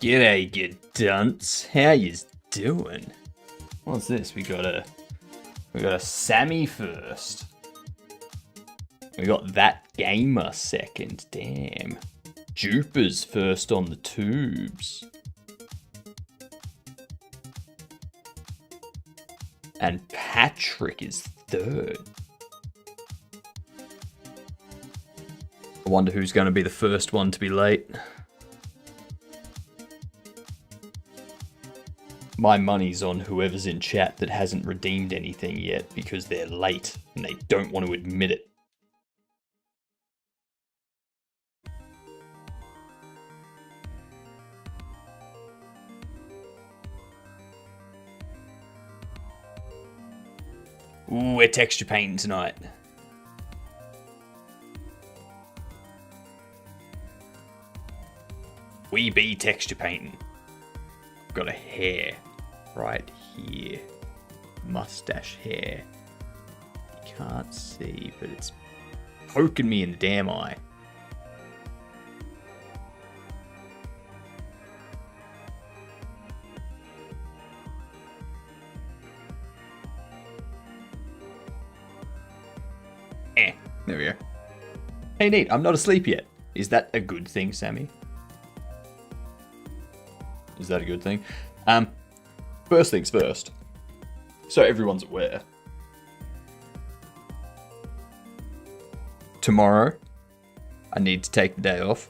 G'day, you dunce. How yous doing? What's this? We got a Sammy first. We got that gamer second. Damn. Juper's first on the tubes. And Patrick is third. I wonder who's going to be the first one to be late. My money's on whoever's in chat that hasn't redeemed anything yet because they're late and they don't want to admit it. Ooh, we're texture painting tonight. We be texture painting. Got a hair right here. Mustache hair. You can't see, but it's poking me in the damn eye. There we go. Hey, neat. I'm not asleep yet. Is that a good thing, Sammy? Is that a good thing? First things first. So everyone's aware. Tomorrow, I need to take the day off.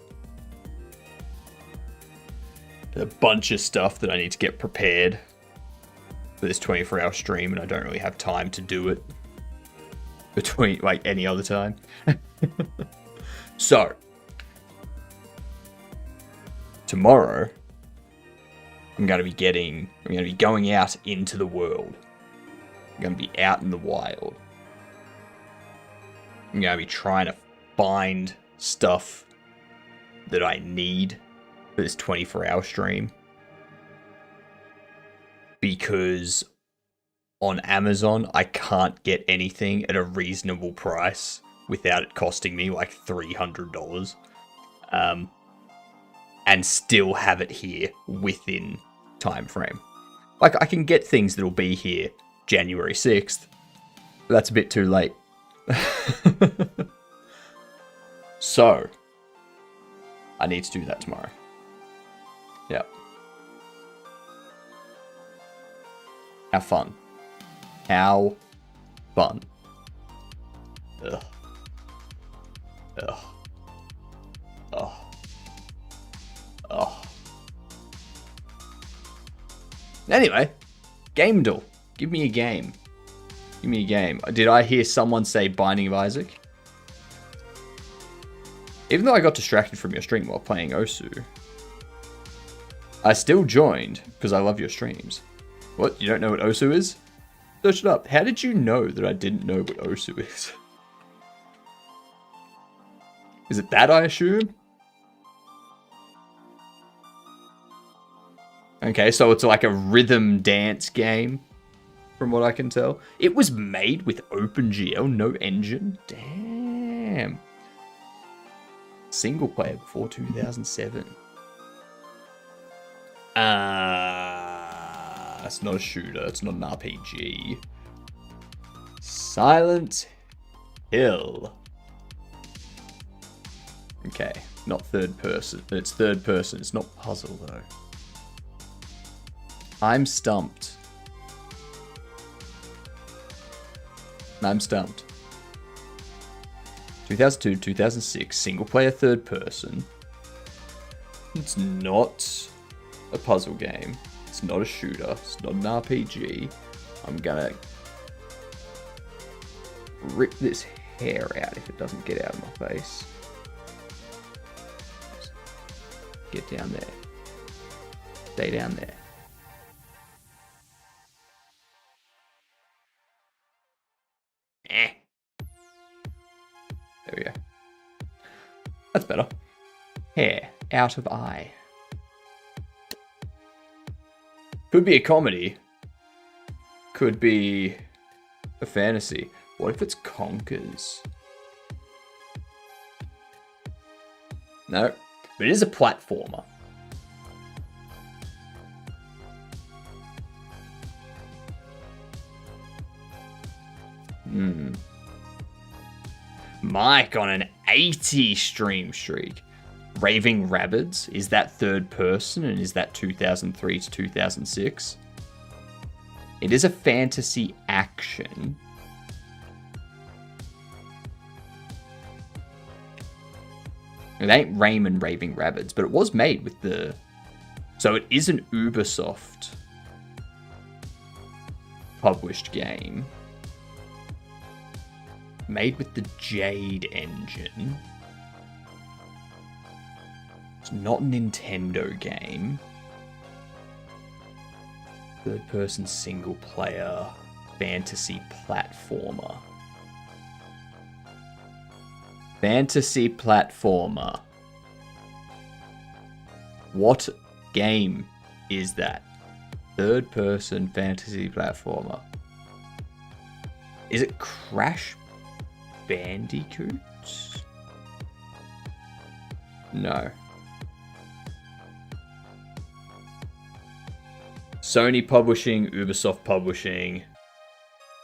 There's a bunch of stuff that I need to get prepared for this 24-hour stream, and I don't really have time to do it between, like, any other time. So, tomorrow, I'm going to be going out into the world. I'm going to be out in the wild. I'm going to be trying to find stuff that I need for this 24-hour stream. Because on Amazon, I can't get anything at a reasonable price without it costing me like $300. And still have it here within time frame. Like, I can get things that'll be here January 6th. But that's a bit too late. So, I need to do that tomorrow. Yep. Have fun. How fun. Ugh. Ugh. Ugh. Ugh. Anyway, game duel. Give me a game. Give me a game. Did I hear someone say Binding of Isaac? Even though I got distracted from your stream while playing Osu, I still joined because I love your streams. What? You don't know what Osu is? Search it up. How did you know that I didn't know what Osu is? Is it that, I assume? Okay, so it's like a rhythm dance game, from what I can tell. It was made with OpenGL, no engine. Damn. Single player before 2007. It's not a shooter. It's not an RPG. Silent Hill. Okay, not third person. It's third person. It's not puzzle, though. I'm stumped. I'm stumped. 2002, 2006, single player third person. It's not a puzzle game. It's not a shooter. It's not an RPG. I'm gonna rip this hair out if it doesn't get out of my face. Get down there. Stay down there. There we go. That's better. Hair out of eye. Could be a comedy. Could be a fantasy. What if it's Conkers? No, but it is a platformer. Mike on an 80 stream streak. Raving Rabbids, is that third person, and is that 2003 to 2006? It is a fantasy action. It ain't Rayman Raving Rabbids, but it was made with the... So it is an Ubisoft published game. Made with the Jade engine. It's not a Nintendo game. Third person single player fantasy platformer. Fantasy platformer. What game is that? Third person fantasy platformer. Is it Crash Bandicoot? No. Sony Publishing, Ubisoft Publishing,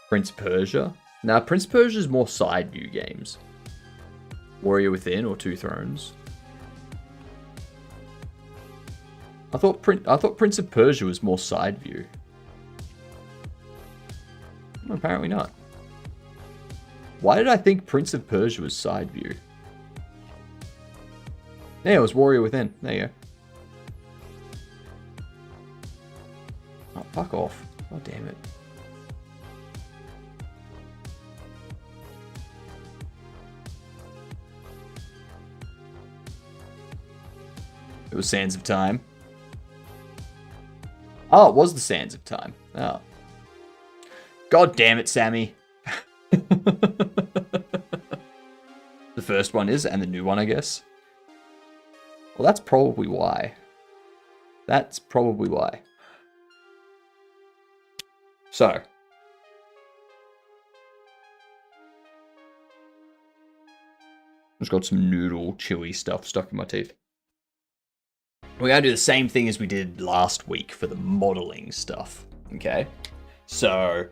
Prince Persia. Now, Prince Persia is more side view games. Warrior Within or Two Thrones. I thought Prince of Persia was more side view. Well, apparently not. Why did I think Prince of Persia was side view? Yeah, it was Warrior Within. There you go. Oh, fuck off. Oh, damn it. It was Sands of Time. Oh, it was the Sands of Time. Oh. God damn it, Sammy. The first one is, and the new one, I guess. Well, that's probably why. That's probably why. So. Just got some noodle chili stuff stuck in my teeth. We're going to do the same thing as we did last week for the modeling stuff. Okay? So,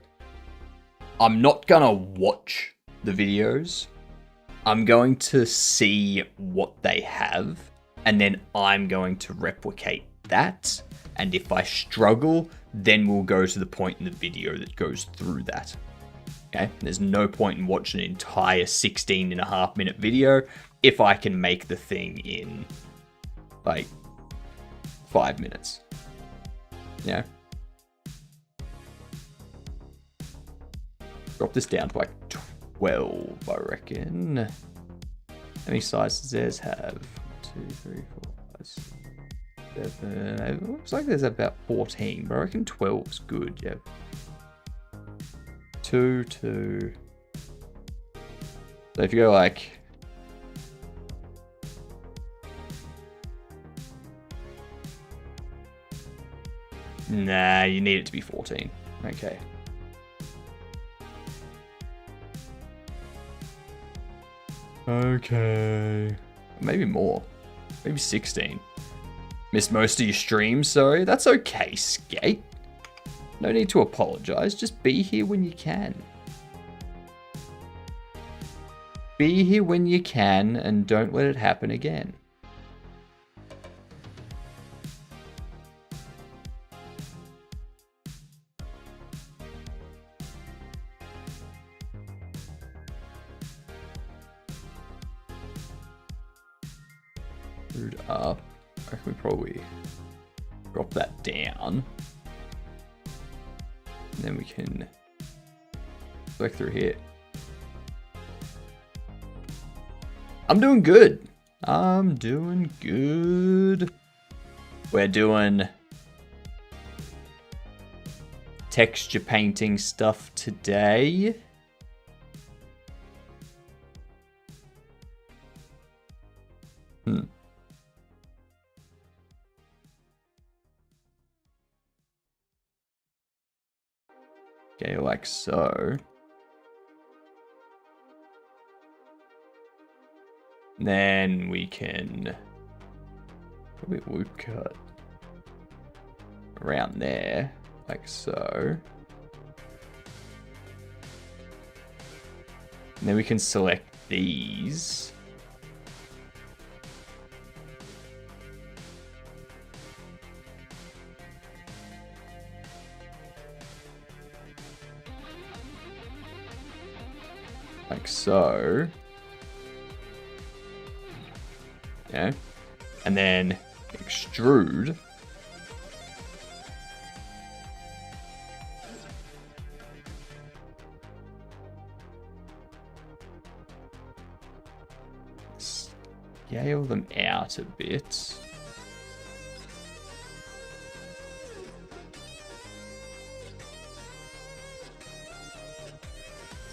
I'm not going to watch the videos. I'm going to see what they have. And then I'm going to replicate that. And if I struggle, then we'll go to the point in the video that goes through that. Okay? There's no point in watching an entire 16.5-minute video if I can make the thing in, like, 5 minutes. Yeah. Drop this down to like 12, I reckon. How many sizes does theirs have? 2, 3, 4, 5, 7. It looks like there's about 14, but I reckon 12 is good. Yeah. 2, 2. So if you go like... Nah, you need it to be 14. Okay. Okay. Maybe more. Maybe 16. Missed most of your streams, sorry. That's okay, Skate. No need to apologize. Just be here when you can. Be here when you can and don't let it happen again. Food up. I reckon we probably drop that down. And then we can click through here. I'm doing good. I'm doing good. We're doing texture painting stuff today. Okay, like so. Then we can probably loop cut around there, like so. And then we can select these. Like so. Yeah. And then extrude. Scale them out a bit.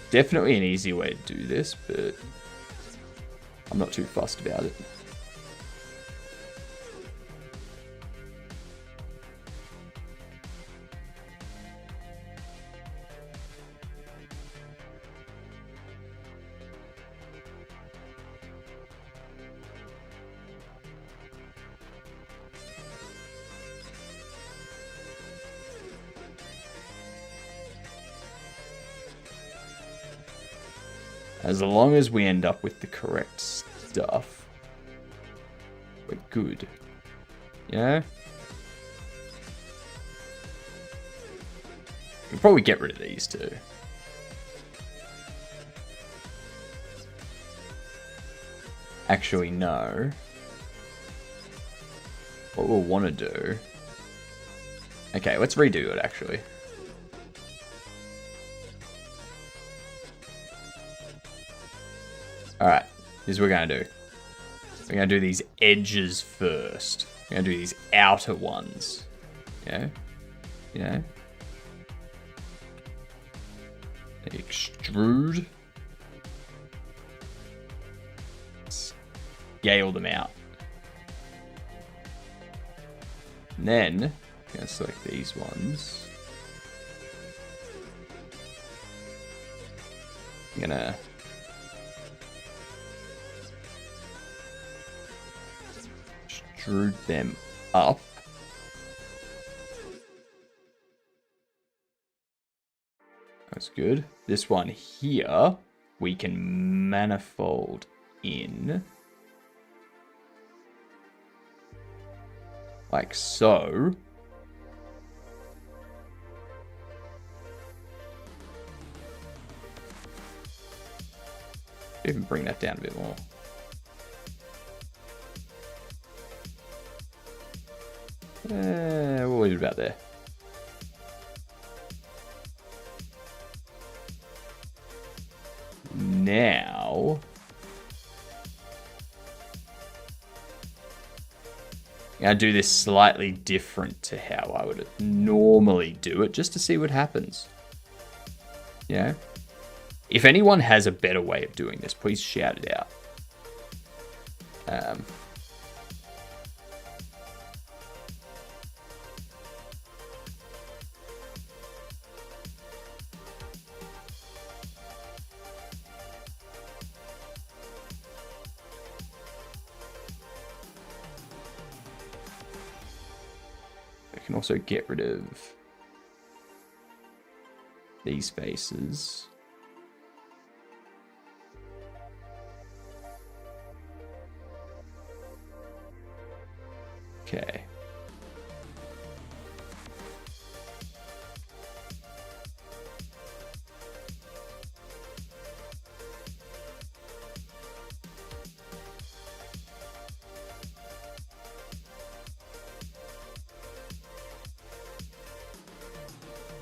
Definitely an easy way to do this, but I'm not too fussed about it. As long as we end up with the correct stuff, we're good. Yeah? We'll probably get rid of these too. Actually, no. What we'll want to do... Okay, let's redo it, actually. Alright, here's what we're going to do. We're going to do these edges first. We're going to do these outer ones. Yeah? Yeah? Extrude. Scale them out. And then, I'm going to select these ones. I'm going to... extrude them up. That's good. This one here, we can manifold in. Like so. Even bring that down a bit more. We'll leave it about there. Now, I'm going to do this slightly different to how I would normally do it, just to see what happens. Yeah. If anyone has a better way of doing this, please shout it out. I can also get rid of these faces. Okay.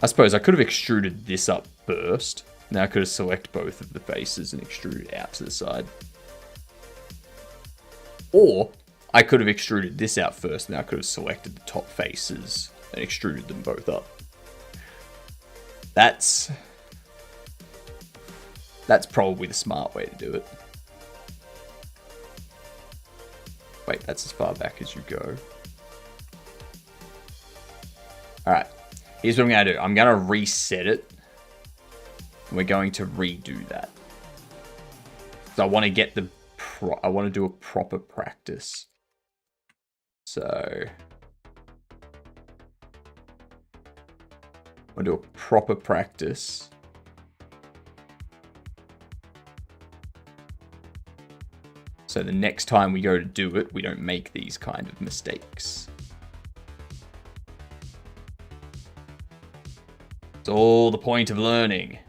I suppose I could have extruded this up first. Now I could have selected both of the faces and extruded it out to the side. Or I could have extruded this out first. Now I could have selected the top faces and extruded them both up. That's probably the smart way to do it. Wait, that's as far back as you go. Alright. Here's what I'm going to do. I'm going to reset it. And we're going to redo that. So I want to get I want to do a proper practice. So I want to do a proper practice. So the next time we go to do it, we don't make these kind of mistakes. It's all the point of learning.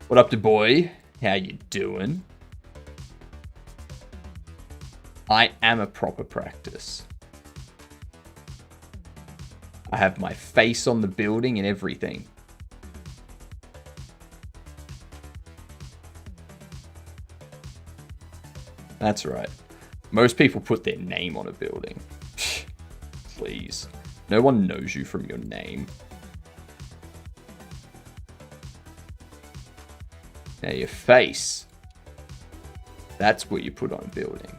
What up, to boy? How you doing? I am a proper practice. I have my face on the building and everything. That's right. Most people put their name on a building. Please. No one knows you from your name. Now your face. That's what you put on a building.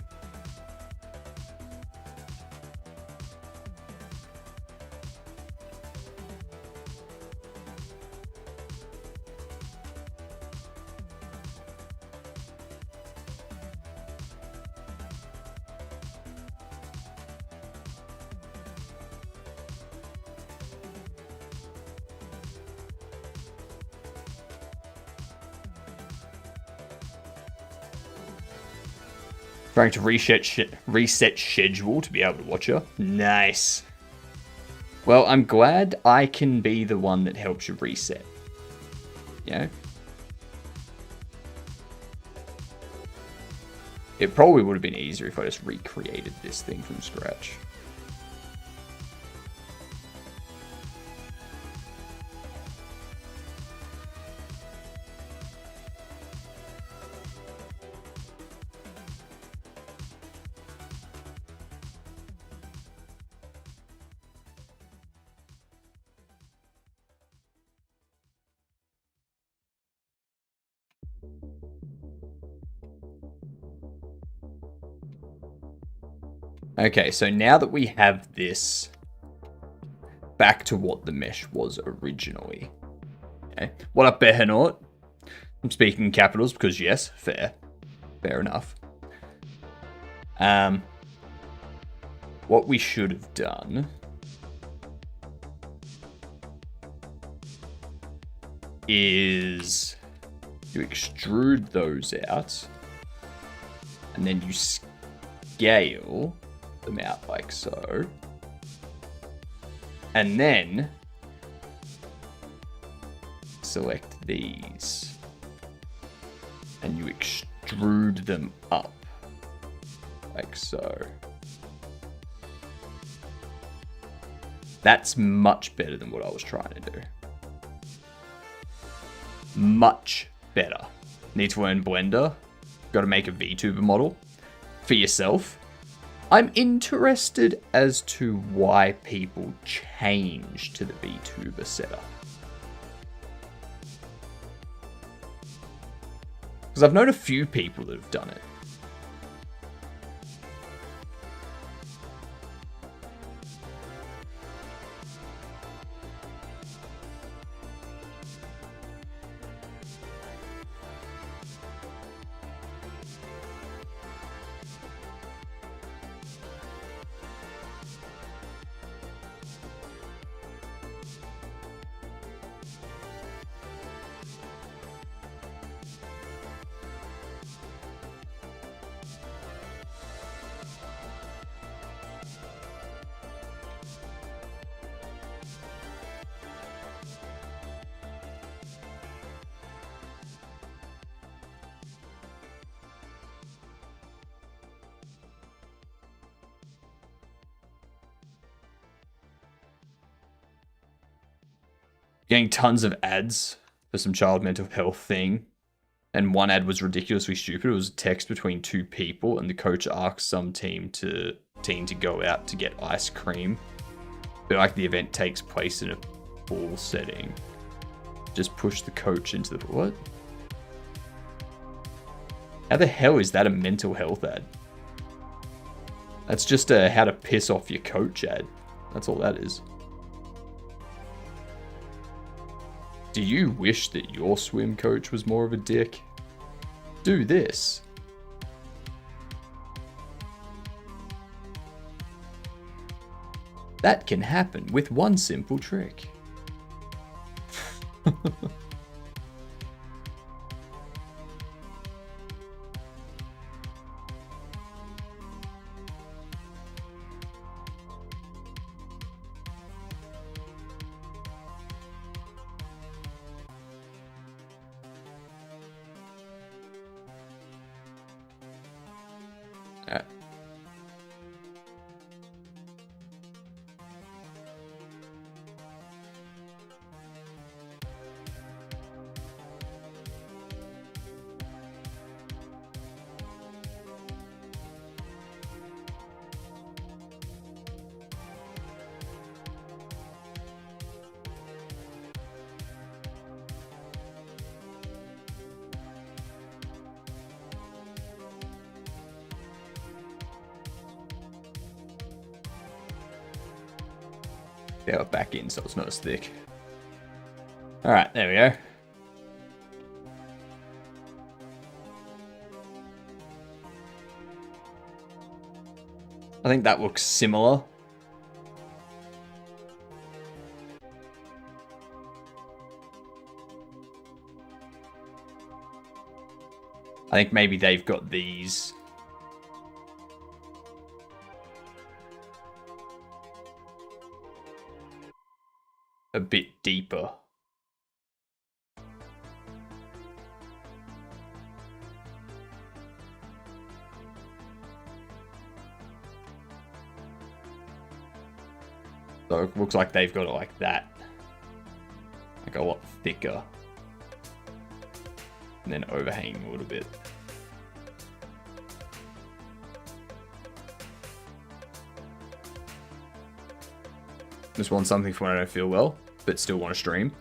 Trying to reset schedule to be able to watch her. Nice. Well, I'm glad I can be the one that helps you reset. You know? It probably would have been easier if I just recreated this thing from scratch. Okay, so now that we have this back to what the mesh was originally. Okay. What up, Behenaut? I'm speaking in capitals because yes, fair. Fair enough. What we should have done is you extrude those out and then you scale them out like so, and then select these and you extrude them up like so. That's much better than what I was trying to do. Much better. Need to learn Blender. Got to make a VTuber model for yourself. I'm interested as to why people change to the VTuber setup. Because I've known a few people that have done it. Getting tons of ads for some child mental health thing. And one ad was ridiculously stupid. It was a text between two people and the coach asked some team to go out to get ice cream. But like the event takes place in a pool setting. Just push the coach into the... What? How the hell is that a mental health ad? That's just a how to piss off your coach ad. That's all that is. Do you wish that your swim coach was more of a dick? Do this. That can happen with one simple trick. Alright. They're back in, so it's not as thick. Alright, there we go. I think that looks similar. I think maybe they've got these a bit deeper. So it looks like they've got it like that. Like a lot thicker. And then overhanging a little bit. Just want something for when I don't feel well, but still want to stream.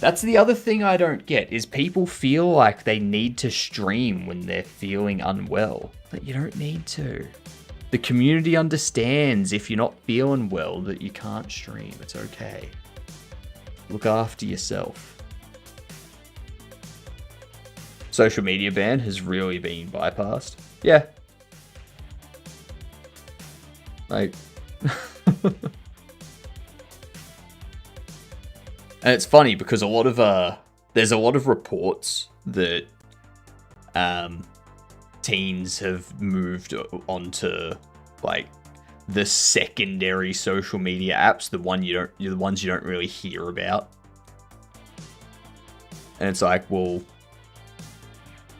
That's the other thing I don't get, is people feel like they need to stream when they're feeling unwell. But you don't need to. The community understands if you're not feeling well that you can't stream. It's okay. Look after yourself. Social media ban has really been bypassed. Yeah. Like... And it's funny because there's a lot of reports that teens have moved onto like the secondary social media apps, the ones you don't really hear about. And it's like, well,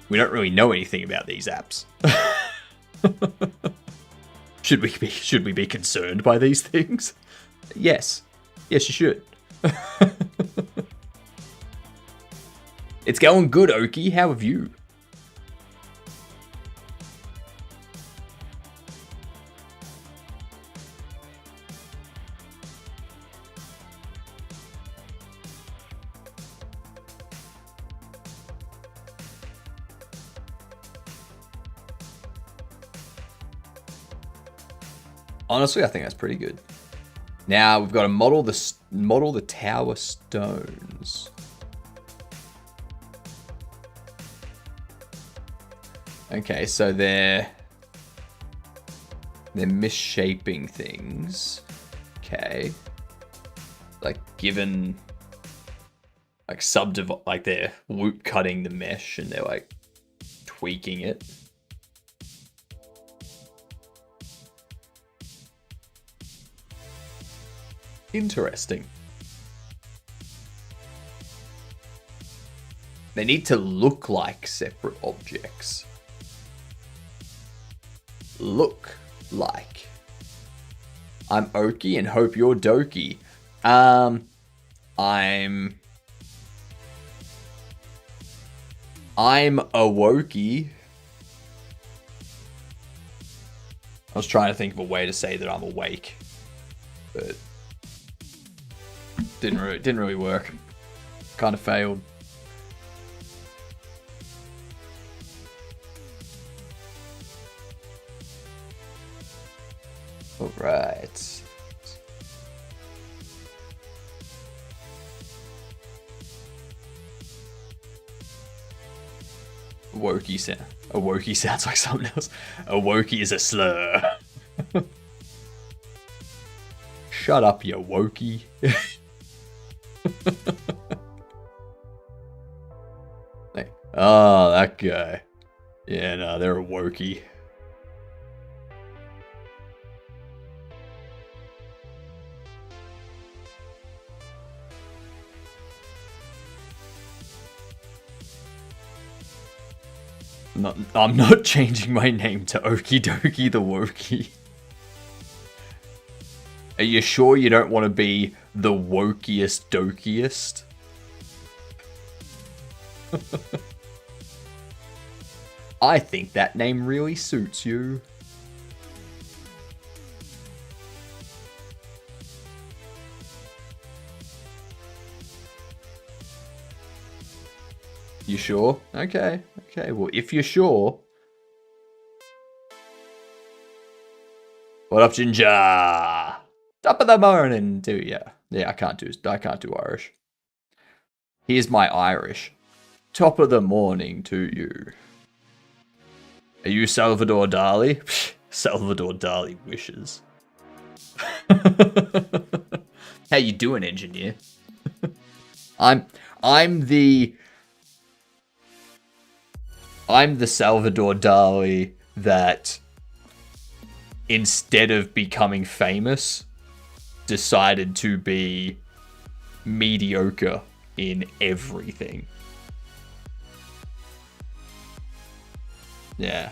we don't really know anything about these apps. Should we be concerned by these things? Yes. Yes, you should. It's going good, Oki. How have you? Honestly, I think that's pretty good. Now we've got to model the tower stones. Okay, so they're misshaping things. Okay, like given like like they're loop cutting the mesh and they're like tweaking it. Interesting. They need to look like separate objects. Look like. I'm Oki and hope you're Doki. I'm Awoki. I was trying to think of a way to say that I'm awake, but didn't really work. Kind of failed. All right. Awoki sounds like something else. Awoki is a slur. Shut up, you wokey. Like, oh, that guy. Yeah, no, they're a wokey. I'm not changing my name to Okie Dokie the Wokey. Are you sure you don't want to be the wokiest dokiest? I think that name really suits you. You sure? Okay. Okay, well, if you're sure... What up, Ginger? Top of the morning to ya. Yeah, I can't do Irish. Here's my Irish. Top of the morning to you. Are you Salvador Dali? Salvador Dali wishes. How you doing, engineer? I'm the Salvador Dali that, instead of becoming famous, decided to be mediocre in everything. Yeah.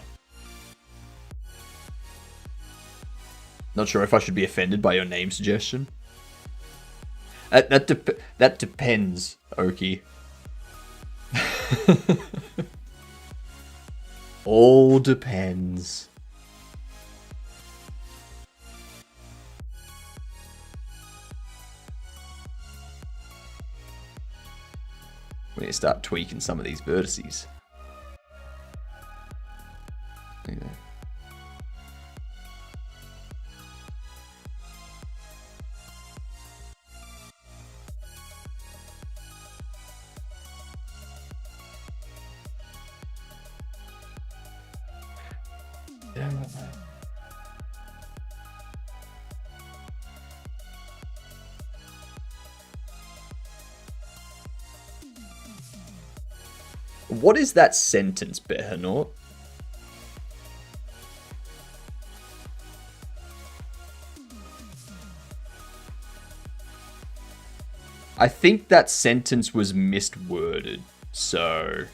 Not sure if I should be offended by your name suggestion. That depends, Oki. All depends. We need to start tweaking some of these vertices. Look at that. What is that sentence, Behanort? I think that sentence was misworded, so...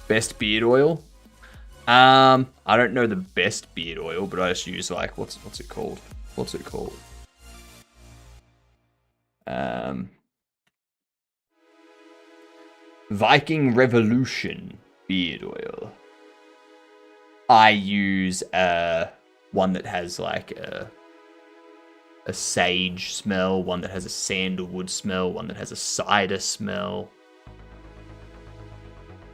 Best beard oil? I don't know the best beard oil, but I just use, like, what's it called? What's it called? Viking Revolution beard oil. I use one that has like a sage smell, one that has a sandalwood smell, one that has a cider smell,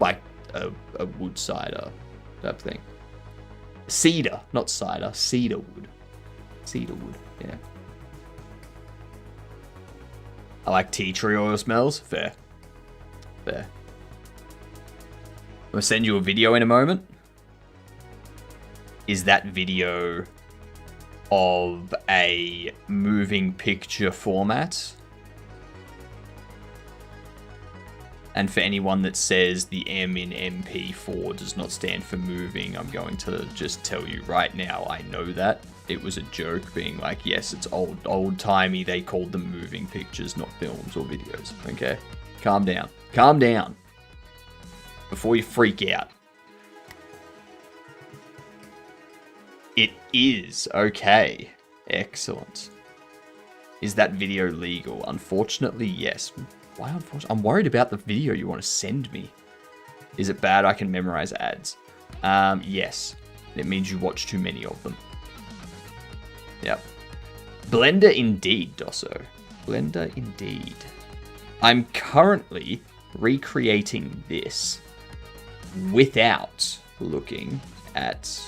like a wood cider type thing. Cedar, not cider, cedar wood. Cedar wood, yeah. I like tea tree oil smells. Fair. Fair. I'm gonna send you a video in a moment. Is that video of a moving picture format? And for anyone that says the M in MP4 does not stand for moving, I'm going to just tell you right now, I know that. It was a joke being like, yes, it's old-timey. They called them moving pictures, not films or videos. Okay? Calm down. Calm down. Before you freak out. It is. Okay. Excellent. Is that video legal? Unfortunately, yes. Why unfortunately? I'm worried about the video you want to send me. Is it bad I can memorize ads? Yes. It means you watch too many of them. Yep. Blender indeed, Dosso. Blender indeed. I'm currently recreating this without looking at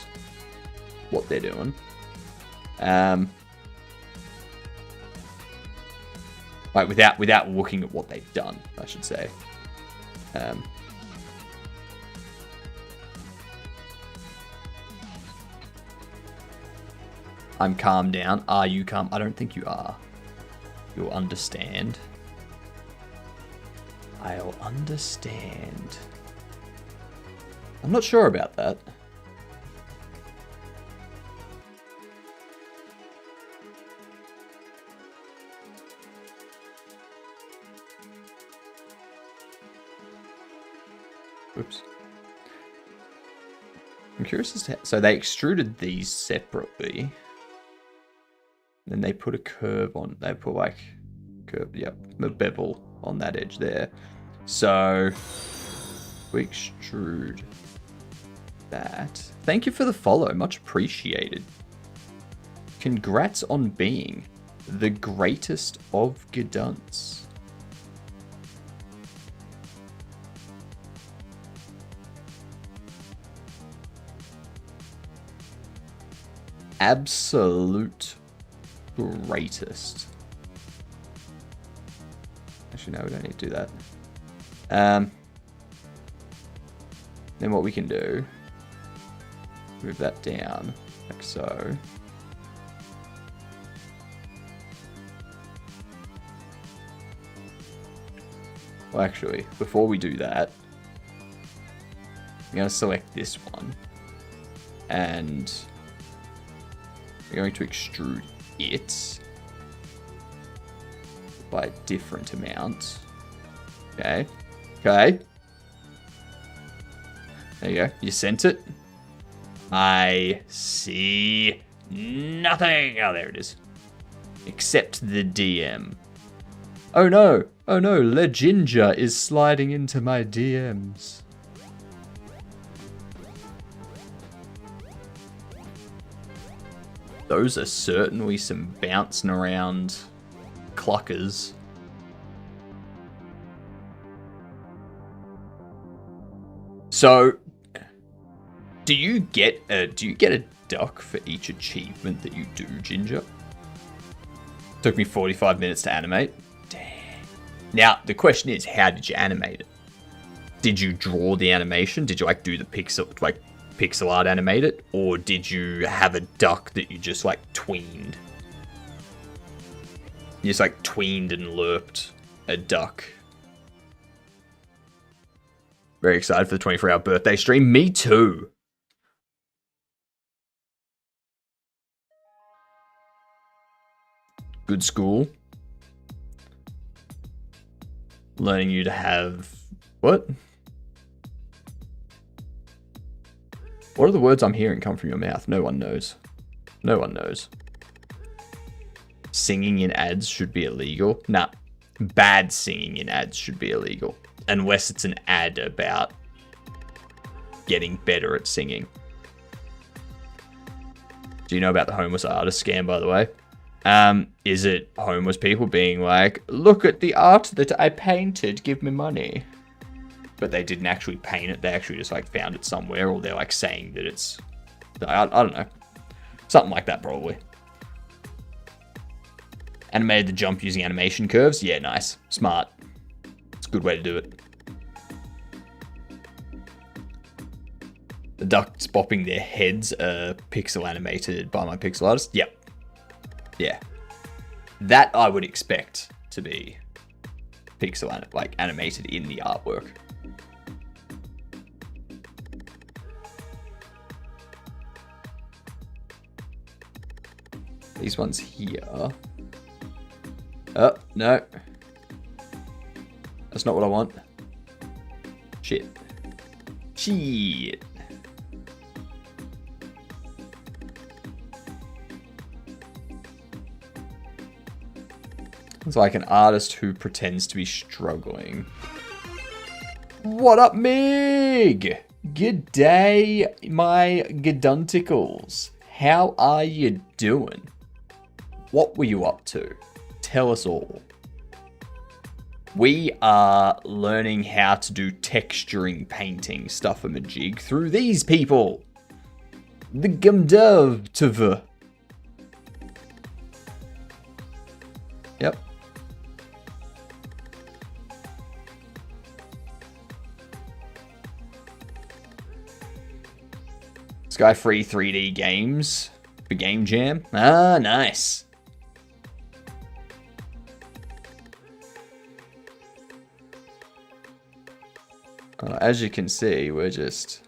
what they're doing. Like without looking at what they've done, I should say. I'm calm down. Are you calm? I don't think you are. You'll understand. I'll understand. I'm not sure about that. Oops. I'm curious as to so they extruded these separately. Then they put a curve on. They put like curve, yep, a bevel on that edge there. So we extrude that. Thank you for the follow, much appreciated. Congrats on being the greatest of Gedunts. Absolute greatest. Actually, no, we don't need to do that. Then what we can do, move that down, like so. Well, actually, before we do that, I'm going to select this one. And we're going to extrude it by a different amount. Okay. Okay. There you go. You sent it. I see nothing. Oh, there it is. Except the DM. Oh no. Oh no. Leginger is sliding into my DMs. Those are certainly some bouncing around cluckers. So, do you get a duck for each achievement that you do, Ginger? Took me 45 minutes to animate. Damn. Now the question is, how did you animate it? Did you draw the animation? Did you like do the pixel art animate it, or did you have a duck that you just like tweened? You just like tweened and lerped a duck. Very excited for the 24-hour birthday stream. Me too. Good school. Learning you to have what? What are the words I'm hearing come from your mouth? No one knows. No one knows. Singing in ads should be illegal. Nah. Bad singing in ads should be illegal. Unless it's an ad about getting better at singing. Do you know about the homeless artist scam, by the way? Is it homeless people being like, look at the art that I painted, give me money? But they didn't actually paint it. They actually just like found it somewhere, or they're like saying that it's, I don't know. Something like that, probably. Animated the jump using animation curves. Yeah, nice. Smart. It's a good way to do it. The ducks bopping their heads are pixel animated by my pixel artist. Yep. Yeah. That I would expect to be pixel animated in the artwork. These ones here. Oh, no. That's not what I want. Shit. Shit. It's like an artist who pretends to be struggling. What up, Mig? G'day, my Gedunticles. How are you doing? What were you up to? Tell us all. We are learning how to do texturing painting stuff-a-majig through these people. The Gumdov. Yep. Sky Free 3D Games for Game Jam. Ah, nice. As you can see, we're just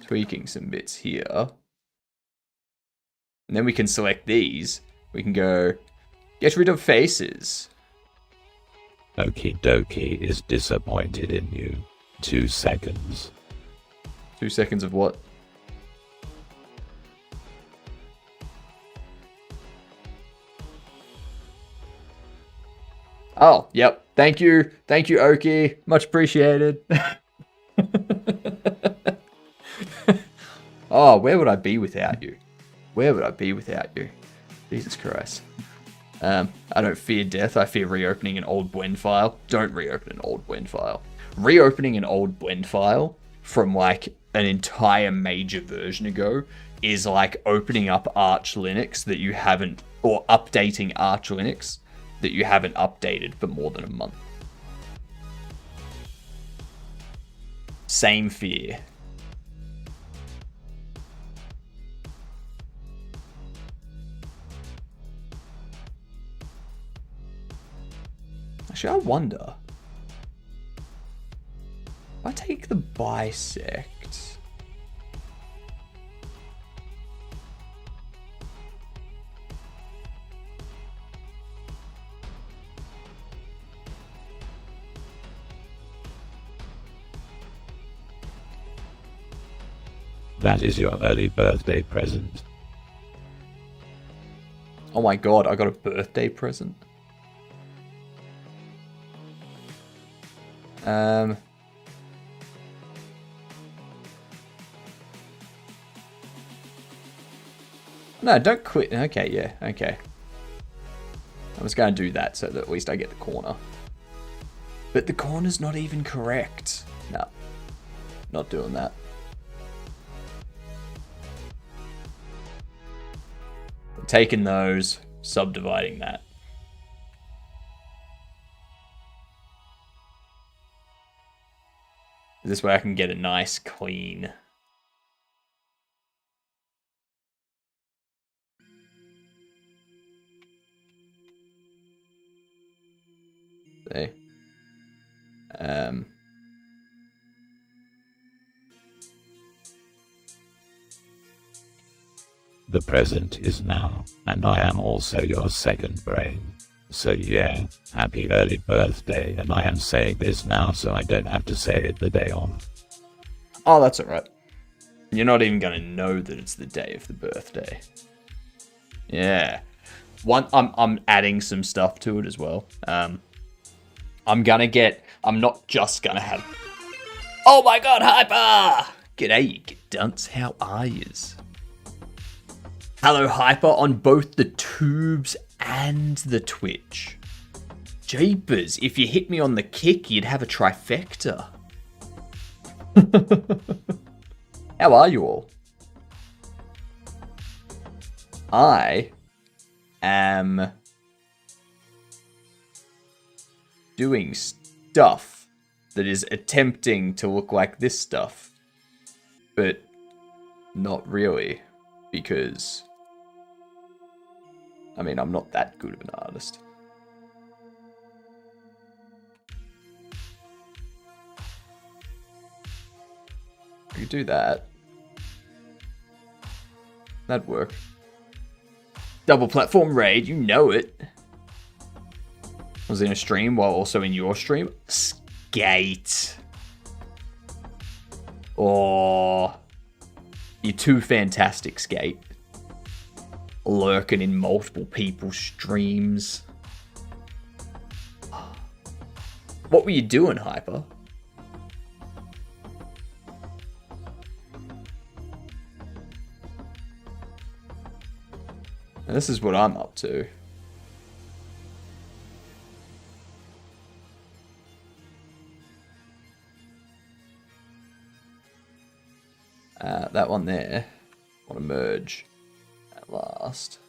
tweaking some bits here. And then we can select these. We can go, get rid of faces. Okie dokie is disappointed in you. 2 seconds. 2 seconds of what? Oh, yep. Thank you. Thank you, Oki. Much appreciated. Oh, where would I be without you? Where would I be without you? Jesus Christ. I don't fear death. I fear reopening an old blend file. Don't reopen an old blend file. Reopening an old blend file from like an entire major version ago is like opening up Arch Linux that you haven't, or updating Arch Linux that you haven't updated for more than a month. Same fear. Actually, I wonder. If I take the bisect. That is your early birthday present. Oh my god, I got a birthday present. No, don't quit. Okay, yeah, okay. I was going to do that so that at least I get the corner. But the corner's not even correct. No, not doing that. Taking those, subdividing that. This way I can get a nice clean. See? The present is now, and I am also your second brain. So yeah, happy early birthday, and I am saying this now so I don't have to say it the day on. Oh, that's alright. You're not even going to know that it's the day of the birthday. Yeah. I'm adding some stuff to it as well. I'm not just gonna have. Oh my god, Hyper! G'day, you get dunce. How are yous? Hello, Hyper, on both the tubes and the Twitch. Jeepers, if you hit me on the kick, you'd have a trifecta. How are you all? I am doing stuff that is attempting to look like this stuff, but not really, because, I mean, I'm not that good of an artist. We could do that. That'd work. Double platform raid, you know it. I was in a stream while also in your stream. Skate. Oh, you're too fantastic, Skate. Lurking in multiple people's streams. What were you doing, Hyper? And this is what I'm up to. That one there. I want to merge at last.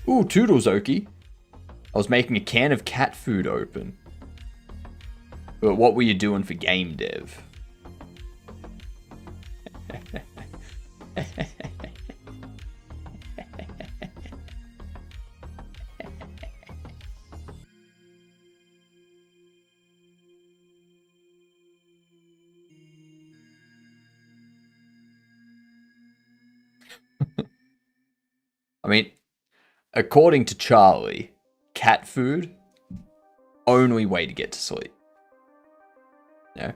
Ooh, Toodles, Oki. I was making a can of cat food open. But what were you doing for game dev? I mean, according to Charlie, cat food, only way to get to sleep. Yeah.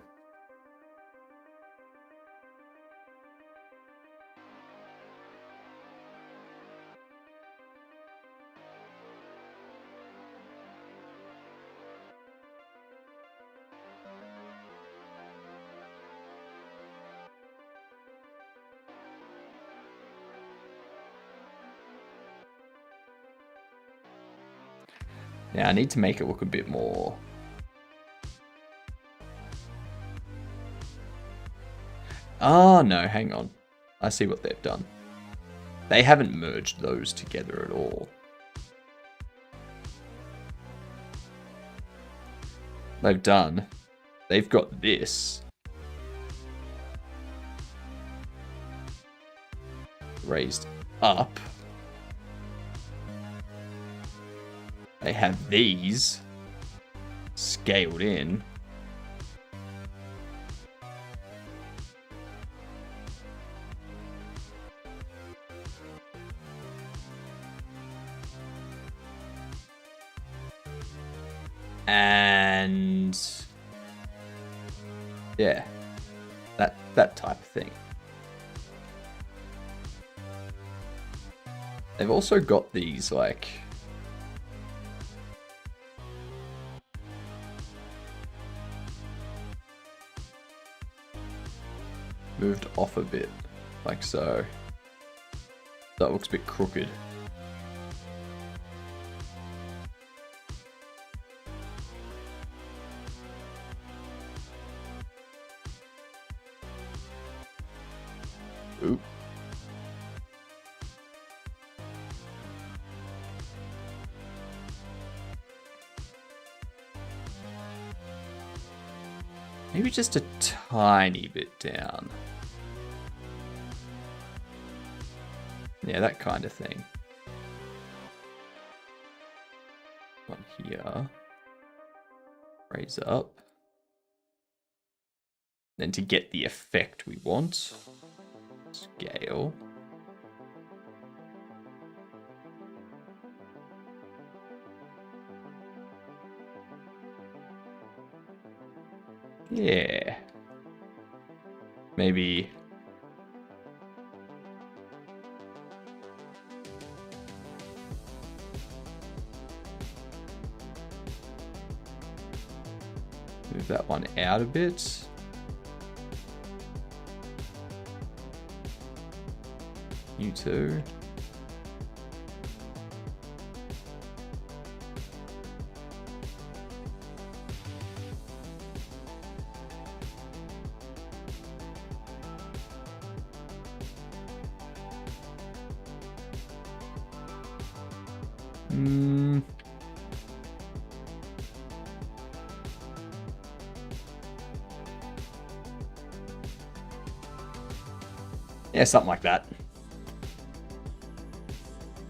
Yeah, I need to make it look a bit more. Oh, no, hang on. I see what they've done. They haven't merged those together at all. They've got this raised up. They have these scaled in. And yeah, that type of thing. They've also got these like moved off a bit, like so. That looks a bit crooked. Oop. Maybe just a tiny bit down. Yeah, that kind of thing. One here. Raise up. Then to get the effect we want, scale. Yeah. Maybe. Move that one out a bit. You too. Yeah, something like that.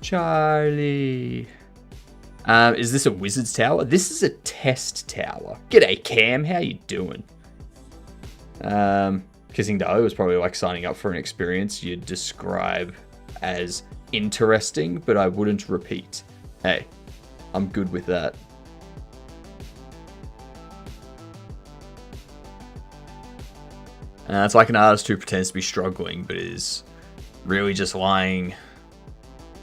Charlie. Is this a wizard's tower? This is a test tower. G'day, Cam. How you doing? Kissing Dough was probably like signing up for an experience you'd describe as interesting, but I wouldn't repeat. Hey, I'm good with that. It's like an artist who pretends to be struggling, but is really just lying.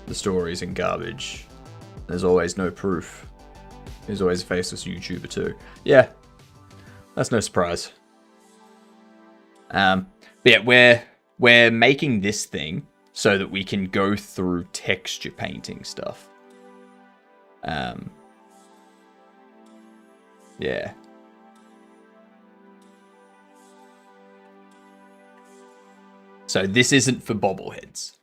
The stories and garbage. There's always no proof. There's always a faceless YouTuber too. Yeah, that's no surprise. But yeah, we're making this thing so that we can go through texture painting stuff. Yeah. So this isn't for bobbleheads.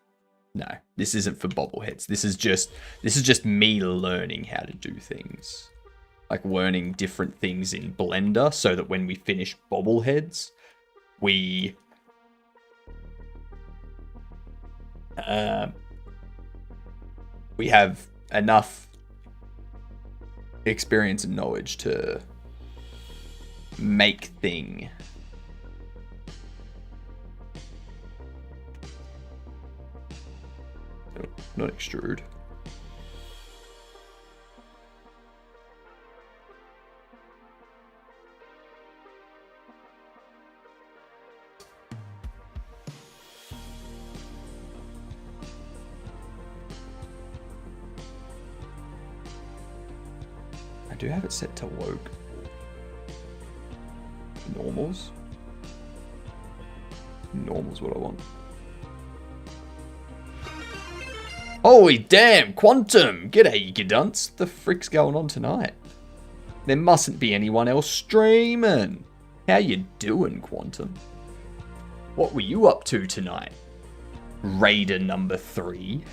No, this isn't for bobbleheads. This is just me learning how to do things. Like learning different things in Blender so that when we finish bobbleheads, we have enough experience and knowledge to make thing. not extrude. I do have it set to woke. Normals? Normal's what I want. Holy damn, Quantum! G'day, you dunce. The frick's going on tonight? There mustn't be anyone else streaming. How you doing, Quantum? What were you up to tonight? Raider number 3.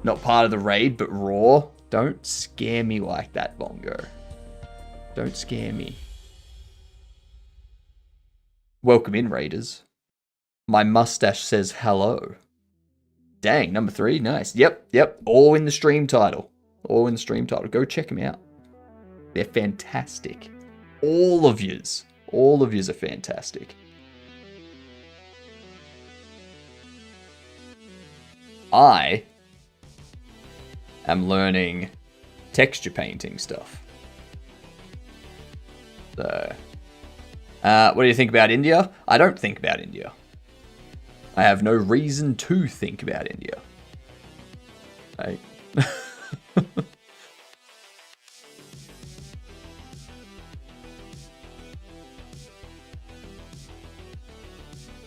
Not part of the raid, but raw. Don't scare me like that, Bongo. Don't scare me. Welcome in, Raiders. My mustache says hello. Dang, number 3, nice. Yep. All in the stream title. All in the stream title. Go check them out. They're fantastic. All of yous are fantastic. I am learning texture painting stuff. So, what do you think about India? I don't think about India. I have no reason to think about India. Right?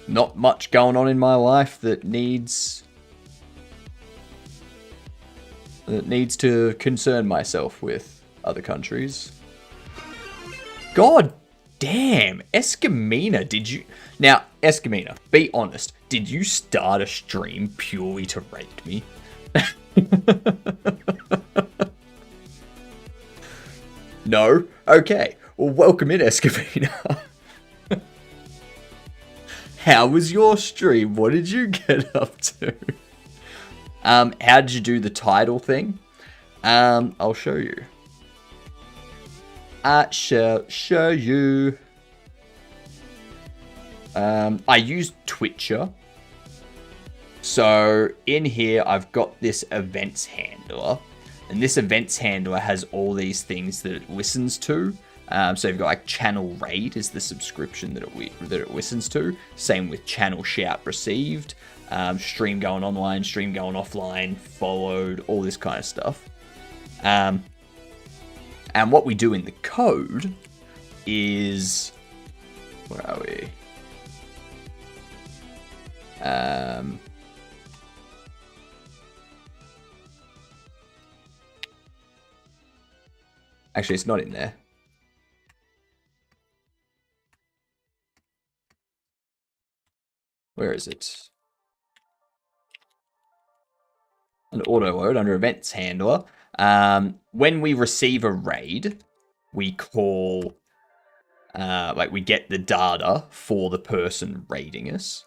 Not much going on in my life that needs to concern myself with other countries. God damn, Escamina, did you... Now, Escamina, be honest, did you start a stream purely to rate me? No? Okay. Well, welcome in, Escamina. How was your stream? What did you get up to? How did you do the title thing? I'll show you. I shall show you. I used Twitcher. So in here, I've got this events handler. And this events handler has all these things that it listens to. So you've got like channel raid is the subscription that it listens to. Same with channel shout received. Stream going online, stream going offline, followed, all this kind of stuff. And what we do in the code is... Where are we? Actually, it's not in there. Where is it? Under auto load, under events handler. When we receive a raid, we call, we get the data for the person raiding us.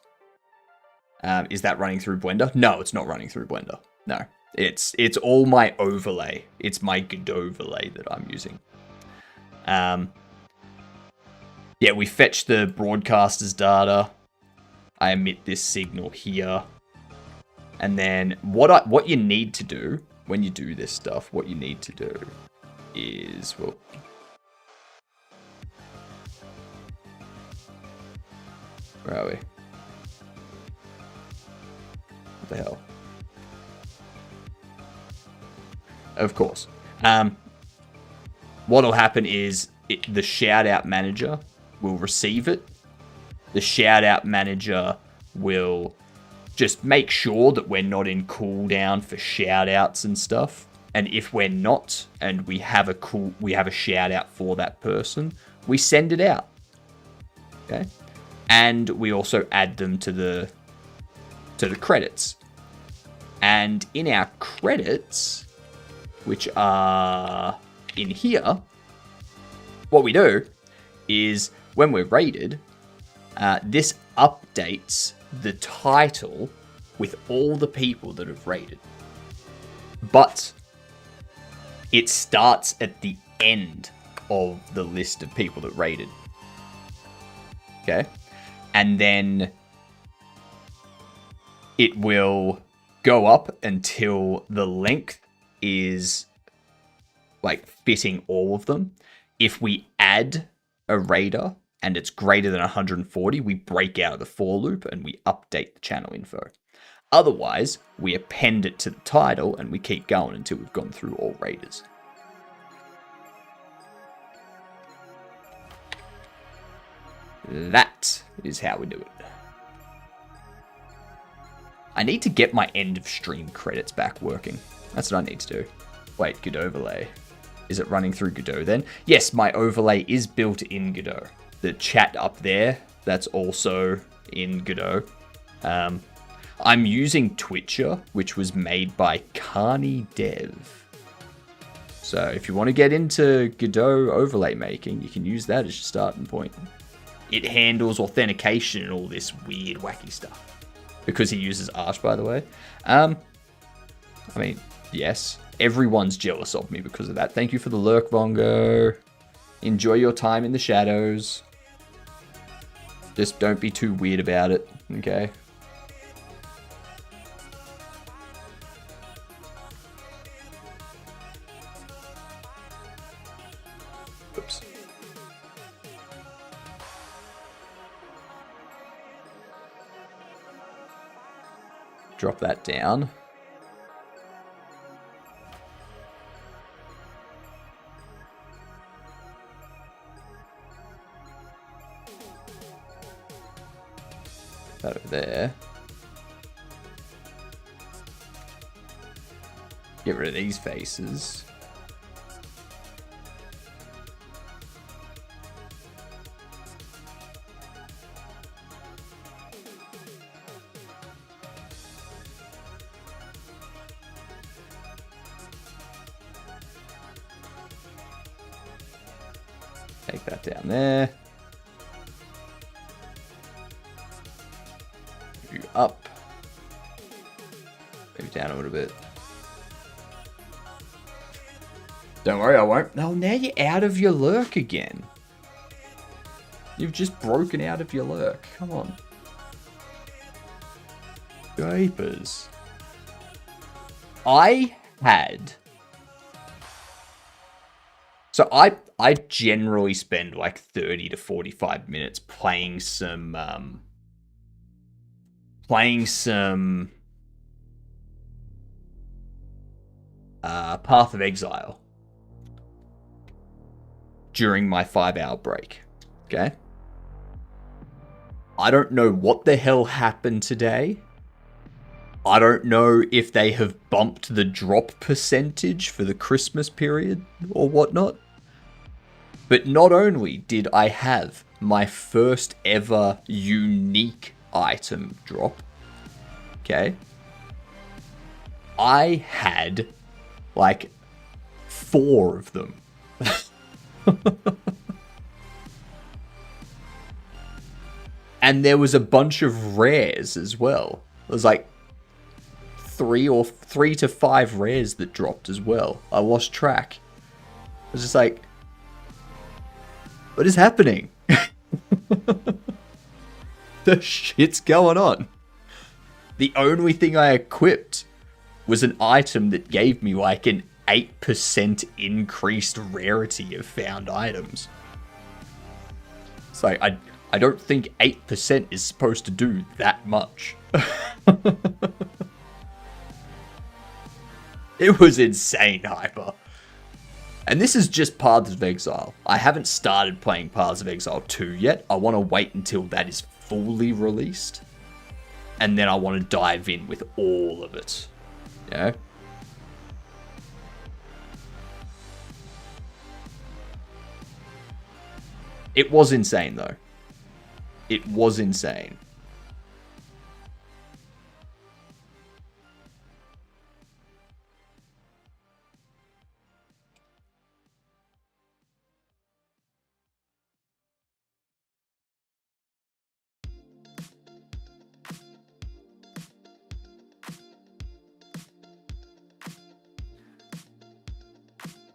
Is that running through Blender? No, it's not running through Blender. No, it's all my overlay. It's my good overlay that I'm using. Yeah, we fetch the broadcaster's data. I emit this signal here. And then what you need to do when you do this stuff, what you need to do is, well, where are we? What the hell? Of course. What'll happen is the shout out manager will receive it. The shout out manager will just make sure that we're not in cooldown for shout outs and stuff. And if we're not, and we have a shout out for that person, we send it out. Okay. And we also add them to the credits. And in our credits, which are in here, what we do is when we're raided, this updates the title with all the people that have raided. But it starts at the end of the list of people that raided. Okay? And then it will go up until the length is like fitting all of them. If we add a raider and it's greater than 140, we break out of the for loop and we update the channel info. Otherwise, we append it to the title and we keep going until we've gone through all raiders. That is how we do it. I need to get my end of stream credits back working. That's what I need to do. Wait, good overlay. Is it running through Godot then? Yes, my overlay is built in Godot. The chat up there, that's also in Godot. I'm using Twitcher, which was made by Carney Dev. So if you want to get into Godot overlay making, you can use that as your starting point. It handles authentication and all this weird, wacky stuff. Because he uses Arch, by the way. I mean, yes. Everyone's jealous of me because of that. Thank you for the lurk, Vongo. Enjoy your time in the shadows. Just don't be too weird about it, okay? Oops. Drop that down. That over there. Get rid of these faces. Take that down there. Move up. Move down a little bit. Don't worry, I won't. No, now you're out of your lurk again. You've just broken out of your lurk. Come on. Vapors. I had... So I generally spend like 30 to 45 minutes playing some Path of Exile during my 5-hour break. Okay? I don't know what the hell happened today. I don't know if they have bumped the drop percentage for the Christmas period or whatnot. But not only did I have my first ever unique item drop, okay, I had like 4 of them. And there was a bunch of rares as well. It was like 3 to 5 rares that dropped as well. I lost track. I was just like, what is happening? The shit's going on. The only thing I equipped was an item that gave me like an 8% increased rarity of found items. It's like, I don't think 8% is supposed to do that much. It was insane, Hyper. And this is just Paths of Exile. I haven't started playing Paths of Exile 2 yet. I want to wait until that is fully released. And then I want to dive in with all of it. Yeah? It was insane, though. It was insane.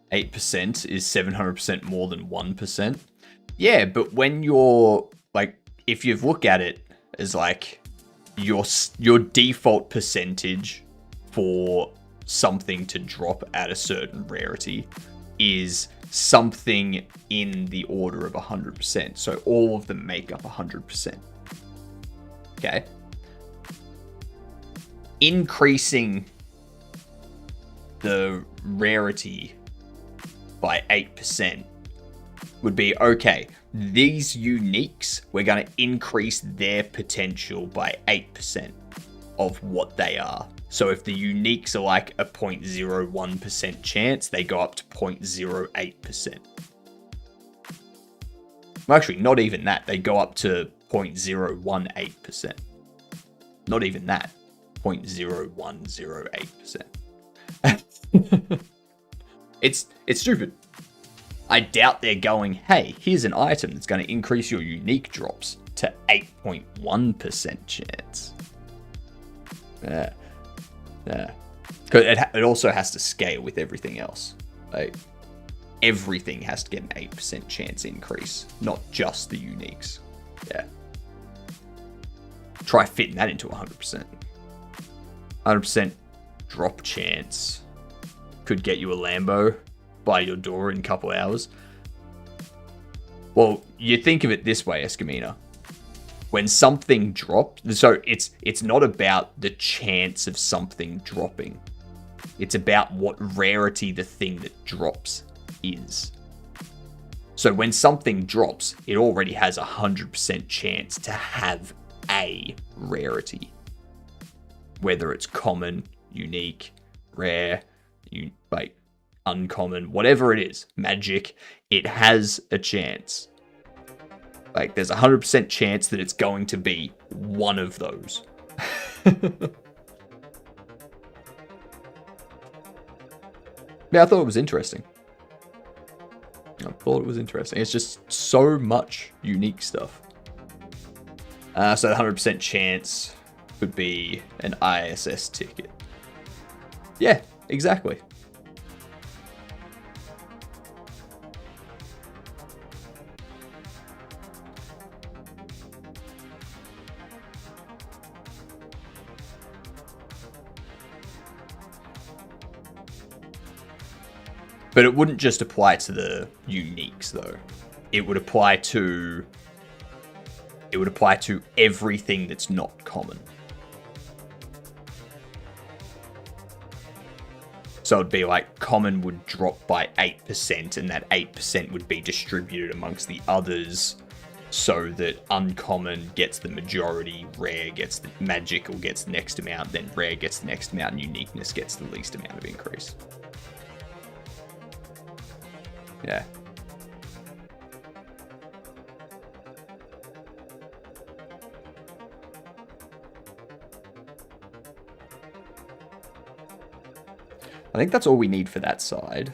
%, is 700% more than 1%. Yeah, but when you're, like, if you look at it as, like, your default percentage for something to drop at a certain rarity is something in the order of 100%. So all of them make up 100%. Okay. Increasing the rarity by 8% would be, okay, these uniques, we're going to increase their potential by 8% of what they are. So if the uniques are like a 0.01% chance, they go up to 0.08%. Well, actually, not even that. They go up to 0.018%. Not even that. 0.0108%. It's stupid. I doubt they're going, hey, here's an item that's going to increase your unique drops to 8.1% chance. Yeah. Because it also has to scale with everything else. Like, everything has to get an 8% chance increase, not just the uniques. Yeah. Try fitting that into 100%. 100% drop chance could get you a Lambo by your door in a couple hours. Well, you think of it this way, Escamina. When something drops, so it's not about the chance of something dropping. It's about what rarity the thing that drops is. So when something drops, it already has 100% chance to have a rarity. Whether it's common, unique, rare, like uncommon, whatever it is, magic, it has a chance. Like, there's 100% chance that it's going to be one of those. Yeah, I thought it was interesting. It's just so much unique stuff. So the 100% chance could be an ISS ticket. Yeah, exactly. But it wouldn't just apply to the uniques, though. It would apply to everything that's not common. So it'd be like common would drop by 8%, and that 8% would be distributed amongst the others, so that uncommon gets the majority, rare gets the magical gets the next amount, then rare gets the next amount, and uniqueness gets the least amount of increase. Yeah. I think that's all we need for that side.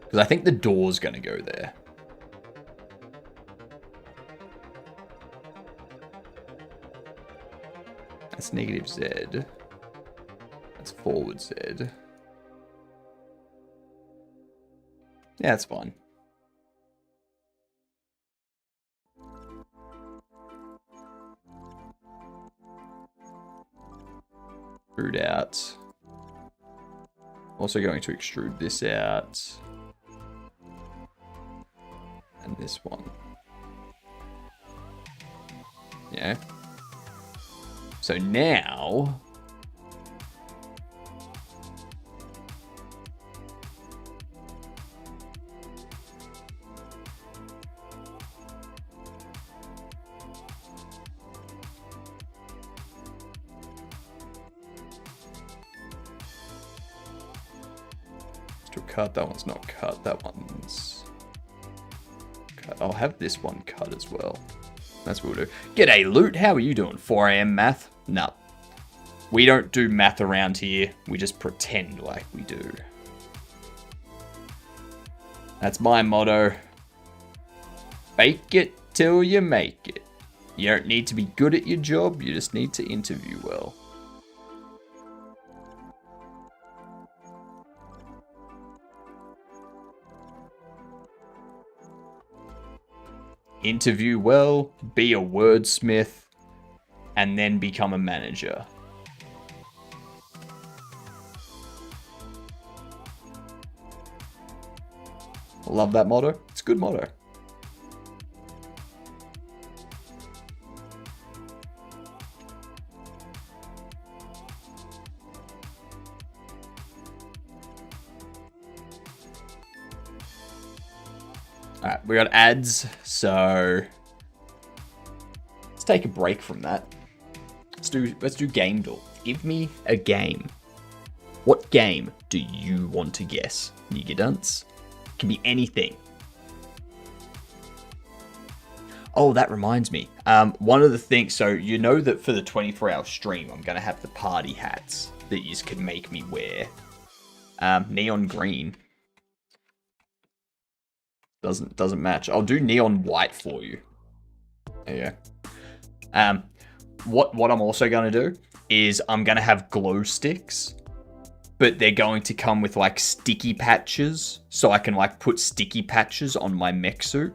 Because I think the door's going to go there. That's negative Z. That's forward Z. Yeah, that's fine. Extrude out. Also going to extrude this out. And this one. Yeah. So now... cut. That one's not cut. That one's cut. I'll have this one cut as well. That's what we'll do. G'day, Loot. How are you doing? 4 AM math? No. We don't do math around here. We just pretend like we do. That's my motto. Fake it till you make it. You don't need to be good at your job. You just need to interview well. interview well, be a wordsmith, and then become a manager. Love that motto. It's a good motto. Alright, we got ads, so let's take a break from that. Let's do game door. Give me a game. What game do you want to guess? Nigga can be anything. Oh, that reminds me. One of the things, so you know that for the 24-hour stream, I'm gonna have the party hats that you can make me wear. Neon green. Doesn't match. I'll do neon white for you. There you go. What I'm also gonna do is I'm gonna have glow sticks, but they're going to come with like sticky patches, so I can like put sticky patches on my mech suit,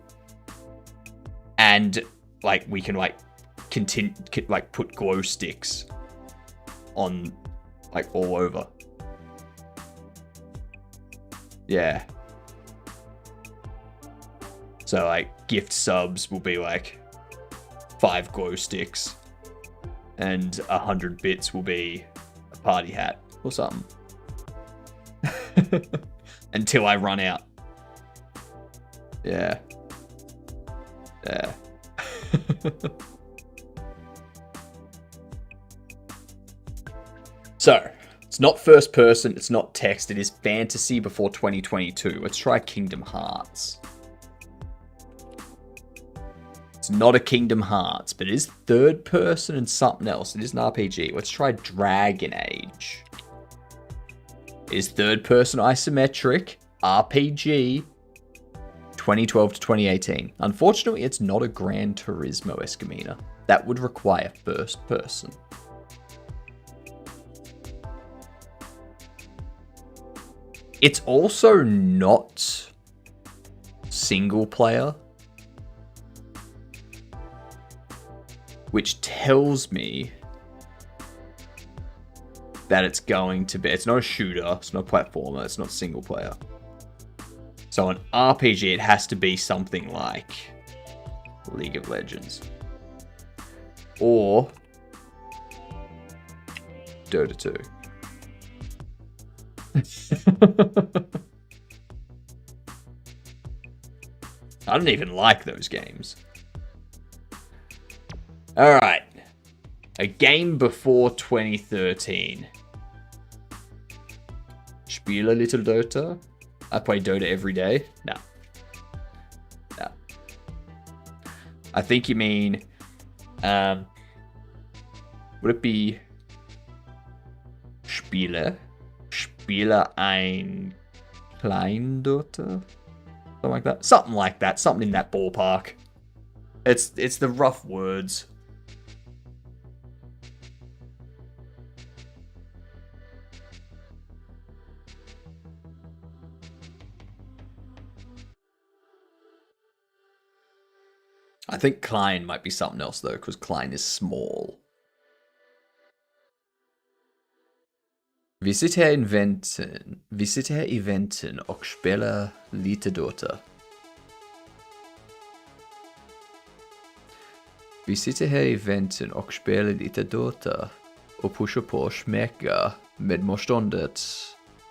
and like we can like put glow sticks on like all over. Yeah. So like gift subs will be like 5 glow sticks, and 100 bits will be a party hat or something. Until I run out. Yeah. Yeah. So, it's not first person, it's not text, it is fantasy before 2022. Let's try Kingdom Hearts. It's not a Kingdom Hearts, but it is third person and something else. It is an RPG. Let's try Dragon Age. It is third person isometric RPG 2012 to 2018. Unfortunately, it's not a Gran Turismo Escamina. That would require first person. It's also not single player, which tells me that it's going to be... It's not a shooter, it's not a platformer, it's not single player. So an RPG, it has to be something like League of Legends. Or Dota 2. I don't even like those games. Alright. A game before 2013. Spiele a little Dota? I play Dota every day? No. No. I think you mean... would it be... Spiele ein klein Dota? Something like that. Something like that. Something in that ballpark. It's the rough words. I think Klein might be something else though, because Klein is small. Visitera eventen och spela lite Dota. Vi sitter här i eventen och spelar lite Dota och pushar på och smäcker med motståndet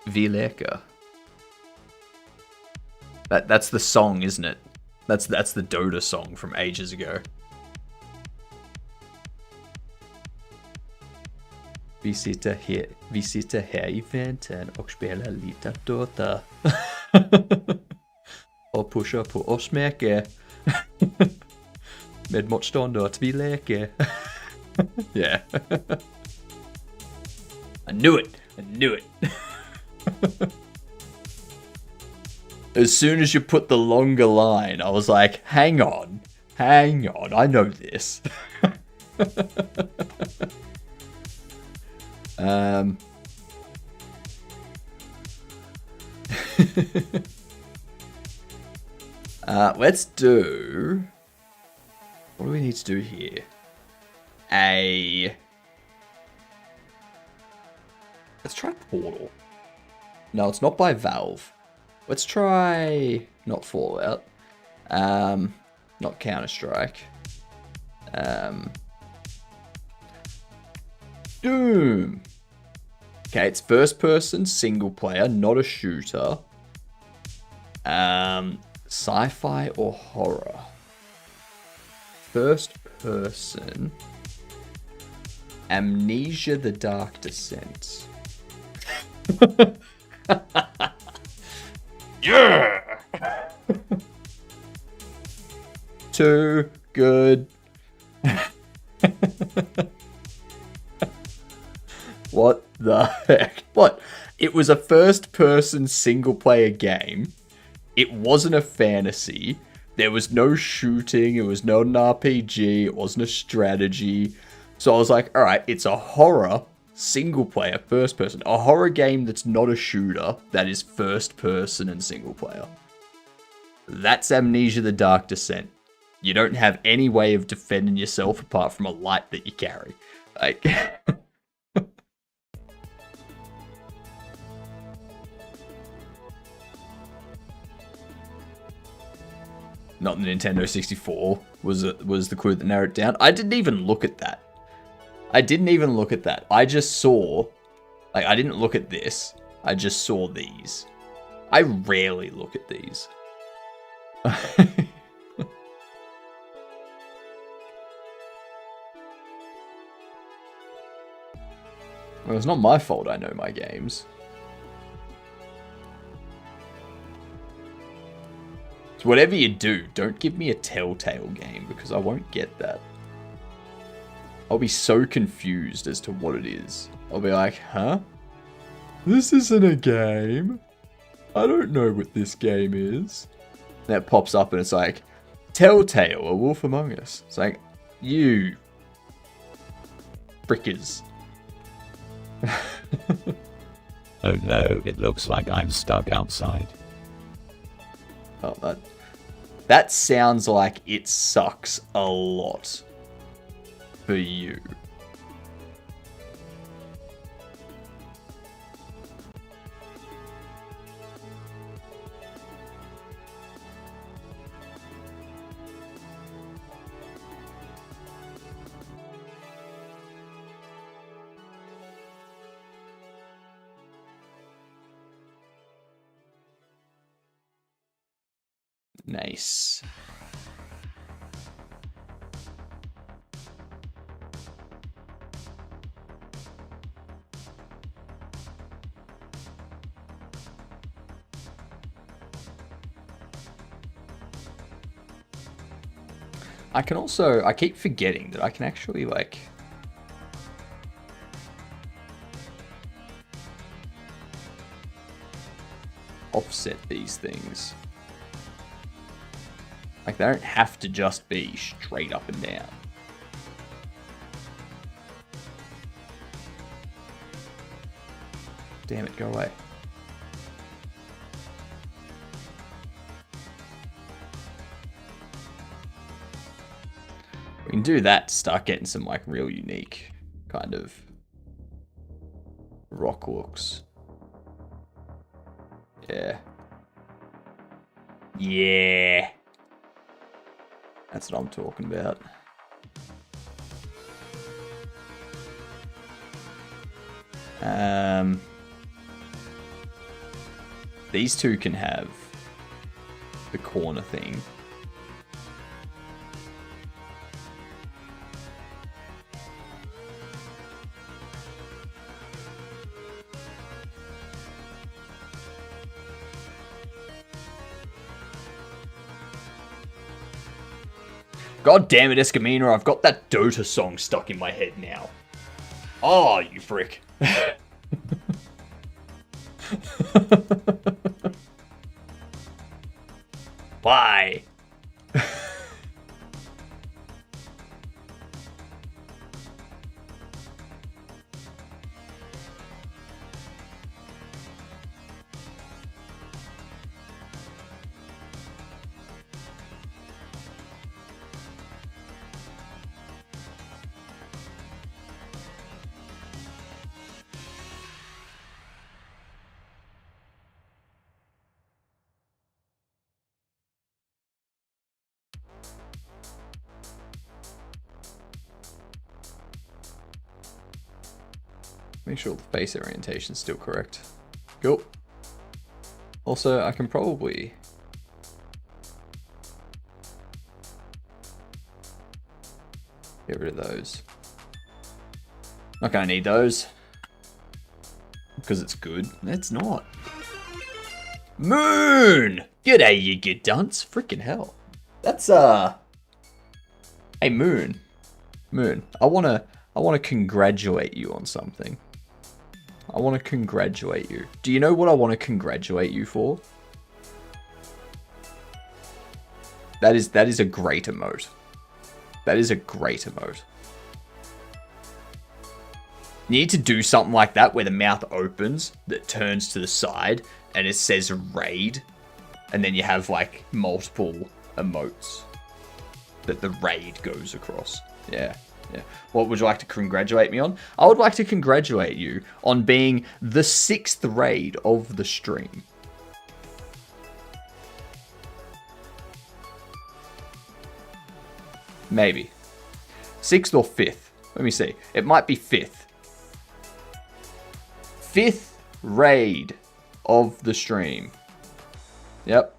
vi leker. That's the song, isn't it? That's the Dota song from ages ago. Vi sitter här i eventen och spelar lite Dota. Och pushar på och smäcker. Med motståndet vi leker. Yeah. I knew it. As soon as you put the longer line, I was like, hang on, I know this. Let's do What do we need to do here? Let's try Portal. No, it's not by Valve. Let's try... Not Fallout. Not Counter-Strike. Doom. Okay, it's first person, single player, not a shooter. Sci-fi or horror? First person. Amnesia: The Dark Descent. Yeah! Too good. What the heck? What? It was a first-person single-player game. It wasn't a fantasy. There was no shooting. It was not an RPG. It wasn't a strategy. So I was like, alright, it's a horror, single-player, first-person. A horror game that's not a shooter, that is first-person and single-player. That's Amnesia: The Dark Descent. You don't have any way of defending yourself apart from a light that you carry. Like... Not the Nintendo 64 was the clue that narrowed it down. I didn't even look at that. I just saw... Like, I didn't look at this. I just saw these. I rarely look at these. Well, it's not my fault I know my games. So whatever you do, don't give me a Telltale game, because I won't get that. I'll be so confused as to what it is. I'll be like, huh? This isn't a game. I don't know what this game is. And it pops up and it's like, Telltale, A Wolf Among Us. It's like, you frickers. Oh no, it looks like I'm stuck outside. Oh, that sounds like it sucks a lot for you. Nice. I keep forgetting that I can actually, like, offset these things. Like, they don't have to just be straight up and down. Damn it, go away. We can do that to start getting some, like, real unique kind of rock looks. Yeah. Yeah. That's what I'm talking about. These two can have the corner thing. God damn it, Escamina, I've got that Dota song stuck in my head now. Oh, you frick. Why? Make sure the face orientation is still correct. Cool. Also, I can probably... get rid of those. Not gonna need those. Because it's good. It's not. Moon! G'day, you good dunce. Freaking hell. That's, Hey, Moon. Moon, I wanna congratulate you on something. I wanna congratulate you. Do you know what I wanna congratulate you for? That is a great emote. That is a great emote. You need to do something like that where the mouth opens, that turns to the side, and it says raid. And then you have like multiple emotes that the raid goes across. Yeah. What would you like to congratulate me on? I would like to congratulate you on being the 6th raid of the stream. Maybe. 6th or 5th. Let me see. It might be 5th. 5th raid of the stream. Yep.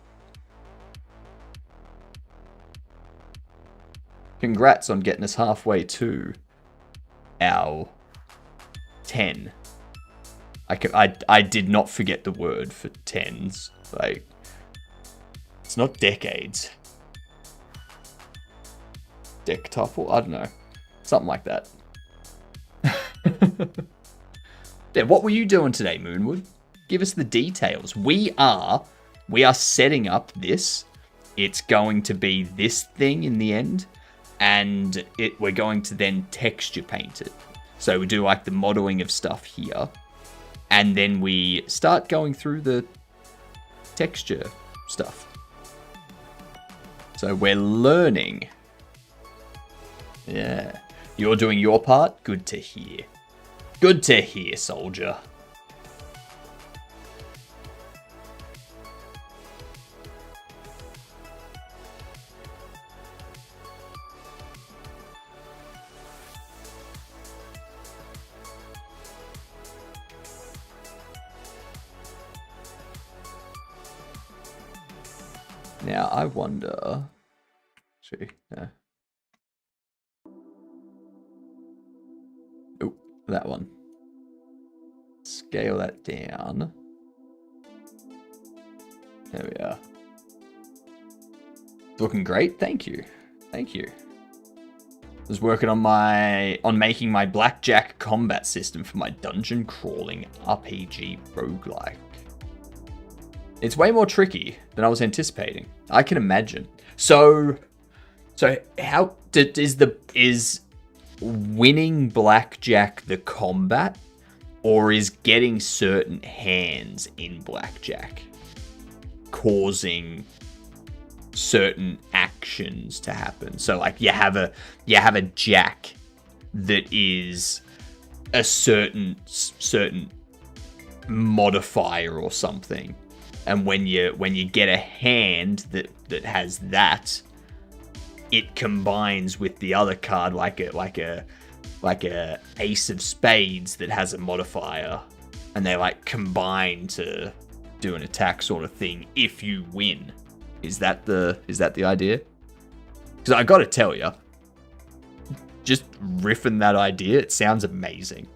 Congrats on getting us halfway to our 10. I did not forget the word for tens. Like, it's not decades. Dectuple? I don't know. Something like that. Yeah, what were you doing today, Moonwood? Give us the details. We are setting up this. It's going to be this thing in the end. And we're going to then texture paint it. So we do like the modeling of stuff here. And then we start going through the texture stuff. So we're learning. Yeah. You're doing your part? Good to hear. Good to hear, soldier. Now, I wonder... Actually, no. Oh, that one. Scale that down. There we are. Looking great. Thank you. Thank you. I was working on making my blackjack combat system for my dungeon crawling RPG roguelike. It's way more tricky than I was anticipating. I can imagine. So how is winning blackjack the combat, or is getting certain hands in blackjack causing certain actions to happen? So like you have a jack that is a certain modifier or something. And when you get a hand that has that, it combines with the other card like a ace of spades that has a modifier, and they like combine to do an attack sort of thing if you win. Is that the idea? Because I got to tell you, just riffing that idea, it sounds amazing.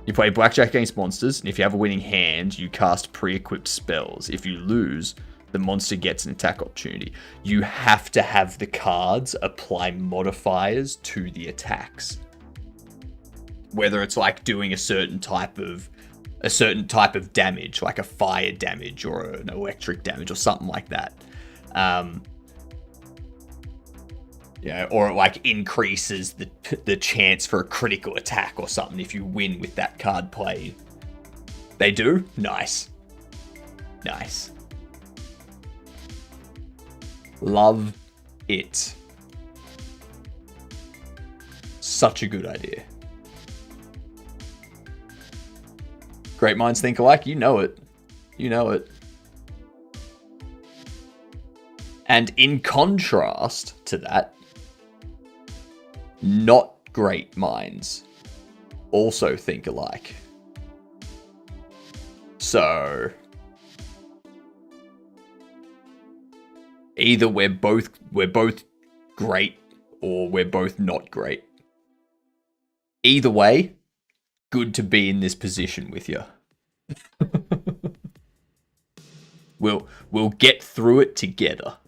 You play blackjack against monsters, and if you have a winning hand, you cast pre-equipped spells. If you lose, the monster gets an attack opportunity. You have to have the cards apply modifiers to the attacks. Whether it's like doing a certain type of damage, like a fire damage or an electric damage or something like that. Yeah, or it like increases the chance for a critical attack or something if you win with that card played. They do? Nice. Nice. Love it. Such a good idea. Great minds think alike. You know it. You know it. And in contrast to that, not great minds also think alike. So either we're both great or we're both not great. Either way, good to be in this position with you. We'll get through it together.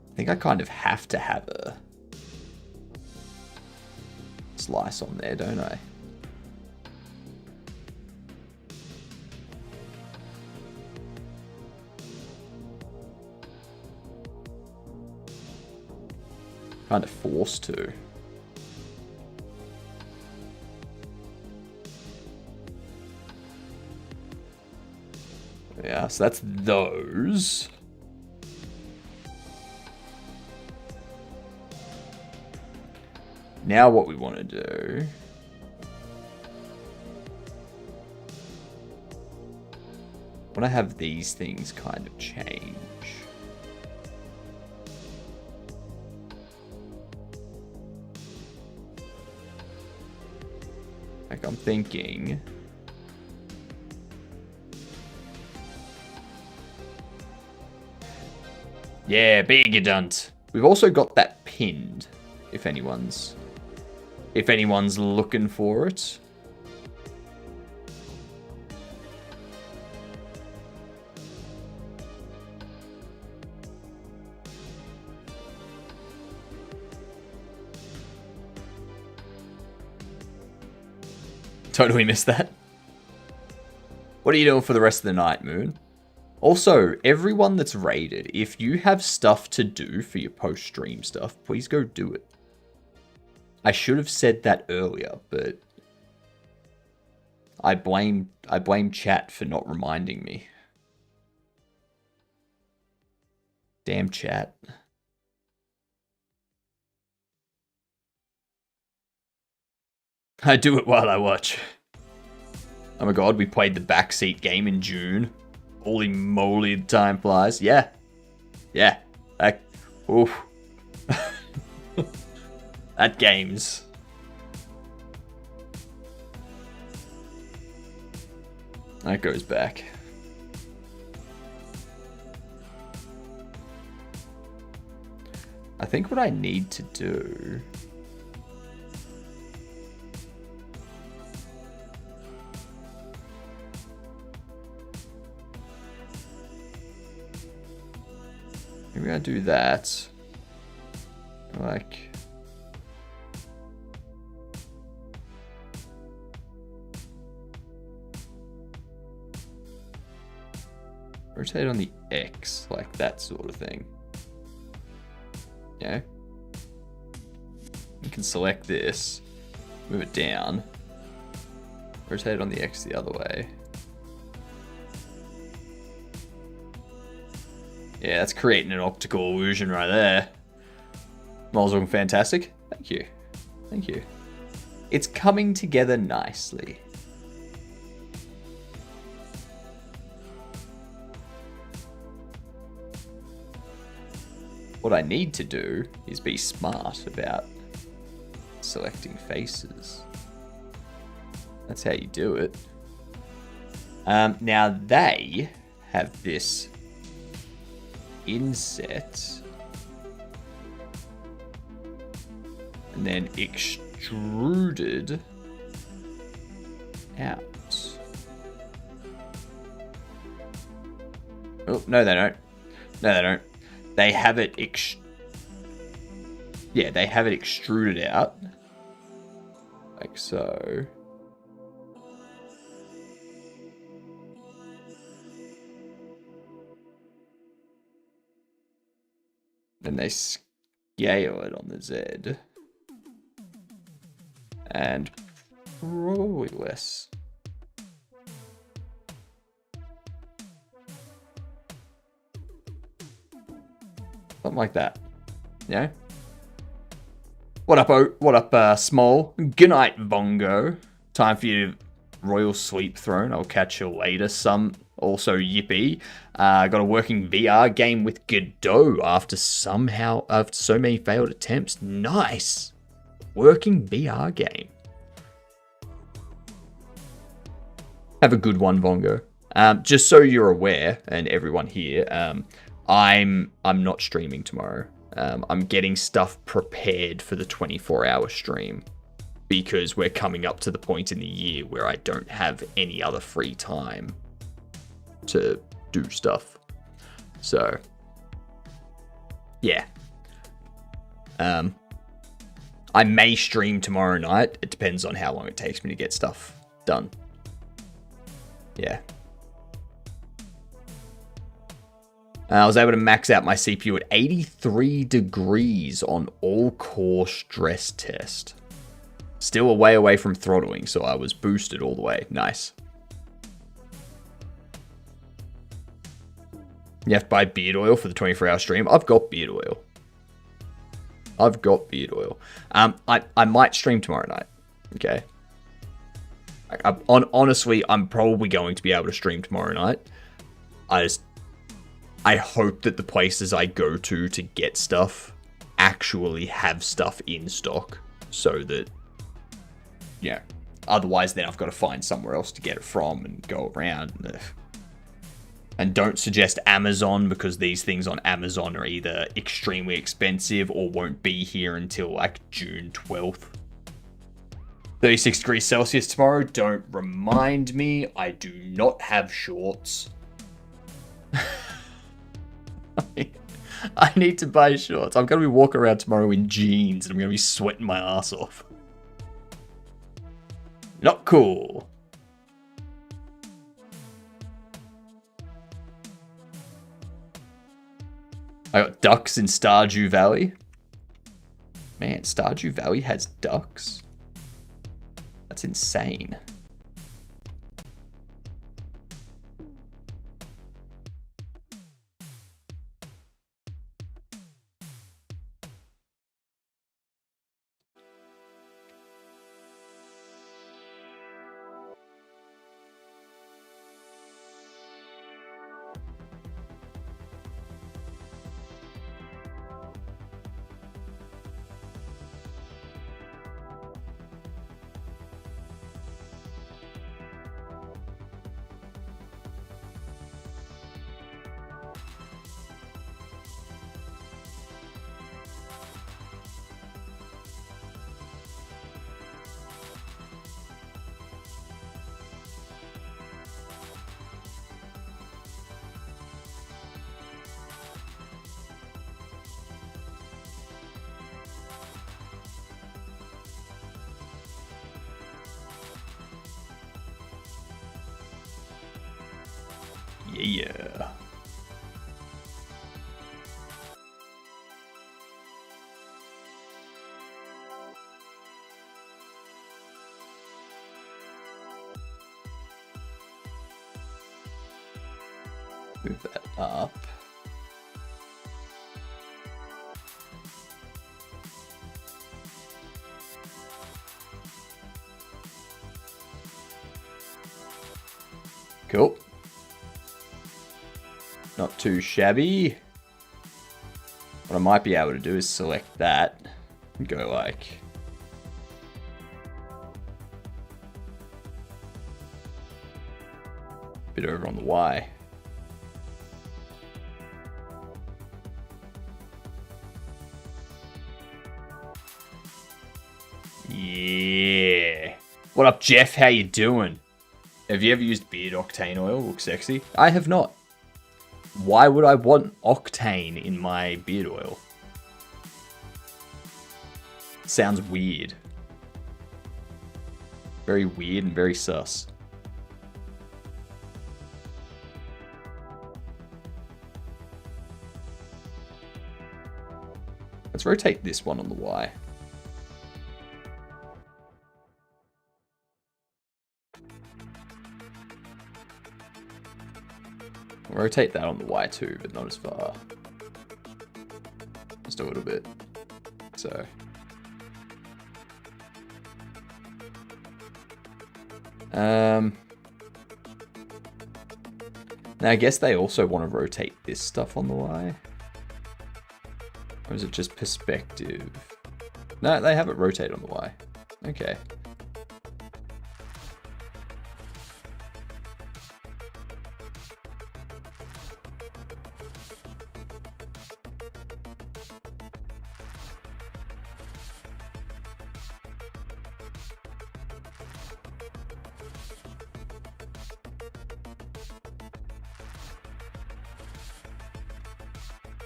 I think I kind of have to have a slice on there, don't I? Kind of forced to. Yeah, so that's those. Now what we want to do... I want to have these things kind of change. Like, I'm thinking... Yeah, big you dunt. We've also got that pinned, if anyone's looking for it. Totally missed that. What are you doing for the rest of the night, Moon? Also, everyone that's raided, if you have stuff to do for your post-stream stuff, please go do it. I should have said that earlier, but I blame chat for not reminding me. Damn chat. I do it while I watch. Oh my god, we played the backseat game in June. Holy moly, the time flies. Yeah. Yeah. Oof. That game's... That goes back. I think what I need to do... Maybe I do that. Like... Rotate on the X, like that sort of thing. Yeah. You can select this, move it down, rotate on the X the other way. Yeah, that's creating an optical illusion right there. Mole's looking fantastic. Thank you. Thank you. It's coming together nicely. What I need to do is be smart about selecting faces. That's how you do it. Now they have this inset and then extruded out. Oh, no they don't. No they don't. They have it they have it extruded out. Like so. Then they scale it on the Z. And probably less. Something like that. You know? What up, What up, Small? Good night, Bongo. Time for you to Royal Sleep Throne. I'll catch you later. Some also Yippee. Got a working VR game with Godot after so many failed attempts. Nice. Working VR game. Have a good one, Bongo. Just so you're aware, and everyone here, I'm not streaming tomorrow. I'm getting stuff prepared for the 24-hour stream because we're coming up to the point in the year where I don't have any other free time to do stuff. So, yeah. I may stream tomorrow night. It depends on how long it takes me to get stuff done. Yeah. I was able to max out my CPU at 83 degrees on all-core stress test. Still a way away from throttling, so I was boosted all the way. Nice. You have to buy beard oil for the 24-hour stream. I've got beard oil. I might stream tomorrow night. Okay. Honestly, I'm probably going to be able to stream tomorrow night. I hope that the places I go to get stuff actually have stuff in stock so that, yeah, otherwise then I've got to find somewhere else to get it from and go around. And don't suggest Amazon because these things on Amazon are either extremely expensive or won't be here until like June 12th. 36 degrees Celsius tomorrow. Don't remind me. I do not have shorts. I need to buy shorts. I'm going to be walking around tomorrow in jeans and I'm going to be sweating my ass off. Not cool. I got ducks in Stardew Valley. Man, Stardew Valley has ducks? That's insane. Yeah. Move that up. Cool. Not too shabby. What I might be able to do is select that and go like... a bit over on the Y. Yeah. What up, Jeff? How you doing? Have you ever used beard octane oil? Looks sexy. I have not. Why would I want octane in my beard oil? Sounds weird. Very weird and very sus. Let's rotate this one on the Y. Rotate that on the Y too, but not as far. just a little bit. So. Now I guess they also want to rotate this stuff on the Y. Or is it just perspective? No, they have it rotate on the Y. Okay.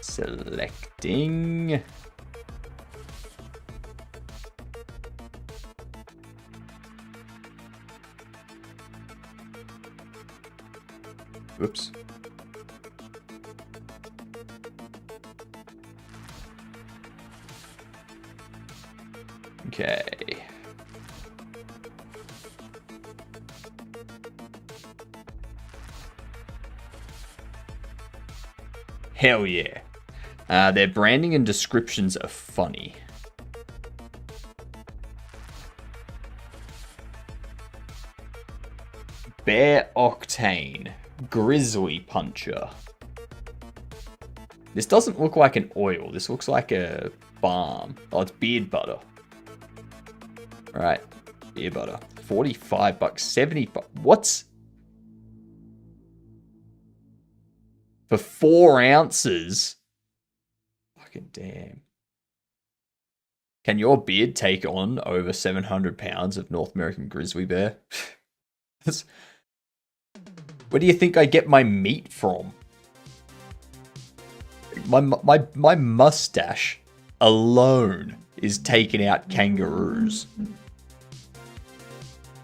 Selecting. Whoops. Okay. Hell yeah. Their branding and descriptions are funny. Bear Octane. Grizzly Puncher. This doesn't look like an oil. This looks like a balm. Oh, it's beard butter. Alright. Beard butter. $45. 70 bucks. What's... For 4 ounces? Fucking damn. Can your beard take on over 700 pounds of North American grizzly bear? Where do you think I get my meat from? My mustache alone is taking out kangaroos.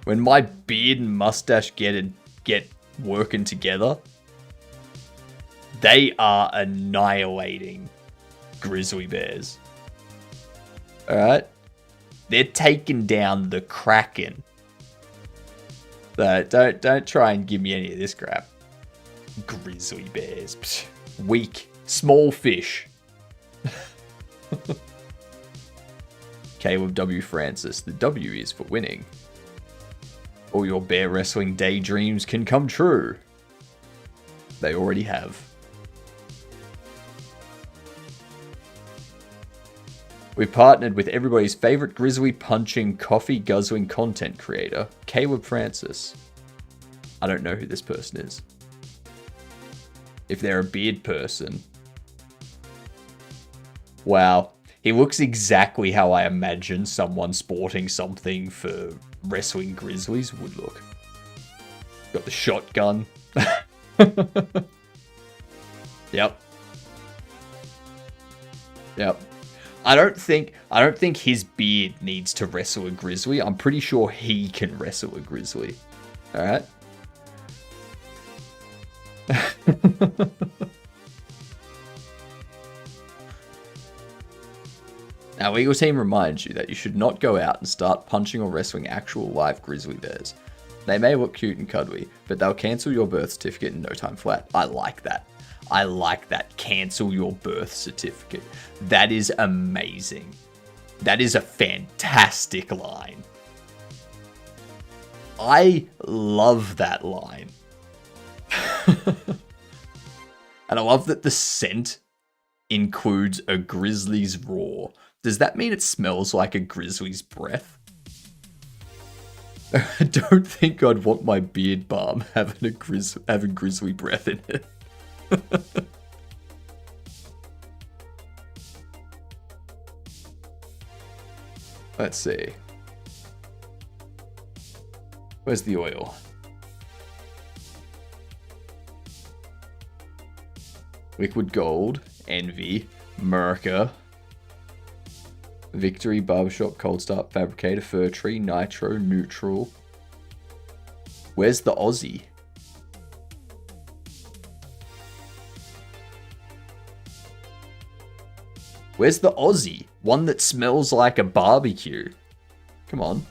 When my beard and mustache get working together, they are annihilating grizzly bears. Alright? They're taking down the Kraken. Don't try and give me any of this crap. Grizzly bears. Psh, weak. Small fish. Caleb W. Francis. The W is for winning. All your bear wrestling daydreams can come true. They already have. We partnered with everybody's favorite grizzly punching, coffee guzzling content creator, Caleb Francis. I don't know who this person is. If they're a beard person. Wow. He looks exactly how I imagine someone sporting something for wrestling grizzlies would look. Got the shotgun. Yep. Yep. I don't think his beard needs to wrestle a grizzly. I'm pretty sure he can wrestle a grizzly. Alright? Our Eagle team reminds you that you should not go out and start punching or wrestling actual live grizzly bears. They may look cute and cuddly, but they'll cancel your birth certificate in no time flat. I like that. I like that. Cancel your birth certificate. That is amazing. That is a fantastic line. I love that line. And I love that the scent includes a grizzly's roar. Does that mean it smells like a grizzly's breath? I don't think I'd want my beard balm having grizzly breath in it. Let's see. Where's the oil? Liquid Gold, Envy, Merca, Victory, Barbershop, Cold Start, Fabricator, Fir Tree, Nitro, Neutral. Where's the Aussie? Where's the Aussie? One that smells like a barbecue. Come on.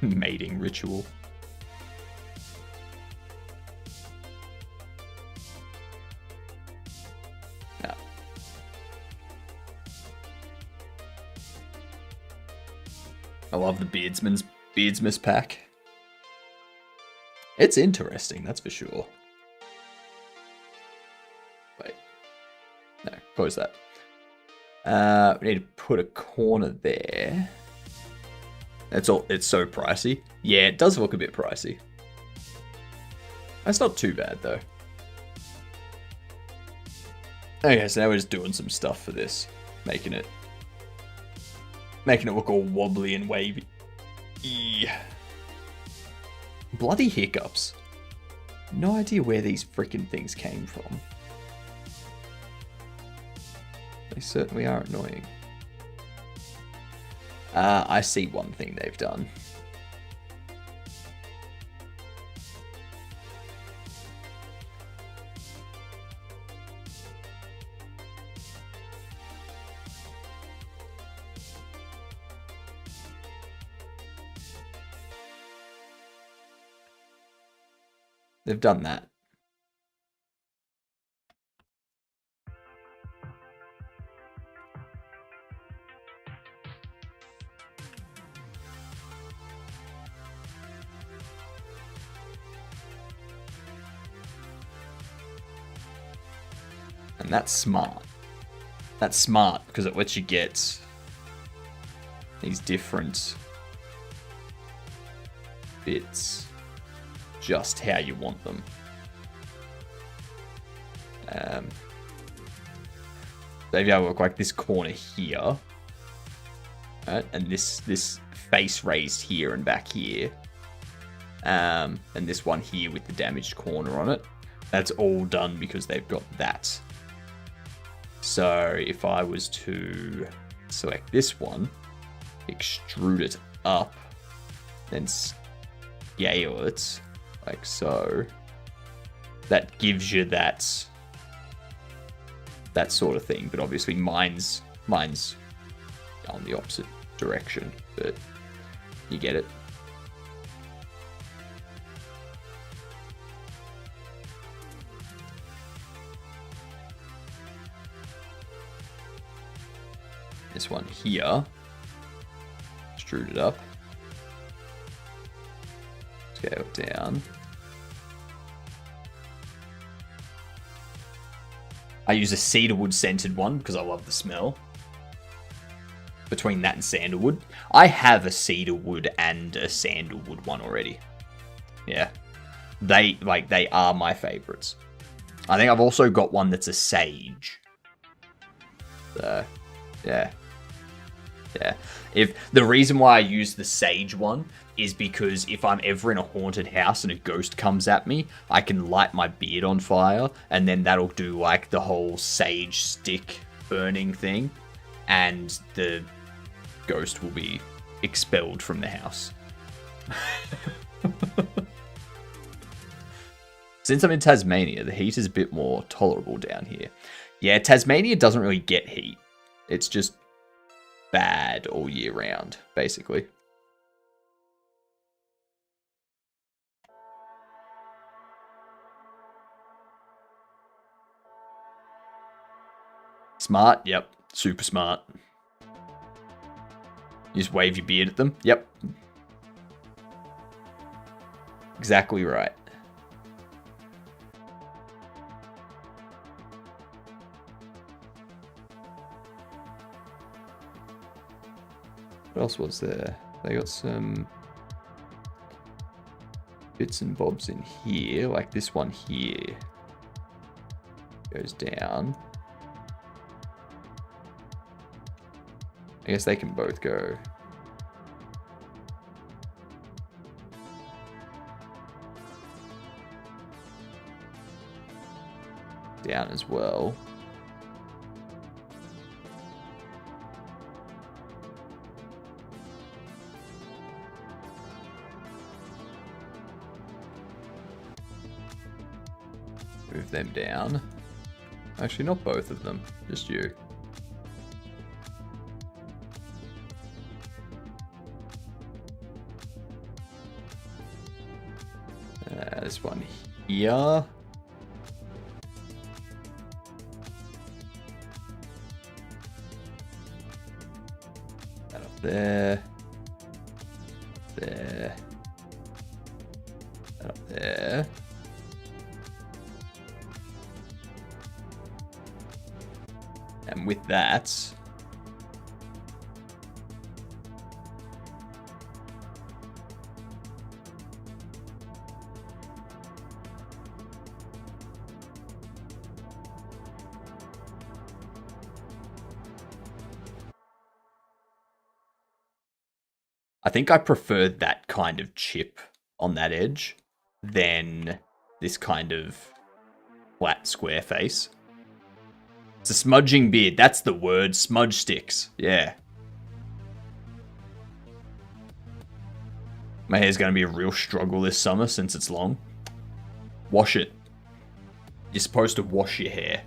Mating ritual. Yeah. I love the Beardsman's pack. It's interesting, that's for sure. Wait. No, close that. We need to put a corner there. It's so pricey. Yeah, it does look a bit pricey. That's not too bad though. Okay, so now we're just doing some stuff for this. Making it look all wobbly and wavy. Yeah. Bloody hiccups. No idea where these freaking things came from. They certainly are annoying. I see one thing they've done. They've done that. And that's smart. That's smart because it lets you get these different bits just how you want them. So if you have a look like this corner here, right, and this face raised here and back here, and this one here with the damaged corner on it, that's all done because they've got that. So if I was to select this one, extrude it up, then scale it like so, that gives you that sort of thing. But obviously mine's on the opposite direction, but you get it. This one here, extrude it up, scale it down. I use a cedarwood scented one because I love the smell. Between that and sandalwood, I have a cedarwood and a sandalwood one already. Yeah, they are my favorites. I think I've also got one that's a sage. So, yeah. Yeah. If the reason why I use the sage one is because if I'm ever in a haunted house and a ghost comes at me, I can light my beard on fire and then that'll do like the whole sage stick burning thing and the ghost will be expelled from the house. Since I'm in Tasmania, the heat is a bit more tolerable down here. Yeah, Tasmania doesn't really get heat. It's just bad all year round, basically. Smart, yep. Super smart. You just wave your beard at them. Yep. Exactly right. What else was there? They got some bits and bobs in here, like this one here. Goes down. I guess they can both go. Down as well. Move them down. Actually, not both of them, just you. This one here. That up there. There. That up there. And with that, I think I prefer that kind of chip on that edge than this kind of flat square face. It's a smudging beard. That's the word. Smudge sticks. Yeah. My hair's going to be a real struggle this summer since it's long. Wash it. You're supposed to wash your hair.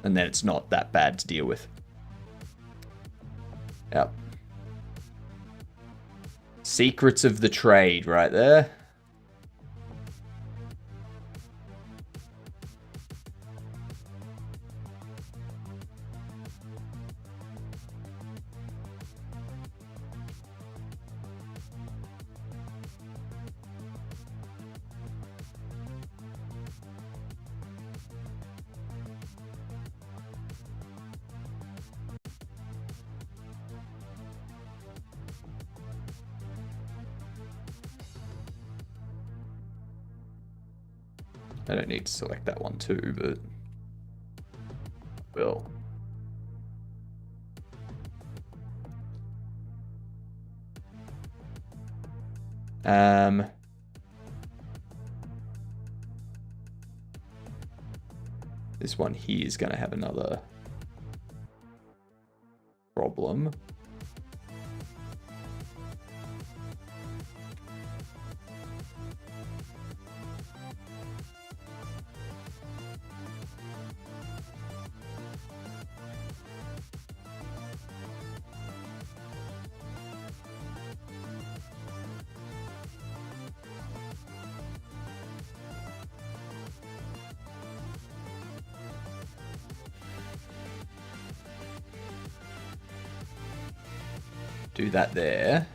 And then it's not that bad to deal with. Yep. Secrets of the trade right there. I don't need to select that one too, but will. This one here is going to have another problem. Do that there.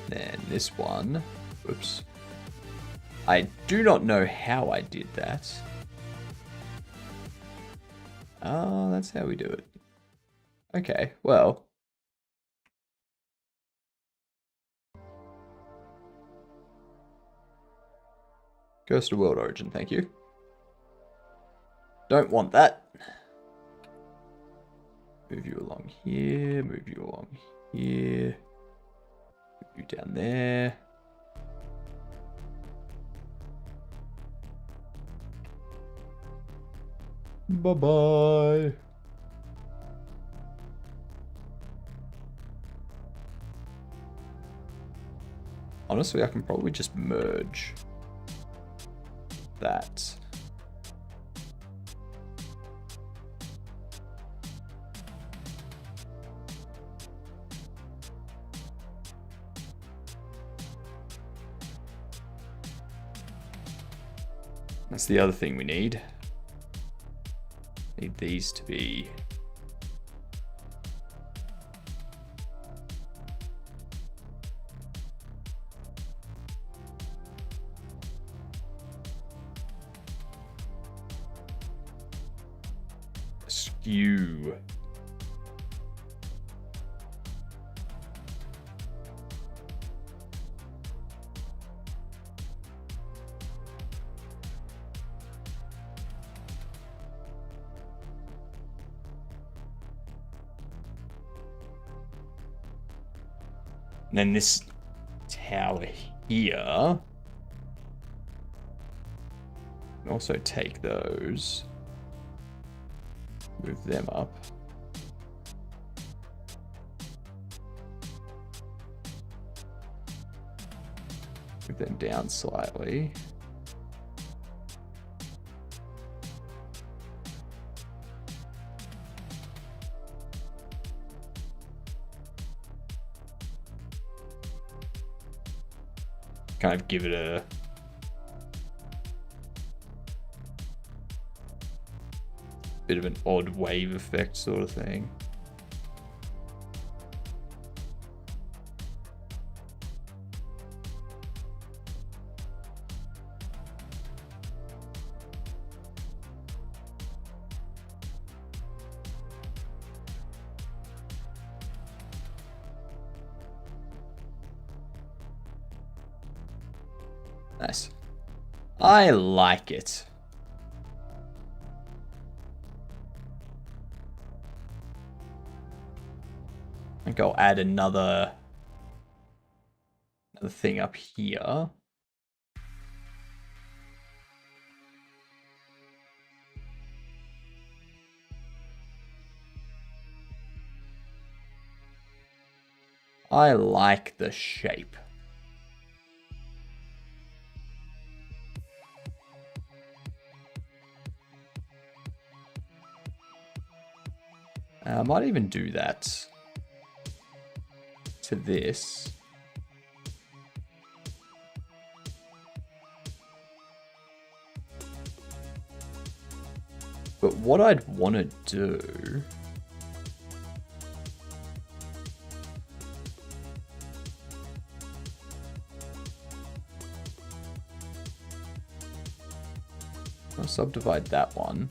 Then this one. Oops. I do not know how I did that. Oh, that's how we do it. Okay, well. Curse to World Origin, thank you. Don't want that. Move you along here, move you along here, move you down there. Bye-bye. Honestly, I can probably just merge that. That's the other thing we need. Need these to be askew. And then this tower here. Also take those. Move them up. Move them down slightly. kind of give it a bit of an odd wave effect sort of thing. Nice. I like it. I think I'll add another thing up here. I like the shape. I might even do that to this. But what I'd want to do... I'll subdivide that one.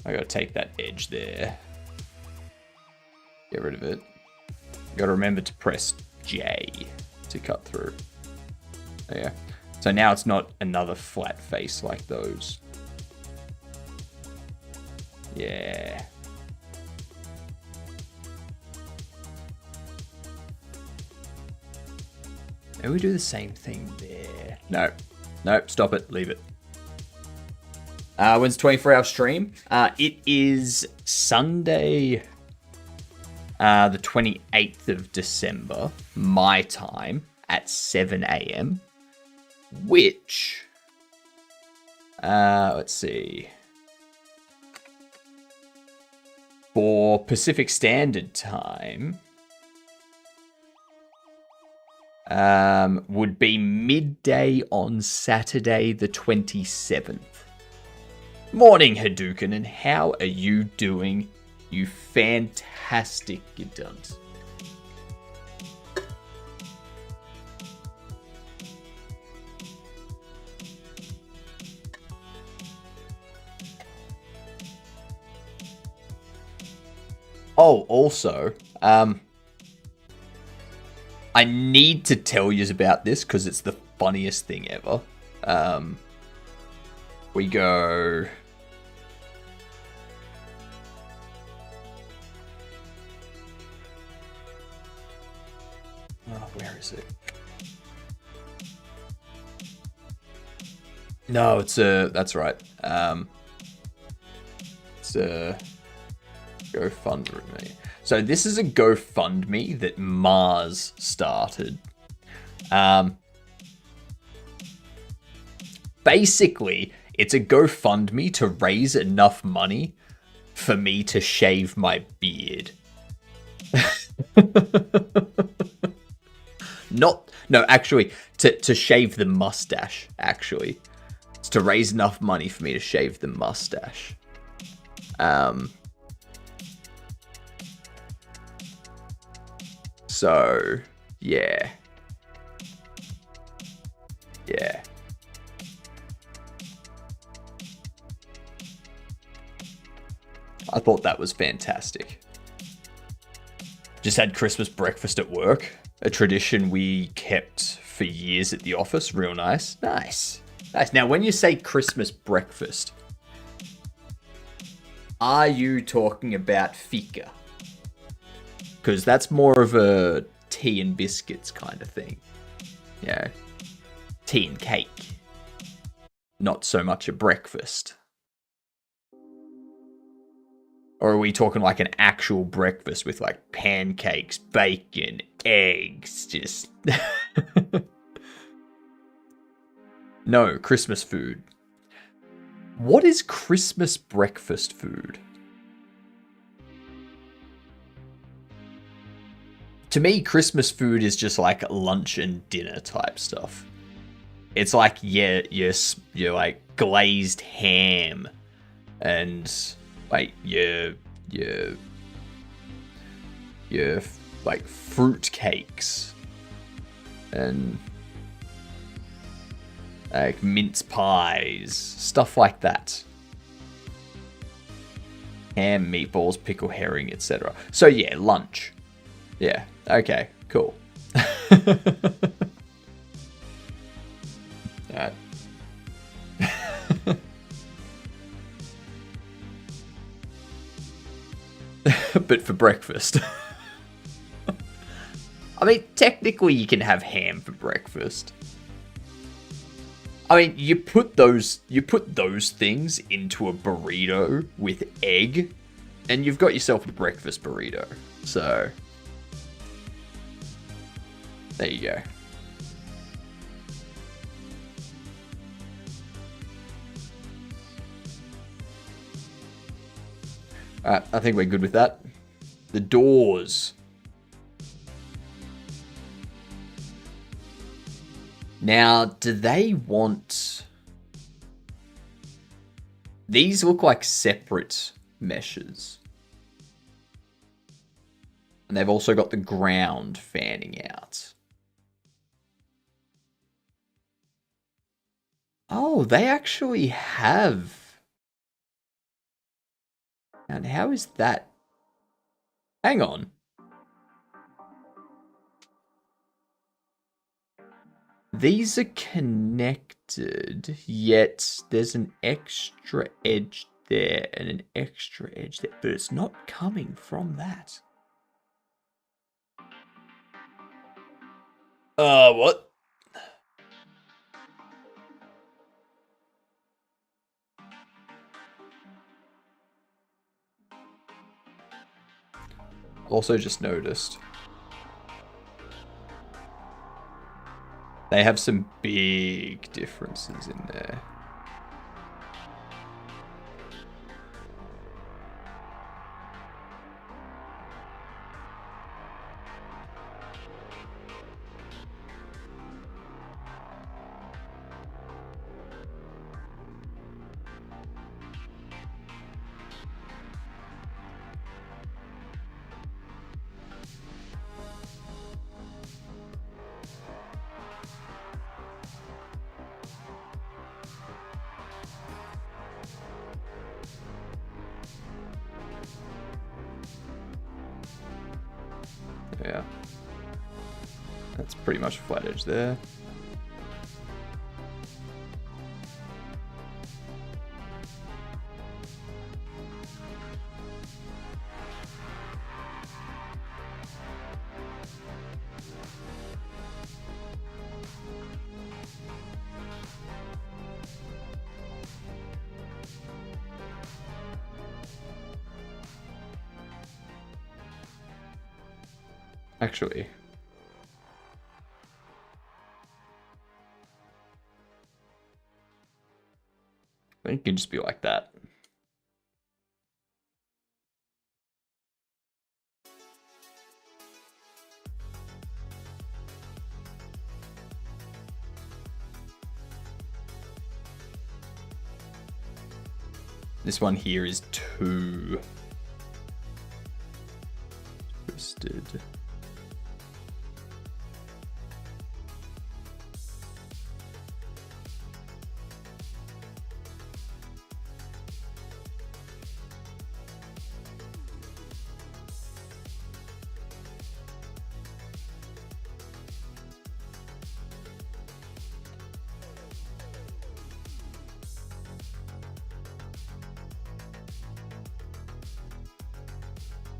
I gotta take that edge there. Get rid of it. Gotta remember to press J to cut through. There you go. So now it's not another flat face like those. Yeah. Maybe we do the same thing there. No. Nope, stop it. Leave it. When's 24-hour stream? It is Sunday, the 28th of December, my time, at 7 a.m. Which, let's see, for Pacific Standard Time, would be midday on Saturday, the 27th. Morning, Hadouken, and how are you doing, you fantastic gedunt? Oh, also, I need to tell you about this because it's the funniest thing ever. We go... Oh, where is it? No, it's a... That's right. It's a GoFundMe. So this is a GoFundMe that Mars started. Basically, it's a GoFundMe to raise enough money for me to shave my beard. Actually, to shave the mustache, actually. It's to raise enough money for me to shave the mustache. So, yeah. Yeah. I thought that was fantastic. Just had Christmas breakfast at work. A tradition we kept for years at the office. Real nice. Nice. Nice. Now, when you say Christmas breakfast, are you talking about fika? Because that's more of a tea and biscuits kind of thing. Yeah. Tea and cake. Not so much a breakfast. Or are we talking like an actual breakfast with like pancakes, bacon, eggs, just... No, Christmas food. What is Christmas breakfast food? To me, Christmas food is just like lunch and dinner type stuff. It's like your like glazed ham and like your like fruit cakes and like mince pies, stuff like that. Ham, meatballs, pickle, herring, etc. So yeah, lunch. Yeah, okay, cool. Alright. But for breakfast. I mean, technically you can have ham for breakfast. I mean, you put those things into a burrito with egg, and you've got yourself a breakfast burrito. So there you go. Alright, I think we're good with that. The doors. Now, do they want... These look like separate meshes. And they've also got the ground fanning out. Oh, they actually have... And how is that? Hang on. These are connected, yet there's an extra edge there and an extra edge there, but it's not coming from that. What? Also just noticed. They have some big differences in there. Yeah. That's pretty much a flat edge there. Actually, I think it can just be like that. This one here is too twisted.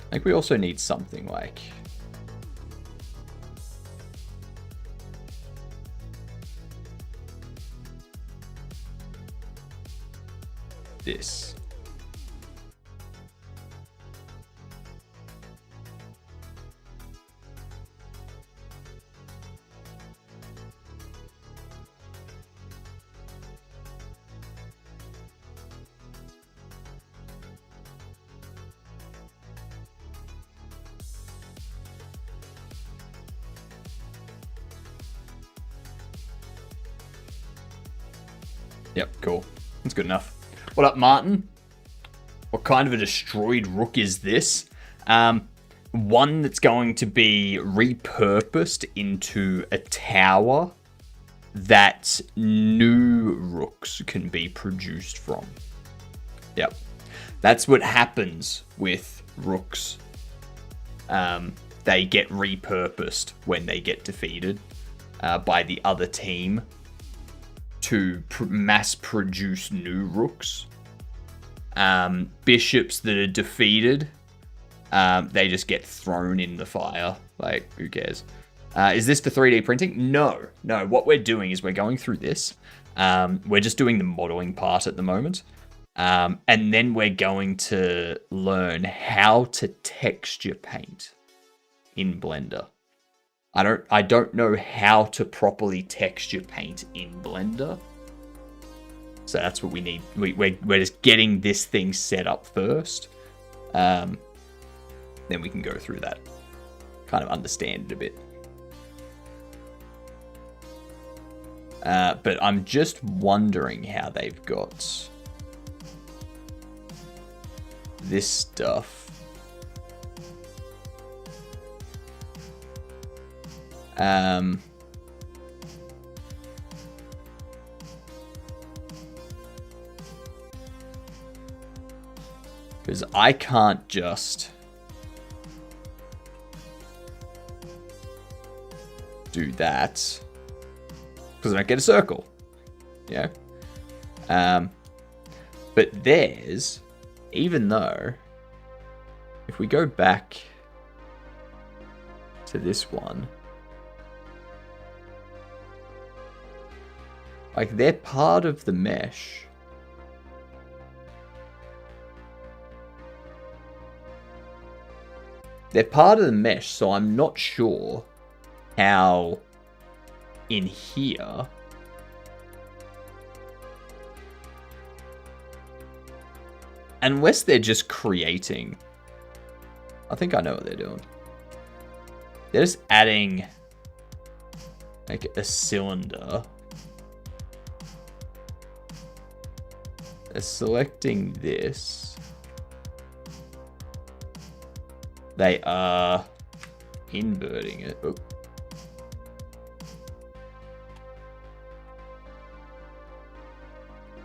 I think we also need something like... this. Yep, cool. That's good enough. What up, Martin? What kind of a destroyed rook is this? One that's going to be repurposed into a tower that new rooks can be produced from. Yep. That's what happens with rooks. They get repurposed when they get defeated by the other team to mass produce new rooks. Bishops that are defeated, they just get thrown in the fire. Like, who cares? Is this the 3D printing? No. What we're doing is we're going through this. We're just doing the modeling part at the moment. And then we're going to learn how to texture paint in Blender. I don't know how to properly texture paint in Blender. So that's what we need. We're just getting this thing set up first. Then we can go through that. Kind of understand it a bit. But I'm just wondering how they've got this stuff. Because I can't just do that because I don't get a circle. Yeah. But there's, even though if we go back to this one, like, they're part of the mesh. They're part of the mesh, so I'm not sure how in here unless they're just creating. I think I know what they're doing. They're just adding like a cylinder. They're selecting this. They are inverting it. Oh.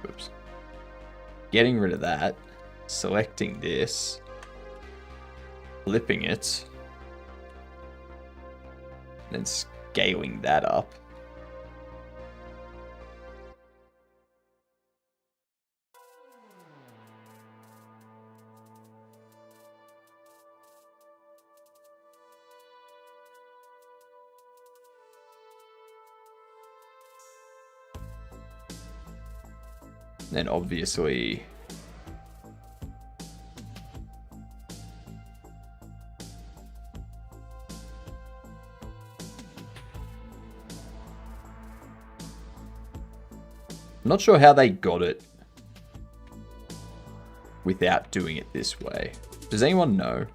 Oops. Getting rid of that. Selecting this. Flipping it. And then scaling that up. Then obviously I'm not sure how they got it without doing it this way. Does anyone know?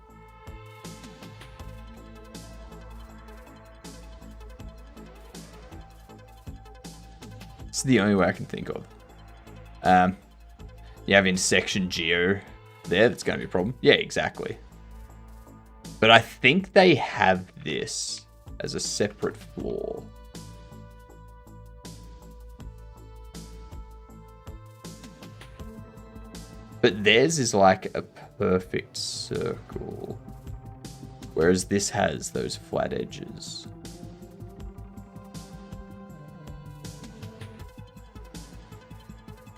It's the only way I can think of. You have intersection geo there, that's going to be a problem. Yeah, exactly. But I think they have this as a separate floor. But theirs is like a perfect circle, whereas this has those flat edges.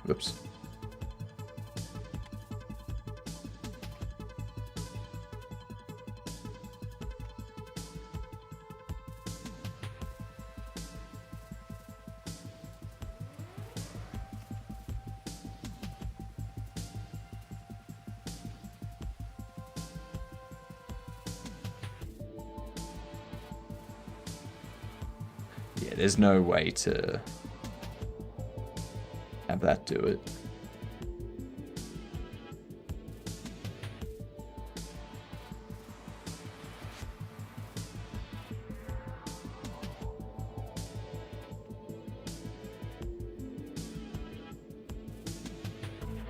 Whoops. Yeah, there's no way to have that do it.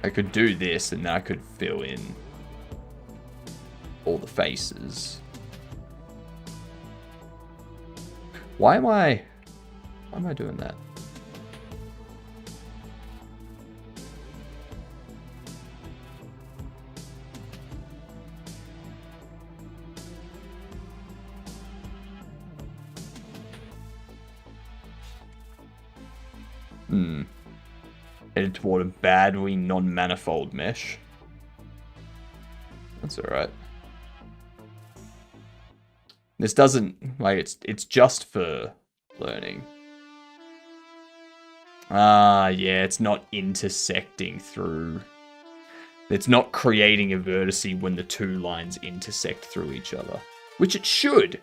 I could do this and then I could fill in all the faces. Why am I doing that? Headed toward a badly non-manifold mesh. That's alright. This doesn't, like, it's just for learning. Ah, yeah, it's not intersecting through. It's not creating a vertice when the two lines intersect through each other. Which it should.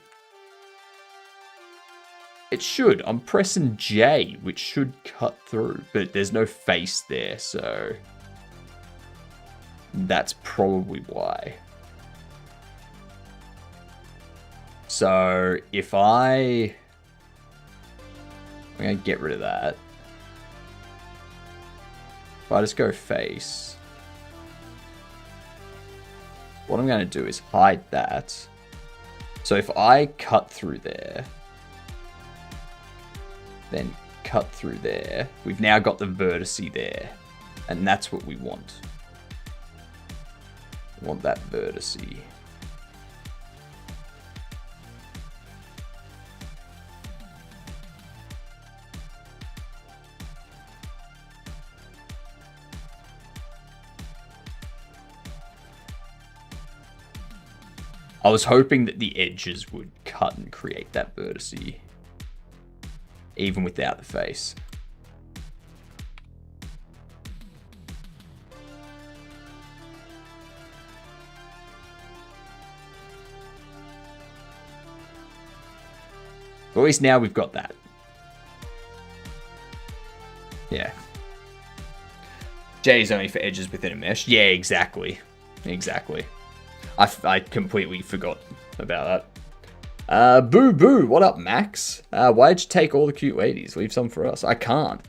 It should. I'm pressing J, which should cut through. But there's no face there, so... that's probably why. So, if I'm going to get rid of that. If I just go face... what I'm going to do is hide that. So if I cut through there... then cut through there. We've now got the vertice there. And that's what we want. We want that vertice. I was hoping that the edges would cut and create that vertice. Even without the face. But at least now we've got that. Yeah. J is only for edges within a mesh. Yeah, exactly. Exactly. I completely forgot about that. Boo Boo, what up, Max? Why'd you take all the cute ladies? Leave some for us. I can't.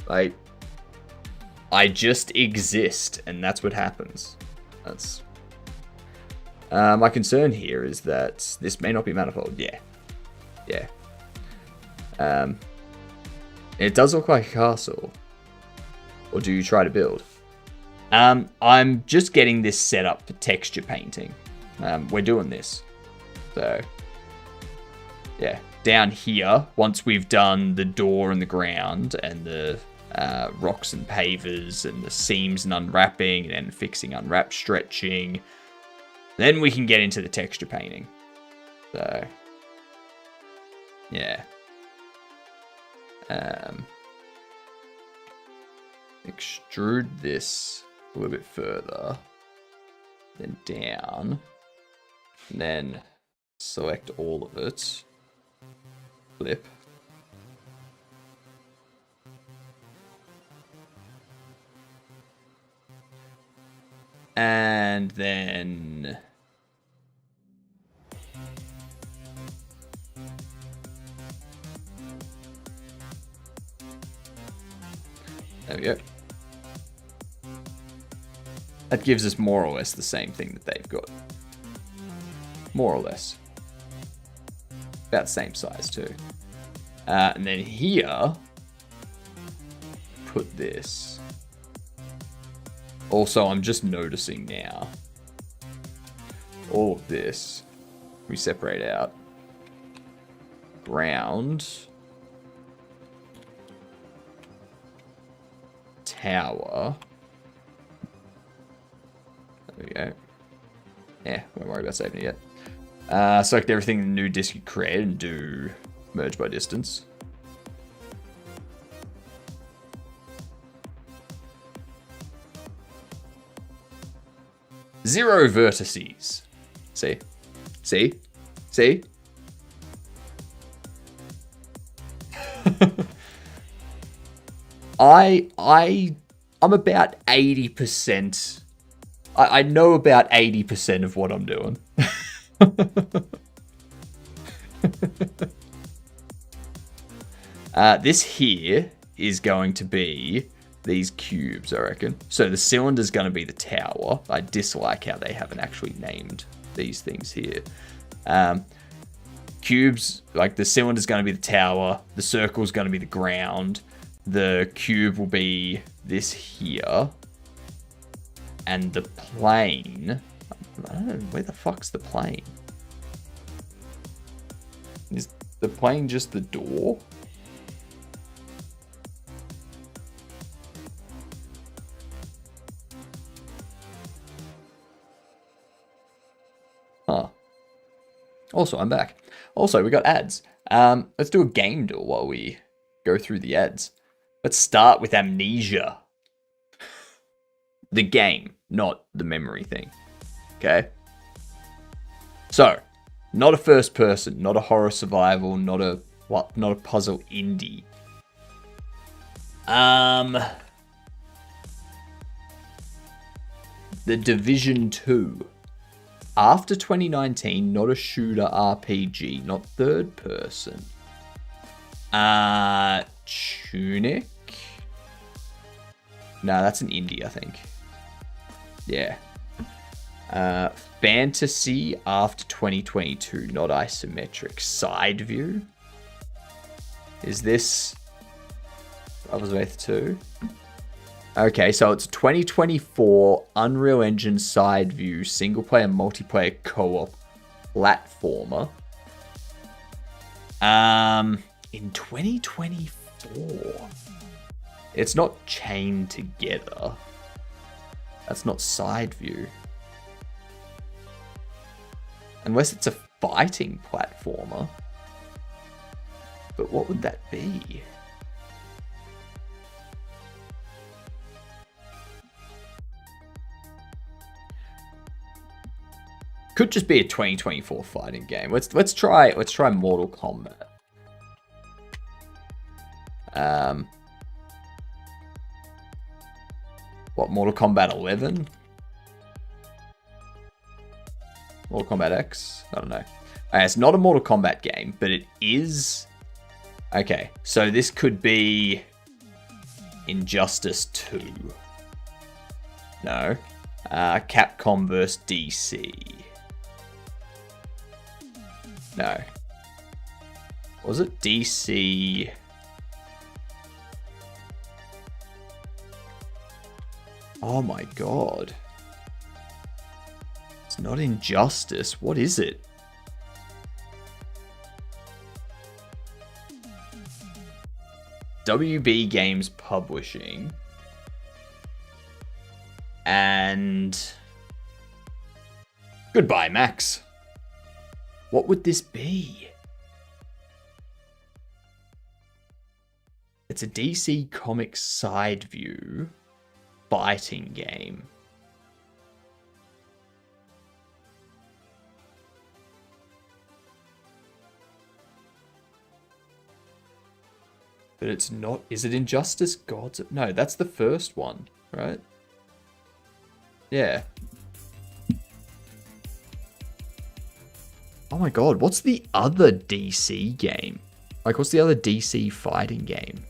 I just exist, and that's what happens. That's... my concern here is that this may not be manifold. Yeah. Yeah. It does look like a castle. Or do you try to build? I'm just getting this set up for texture painting. We're doing this. So, yeah. Down here, once we've done the door and the ground and the rocks and pavers and the seams and unwrapping and fixing unwrap stretching, then we can get into the texture painting. So, yeah. Extrude this a little bit further, then down, and then select all of it, flip, and then there we go. That gives us more or less the same thing that they've got. More or less. About the same size too. And then here, put this. Also, I'm just noticing now, all of this, we separate out. Ground. Tower. There we go. Yeah, won't worry about saving it yet. Select everything in the new disk you created and do merge by distance. Zero vertices. See? See? See? I'm about 80%. I know about 80% of what I'm doing. This here is going to be these cubes, I reckon. So the cylinder's going to be the tower. I dislike how they haven't actually named these things here. Cubes, like the cylinder's going to be the tower. The circle's going to be the ground. The cube will be this here. And the plane, I don't know, where the fuck's the plane? Is the plane just the door? Huh. Also, I'm back. Also, we got ads. Let's do a game duel while we go through the ads. Let's start with Amnesia. The game, not the memory thing. Okay? So, not a first person, not a horror survival, not a puzzle indie. The Division 2. After 2019, not a shooter RPG, not third person. Tunic? No, that's an indie, I think. Yeah. Fantasy after 2022, not isometric. Side view? Is this Brothers Wraith 2? Okay, so it's a 2024 Unreal Engine side view, single player, multiplayer, co-op platformer. In 2024. It's not chained together. That's not side view. Unless it's a fighting platformer. But what would that be? Could just be a 2024 fighting game. Let's try Mortal Kombat. What, Mortal Kombat 11? Mortal Kombat X? I don't know. Okay, it's not a Mortal Kombat game, but it is... Okay, so this could be Injustice 2. No. Capcom vs. DC. No. Was it DC? Oh my god. It's not Injustice. What is it? WB Games Publishing. And... Goodbye, Max. What would this be? It's a DC Comics side view fighting game. But it's not... Is it Injustice Gods? No, that's the first one, right? Yeah. Oh my god, what's the other DC game? Like, what's the other DC fighting game?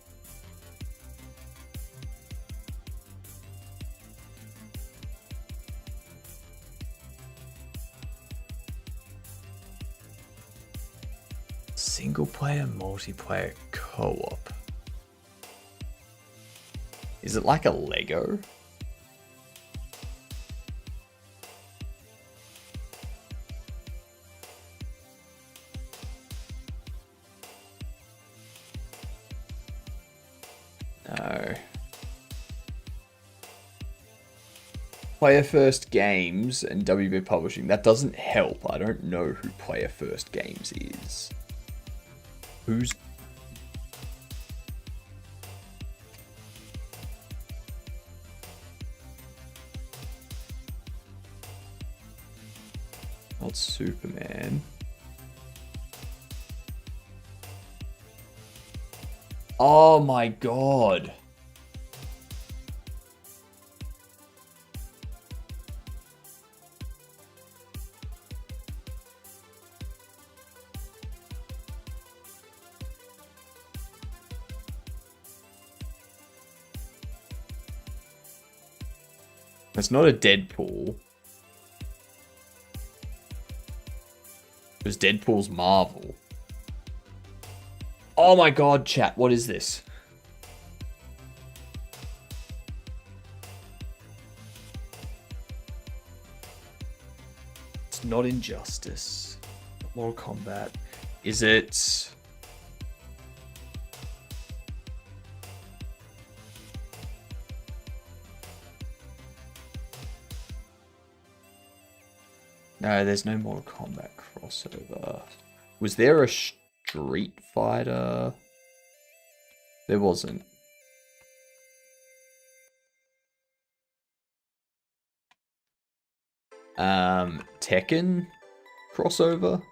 Single player, multiplayer, co-op. Is it like a Lego? No. Player First Games and WB Publishing. That doesn't help. I don't know who Player First Games is. Who's... Not Superman. Oh my god. It's not a Deadpool. Because Deadpool's Marvel. Oh my god, chat, what is this? It's not Injustice. Mortal Kombat. Is it... No, there's no Mortal Kombat crossover. Was there a Street Fighter? There wasn't. Tekken crossover?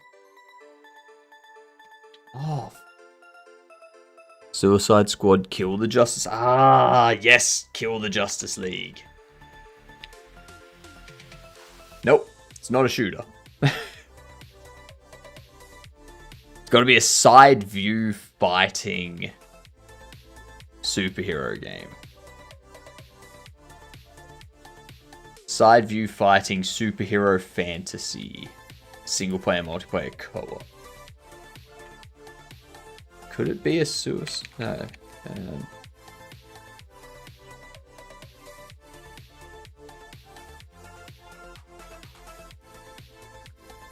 Oh. Suicide Squad, Kill the Justice. Ah, yes, Kill the Justice League. Nope, it's not a shooter. It's got to be a side view fighting superhero game. Side view fighting superhero fantasy. Single player, multiplayer, co-op. Could it be a suicide? No.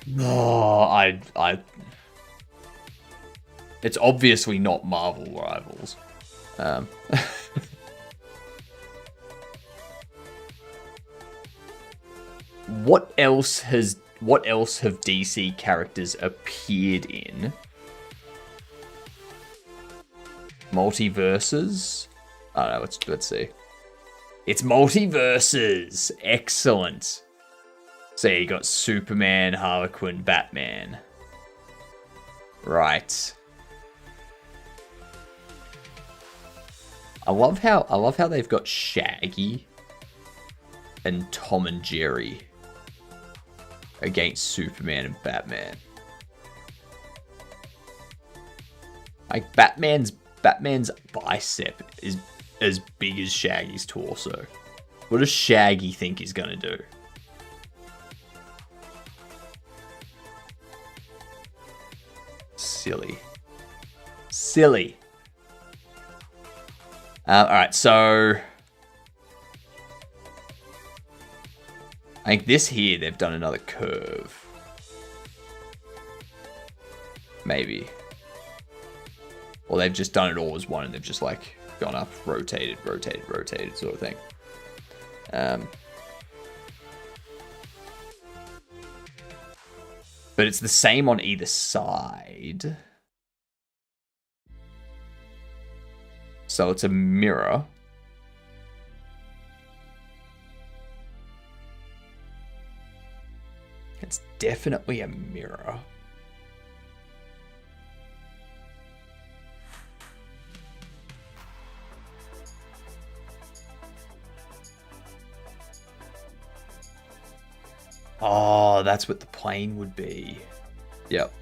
No, it's obviously not Marvel Rivals. What else have DC characters appeared in? Multiverses? I don't know, let's see. It's multiverses! Excellent. So you got Superman, Harlequin, Batman. Right. I love how they've got Shaggy and Tom and Jerry against Superman and Batman. Like Batman's bicep is as big as Shaggy's torso. What does Shaggy think he's gonna do? Silly. Alright, so I think this here, they've done another curve. Maybe. Or they've just done it all as one and they've just like gone up, rotated sort of thing. But it's the same on either side. So it's a mirror. It's definitely a mirror. Oh, that's what the plane would be. Yep.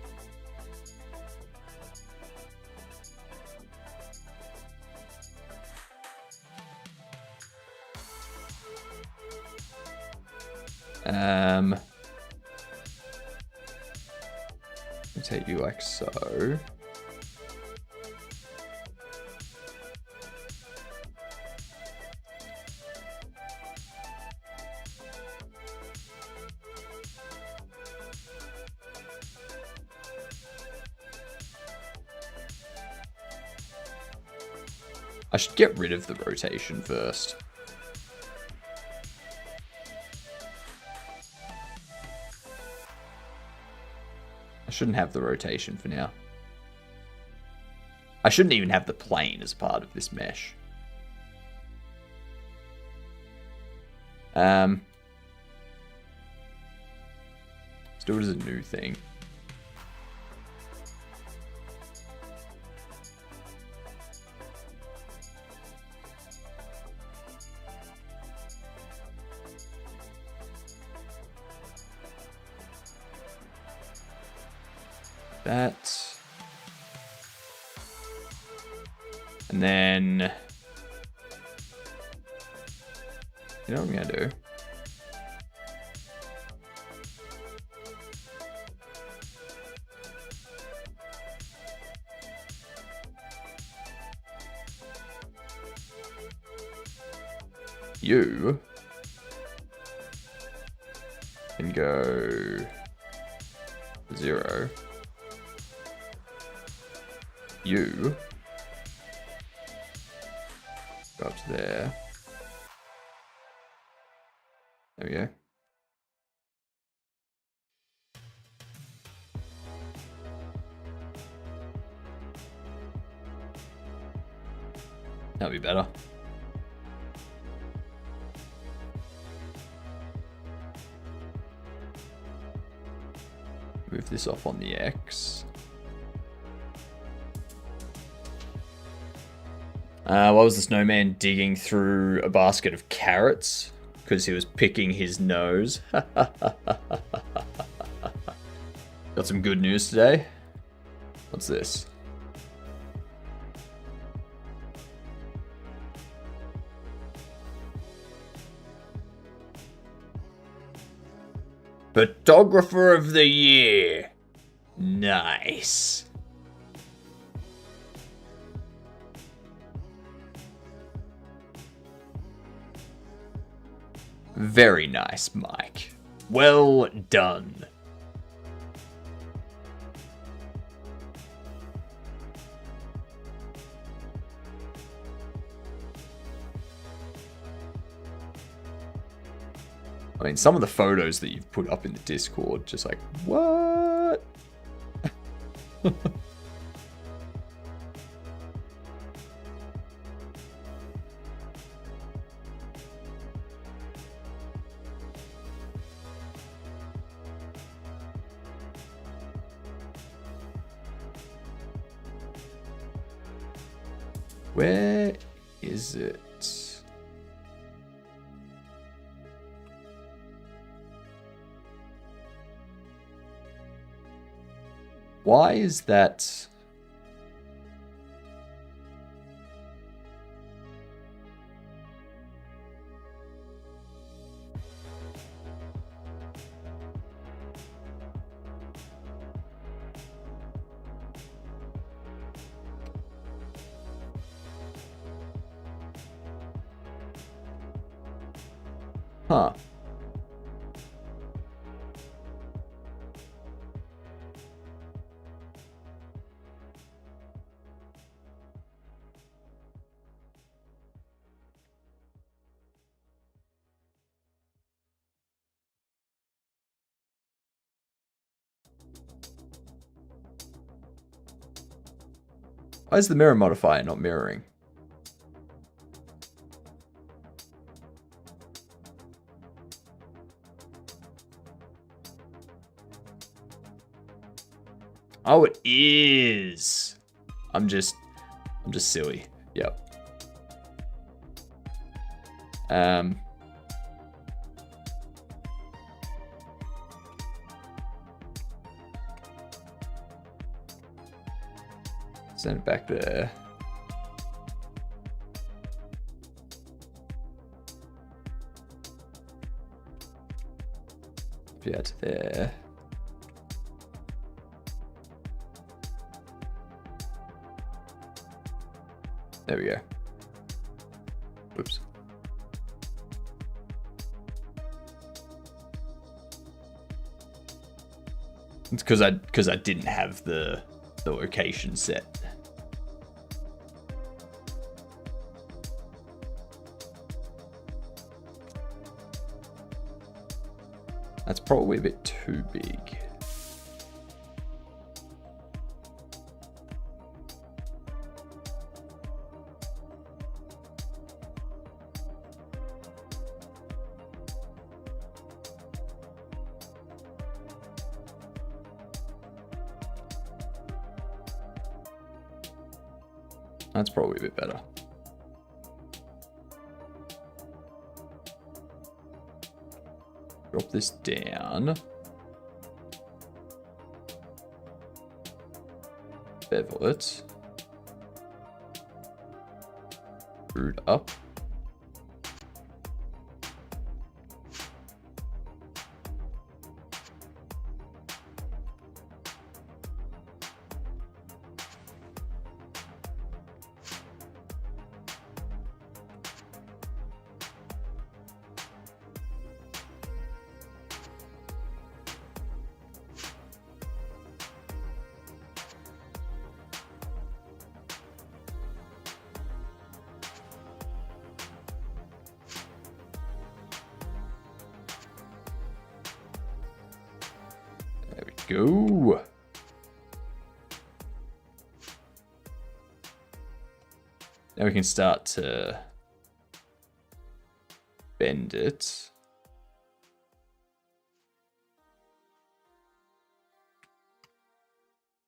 Take you like so. I should get rid of the rotation first. I shouldn't have the rotation for now. I shouldn't even have the plane as part of this mesh. Let's do it as a new thing. That. And then, you know what I'm gonna do? You can go 0. You go up to there. There we go. That'll be better. Move this off on the X. Why was the snowman digging through a basket of carrots? Because he was picking his nose. Got some good news today. What's this? Photographer of the Year. Nice. Very nice, Mike. Well done. I mean, some of the photos that you've put up in the Discord, just like, what? Where is it? Why is that? Huh. Why is the mirror modifier not mirroring? Oh, it is. I'm just silly. Yep. Send it back there. Yeah, to there. There we go. Whoops. It's because I didn't have the location set. That's probably a bit too big. That's probably a bit better. Drop this down. Bevel it. Root up. go. Now we can start to bend it.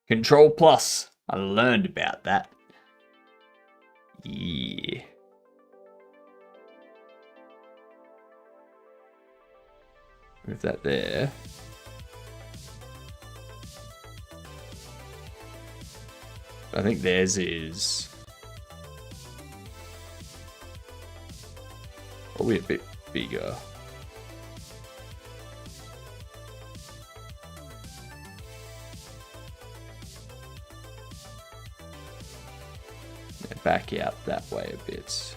Control plus. I learned about that. Yeah. Move that there. I think theirs is probably a bit bigger. Yeah, back out that way a bit.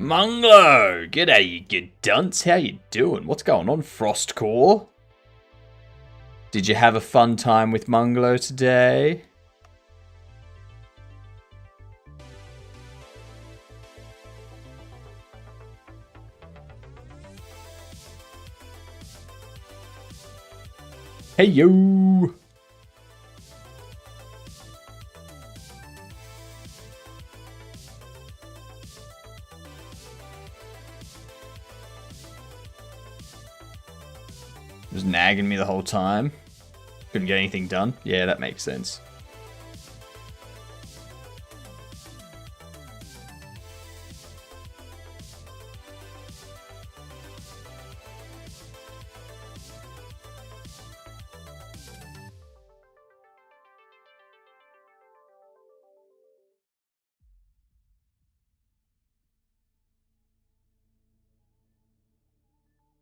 Munglo! G'day, you good dunce. How you doing? What's going on, Frostcore? Did you have a fun time with Munglo today? Hey, yo! Was nagging me the whole time. Couldn't get anything done. Yeah, that makes sense.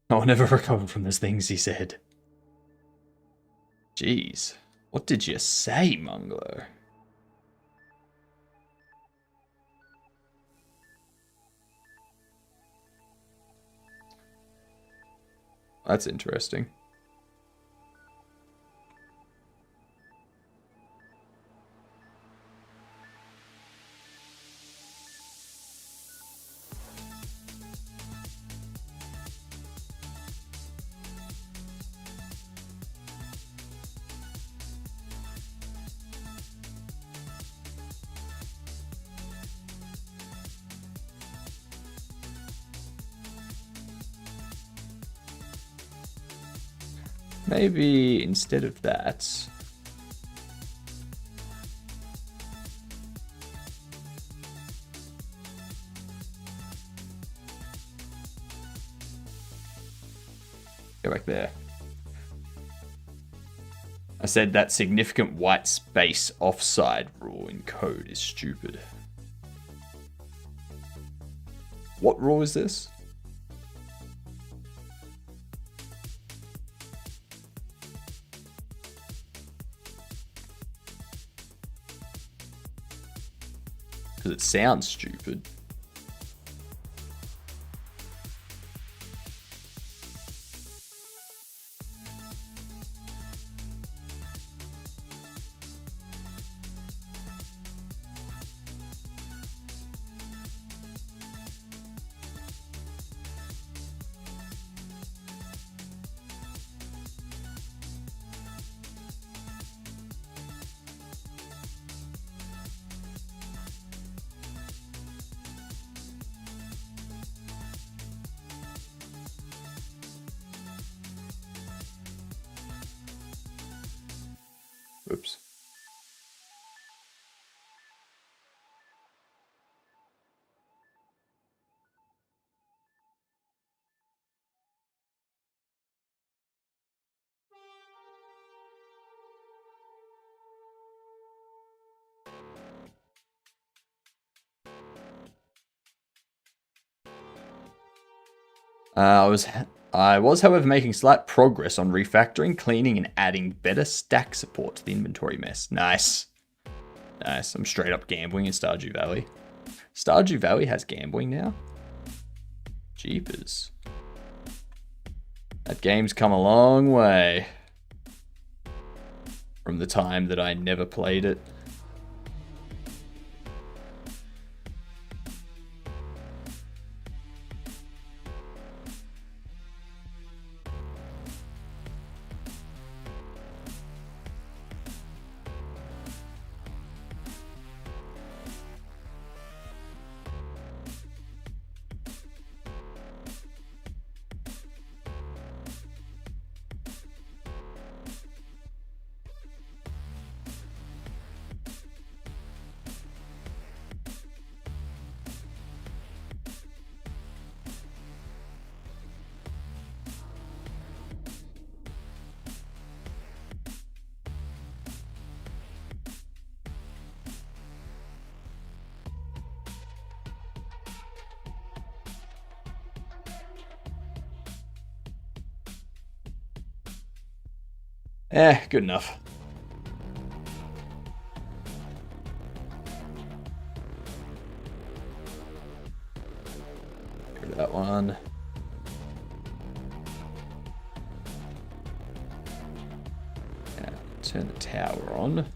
I'll never recover from those things, he said. Jeez. What did you say, Munglo? That's interesting. Maybe instead of that... Go back there. I said that significant white space offside rule in code is stupid. What rule is this? Because it sounds stupid. Oops. I was, however, making slight progress on refactoring, cleaning, and adding better stack support to the inventory mess. Nice. Nice. I'm straight up gambling in Stardew Valley. Stardew Valley has gambling now? Jeepers. That game's come a long way from the time that I never played it. Good enough. Get rid of that one. Yeah, turn the tower on.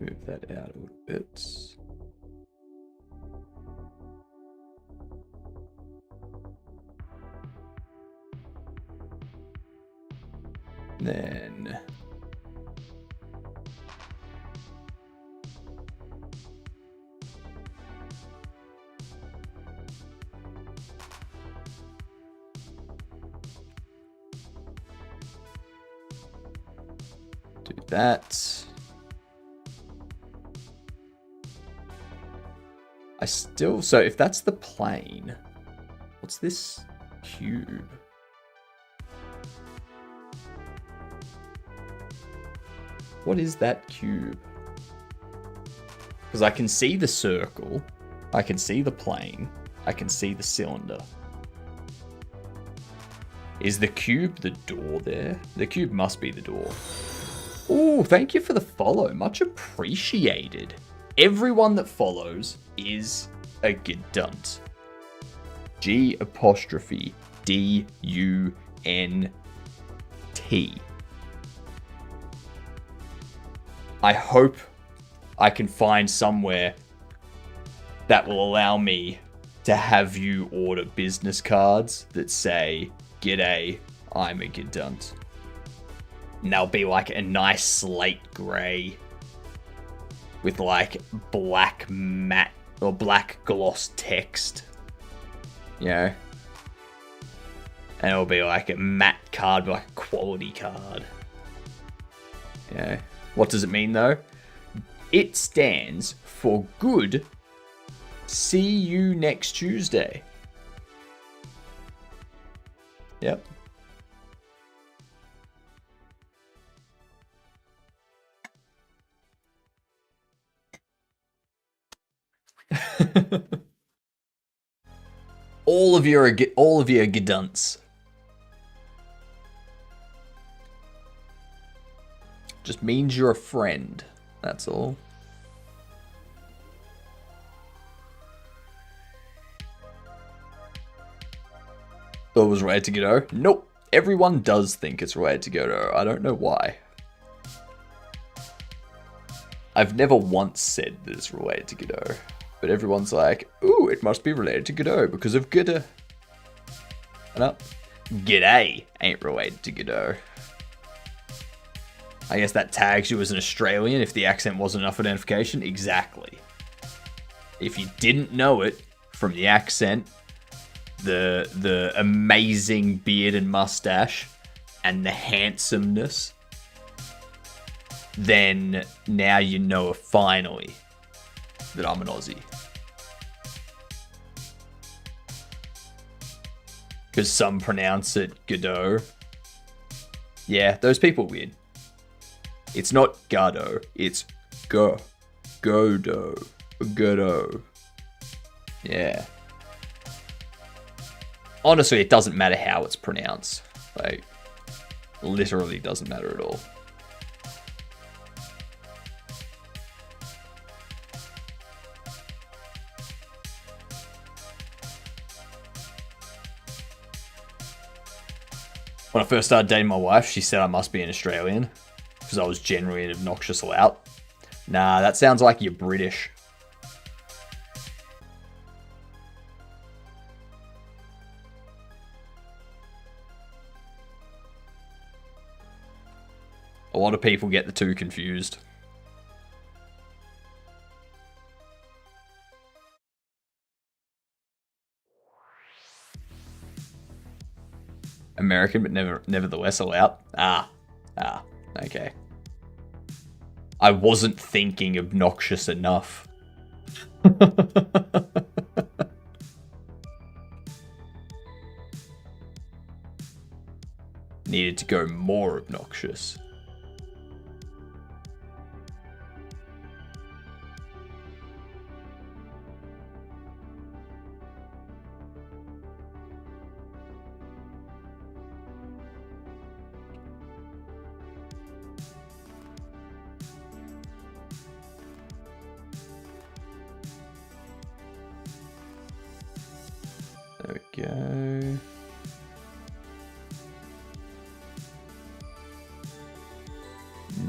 Move that out a little bit. Then do that. So if that's the plane, what's this cube? What is that cube? Because I can see the circle, I can see the plane, I can see the cylinder. Is the cube the door there? The cube must be the door. Oh, thank you for the follow. Much appreciated. Everyone that follows is a Gedunt. G''DUNT. I hope I can find somewhere that will allow me to have you order business cards that say, "G'day, I'm a Gedunt." And they'll be like a nice slate grey with like black matte or black gloss text, you know, and it'll be like a matte card, like a quality card. You know, what does it mean though? It stands for good. See you next Tuesday. Yep. all of you are Gedunts. Just means you're a friend. That's all. Thought it was ready to go. Nope. everyone does think it's related to Godot. I don't know why. I've never once said that it's related to Godot. But everyone's like, ooh, it must be related to Godot because of Godot. No. G'day ain't related to Godot. I guess that tags you as an Australian if the accent wasn't enough identification. Exactly. If you didn't know it from the accent, the amazing beard and mustache, and the handsomeness, then now you know finally that I'm an Aussie. Because some pronounce it Godot. Yeah, those people win. It's not Godot, it's Godot. Godot. Yeah. Honestly, it doesn't matter how it's pronounced. Like, literally doesn't matter at all. When I first started dating my wife, she said I must be an Australian because I was generally an obnoxious lout. Nah, that sounds like you're British. A lot of people get the two confused. American, but nevertheless a lout. Okay. I wasn't thinking obnoxious enough. Needed to go more obnoxious. There we go.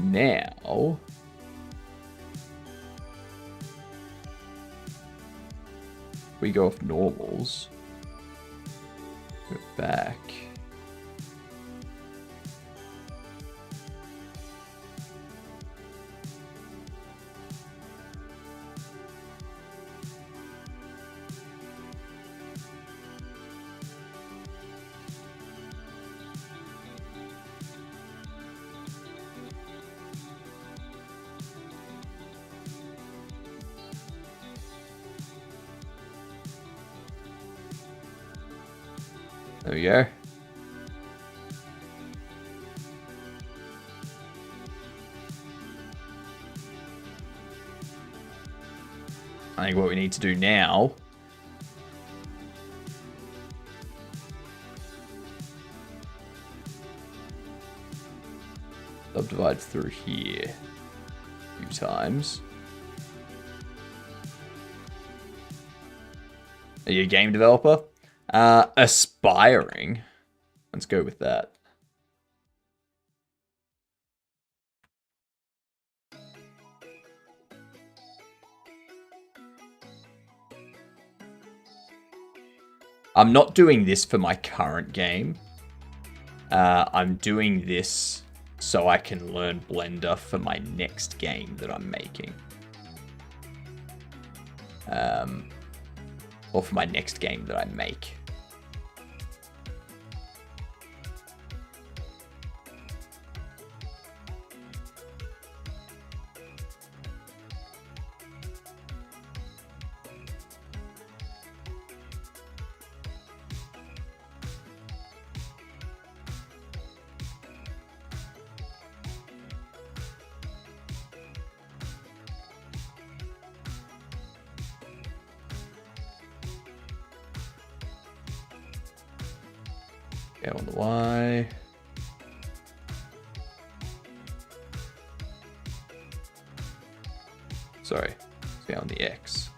Now, we go off normals. Go back. There we go. I think what we need to do now subdivide through here a few times. Are you a game developer? Aspiring. Let's go with that. I'm not doing this for my current game. I'm doing this so I can learn Blender for my next game that I'm making. Or for my next game that I make. Go on the Y. Sorry, let's go on the X.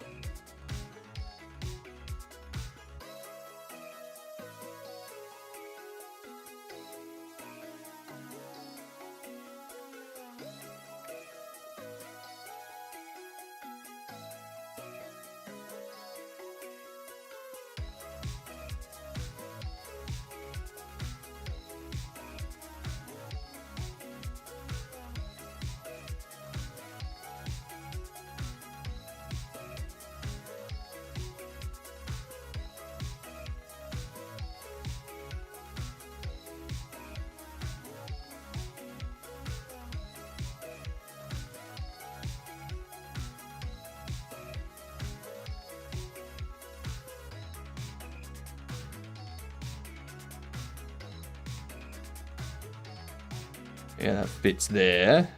Yeah, that fits there.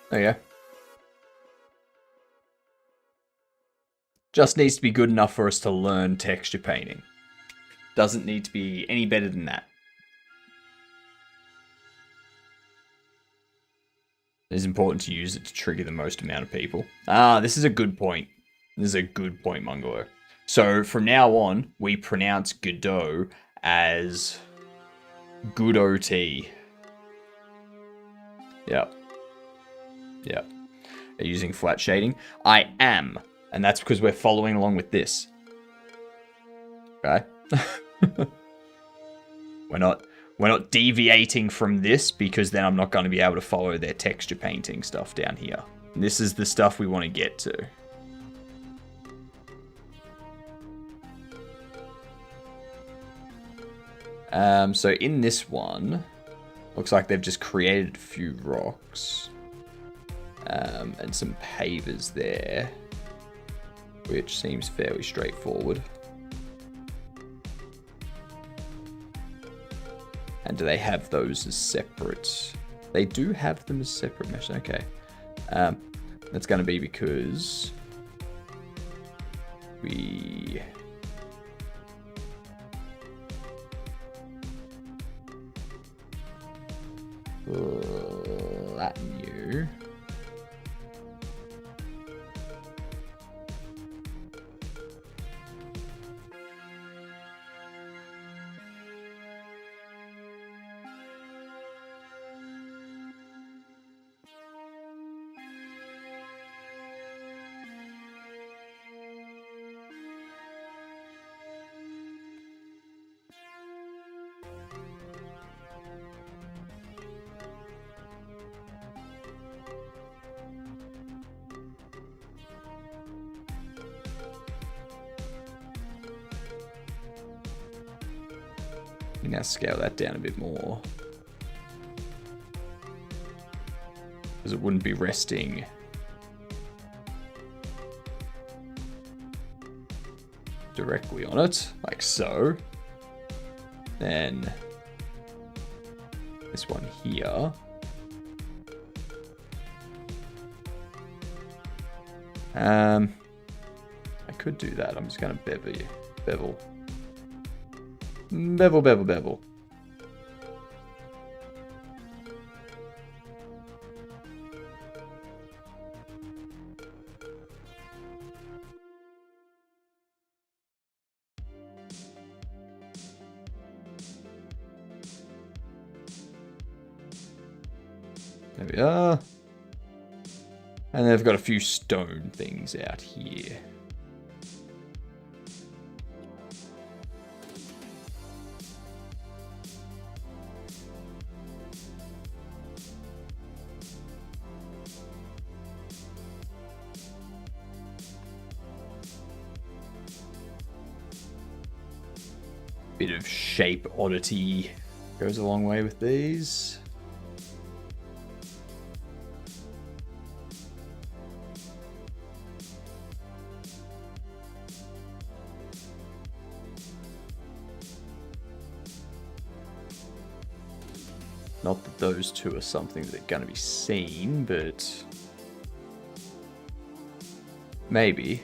There you go. Just needs to be good enough for us to learn texture painting. Doesn't need to be any better than that. It's important to use it to trigger the most amount of people. Ah, this is a good point. This is a good point, Mungalo. So from now on, we pronounce Godot as good OT. Yep. Yep. Using flat shading. I am. And that's because we're following along with this. Okay? We're not deviating from this, because then I'm not going to be able to follow their texture painting stuff down here. And this is the stuff we want to get to. So in this one, looks like they've just created a few rocks. And some pavers there, which seems fairly straightforward. And do they have those as separate? They do have them as separate mesh. Okay. That's going to be because we... Latin you. Now scale that down a bit more, because it wouldn't be resting directly on it, like so. Then this one here. I could do that. I'm just going to bevel. Bevel. There we are. And they've got a few stone things out here. Bit of shape oddity goes a long way with these. Not that those two are something that are going to be seen, but maybe.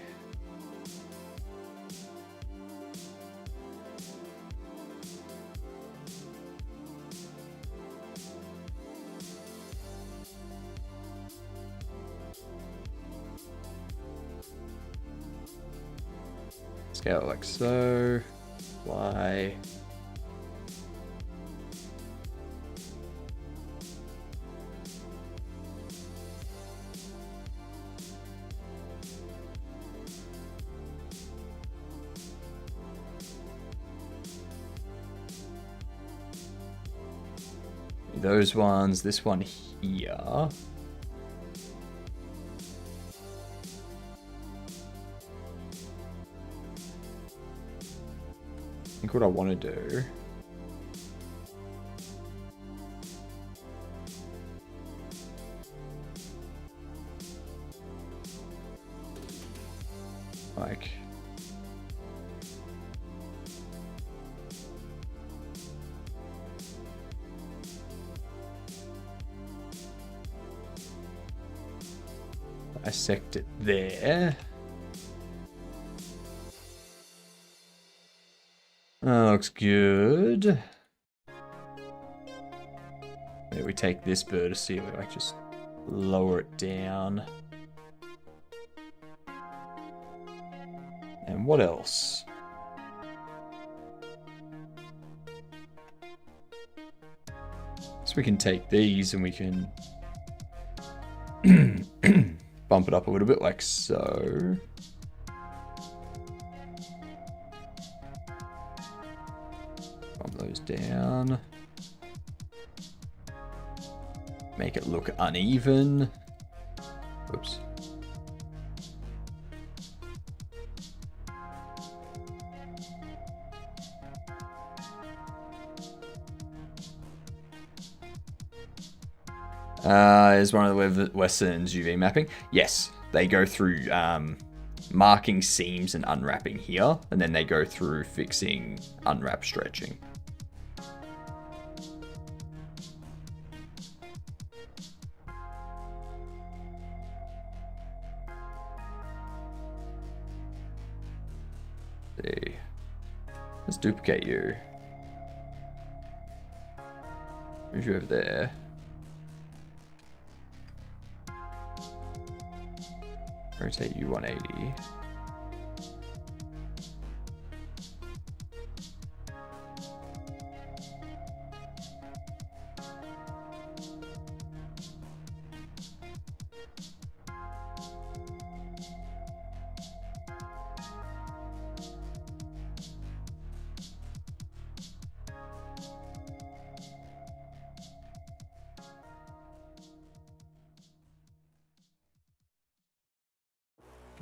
Scale like so. Y. Those ones. This one here. I think what I want to do. Like. Dissect it there. That looks good. Maybe we take this bird to see if we like just lower it down. And what else? So we can take these and we can bump it up a little bit like so. Bump those down. Make it look uneven. Oops. Is one of the Western's UV mapping? Yes, they go through marking seams and unwrapping here, and then they go through fixing unwrap stretching. See. Let's duplicate you. Move you over there. Rotate you 180.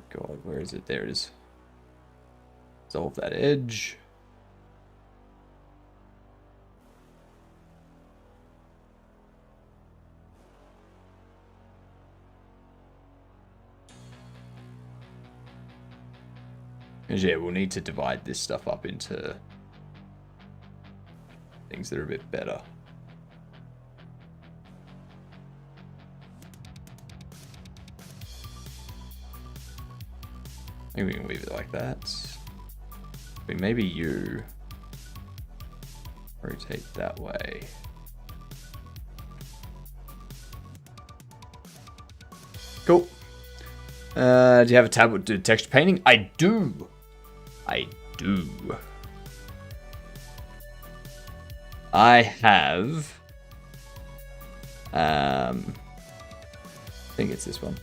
God, where is it? There it is. Dissolve that edge. Because yeah, we'll need to divide this stuff up into things that are a bit better. Maybe we can leave it like that. Maybe you rotate that way. Cool. Do you have a tab with texture painting? I do. I do. I have. I think it's this one.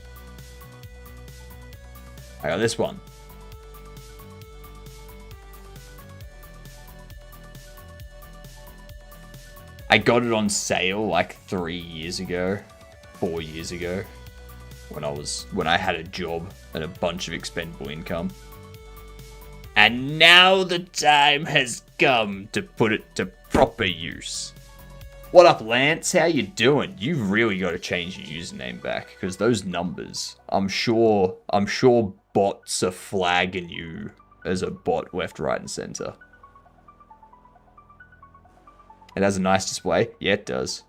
I got this one. I got it on sale like 3 years ago, 4 years ago, when I had a job and a bunch of expendable income. And now the time has come to put it to proper use. What up, Lance? How you doing? You've really got to change your username back, because those numbers, I'm sure bots are flagging you as a bot left, right, and center. It has a nice display. Yeah, it does.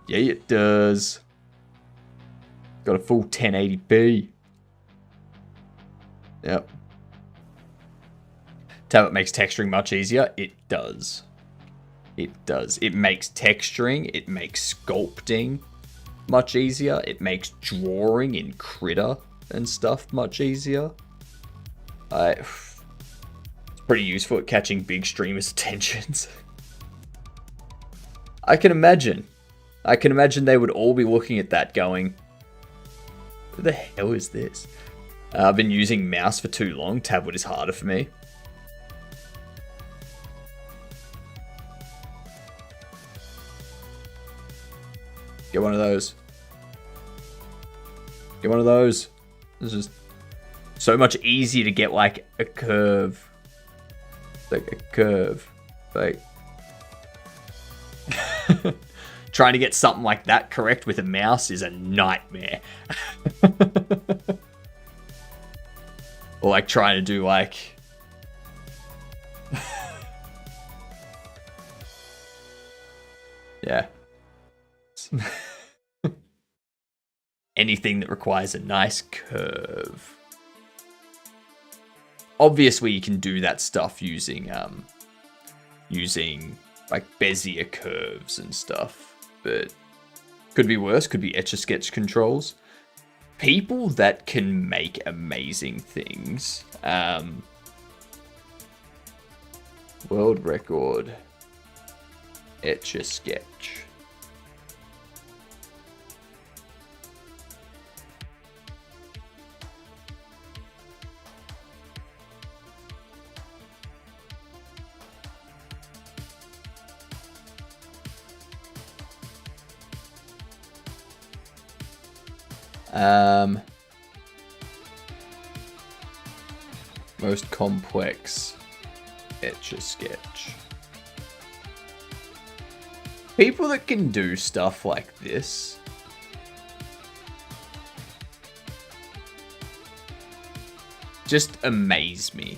Yeah, it does. Got a full 1080p. Yep. Tablet makes texturing much easier. It does. It does. It makes texturing, it makes sculpting much easier. It makes drawing in Critter and stuff much easier. It's pretty useful at catching big streamers' attentions. I can imagine they would all be looking at that going, who the hell is this? I've been using mouse for too long. Tablet is harder for me. Get one of those. Get one of those. This is so much easier to get like a curve. Like a curve. Like trying to get something like that correct with a mouse is a nightmare. Or like trying to do like yeah. Anything that requires a nice curve. Obviously you can do that stuff using like Bezier curves and stuff, but could be worse, could be Etch-a-Sketch controls. People that can make amazing things. World record Etch-a-Sketch. Most complex Etch-a-Sketch. People that can do stuff like this just amaze me.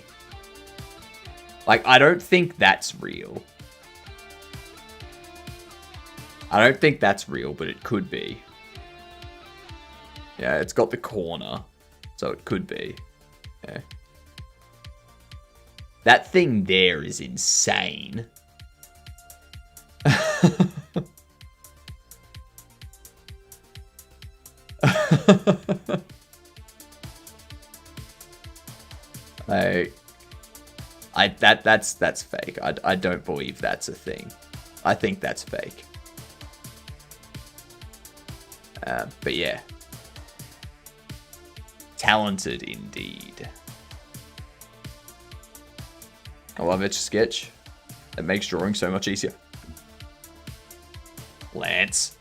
Like, I don't think that's real. I don't think that's real, but it could be. Yeah, it's got the corner, so it could be. Yeah. That thing there is insane. That's fake. I don't believe that's a thing. I think that's fake. But yeah. Talented indeed. I love Etch-a-Sketch. It makes drawing so much easier. Lance.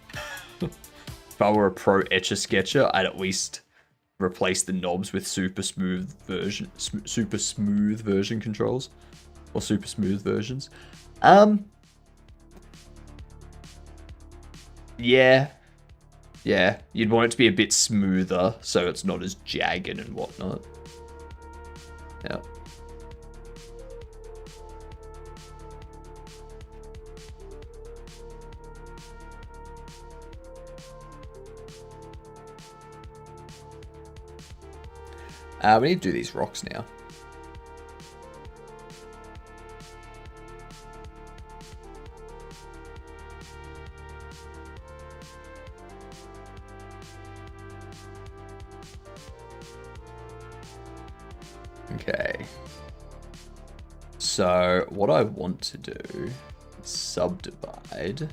If I were a pro Etch-a-Sketcher, I'd at least replace the knobs with super smooth version controls. Or super smooth versions. Yeah. Yeah, you'd want it to be a bit smoother, so it's not as jagged and whatnot. Yeah. We need to do these rocks now. Okay. So what I want to do is subdivide.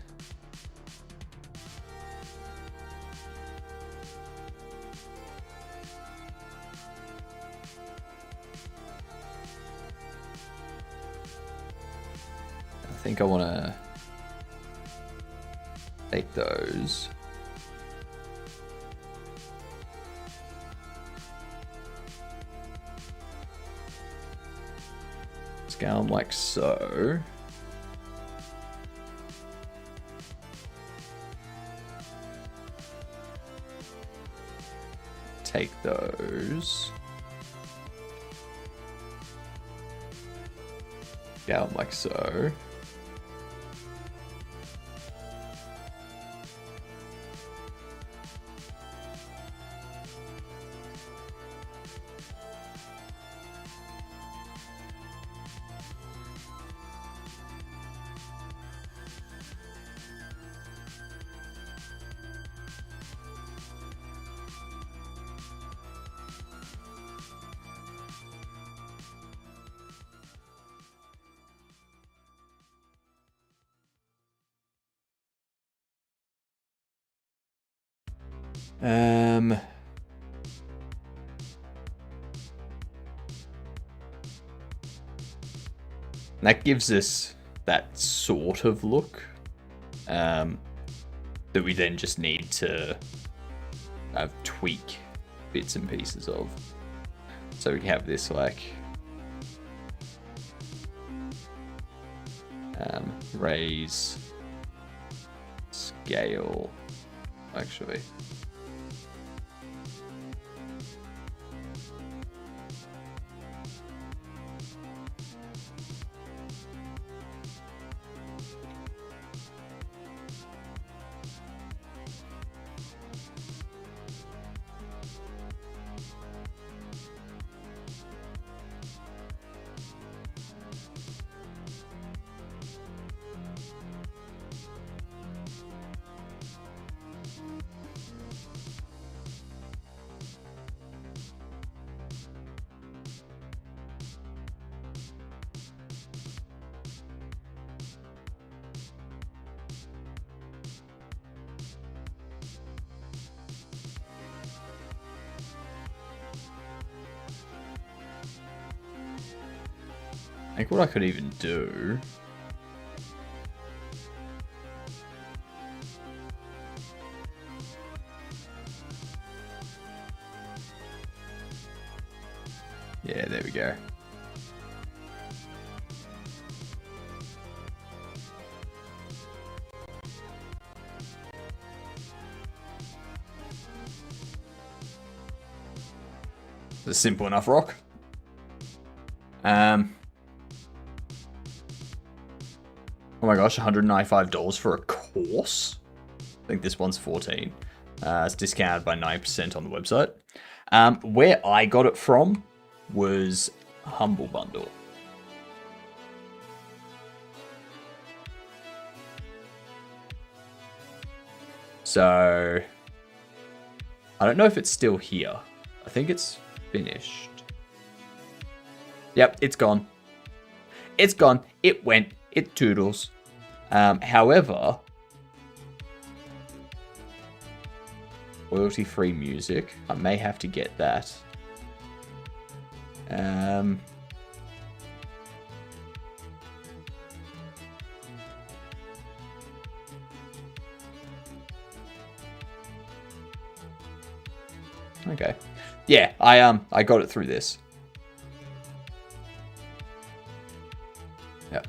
I think I want to take those. Scale them like so. Take those. Scale them like so. That gives us that sort of look. But that we then just need to tweak bits and pieces of. So we can have this like raise scale, actually. I think what I could even do yeah, there we go. It's a simple enough rock. Oh my gosh, $195 for a course? I think this one's $14. It's discounted by 9% on the website. Where I got it from was Humble Bundle. So, I don't know if it's still here. I think it's finished. Yep, it's gone. It's gone. It went. It toodles. However, royalty-free music. I may have to get that. Okay. Yeah, I got it through this. Yep.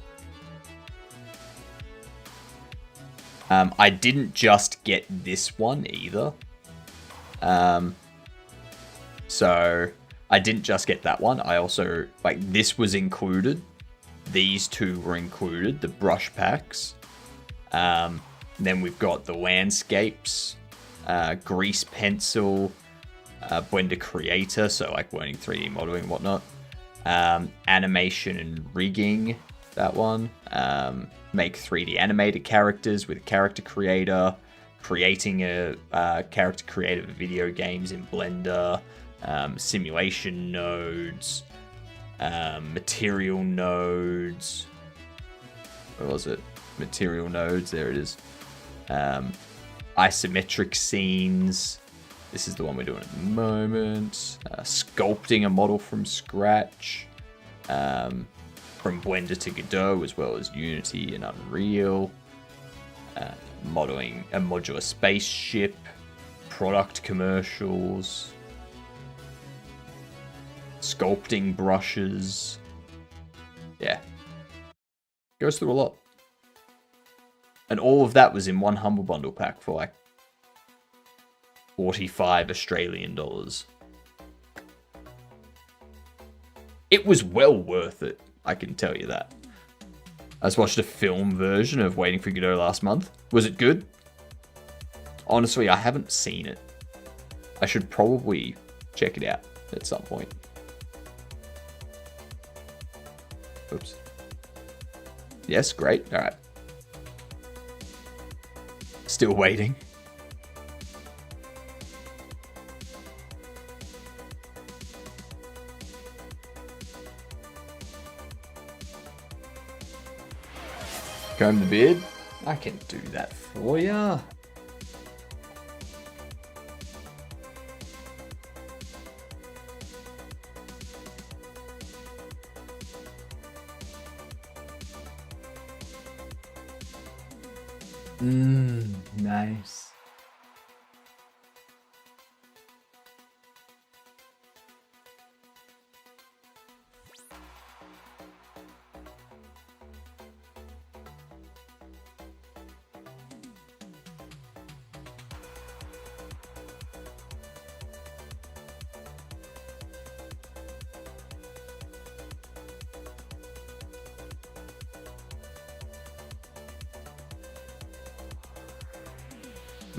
I didn't just get this one either. So I didn't just get that one. I also, like, this was included. These two were included, the brush packs. Then we've got the landscapes, grease pencil, Blender Creator, so like learning 3D modeling and whatnot. Animation and rigging, that one. Make 3D animated characters with a character creator. Creating a character creator for video games in Blender. Simulation nodes. Material nodes. Where was it? Material nodes, there it is. Isometric scenes. This is the one we're doing at the moment. Sculpting a model from scratch. From Blender to Godot, as well as Unity and Unreal. Modeling a modular spaceship. Product commercials. Sculpting brushes. Yeah. Goes through a lot. And all of that was in one Humble Bundle pack for like 45 Australian dollars. It was well worth it, I can tell you that. I just watched a film version of Waiting for Godot last month. Was it good? Honestly, I haven't seen it. I should probably check it out at some point. Oops. Yes, great. All right. Still waiting. Comb the beard? I can do that for ya. Nice.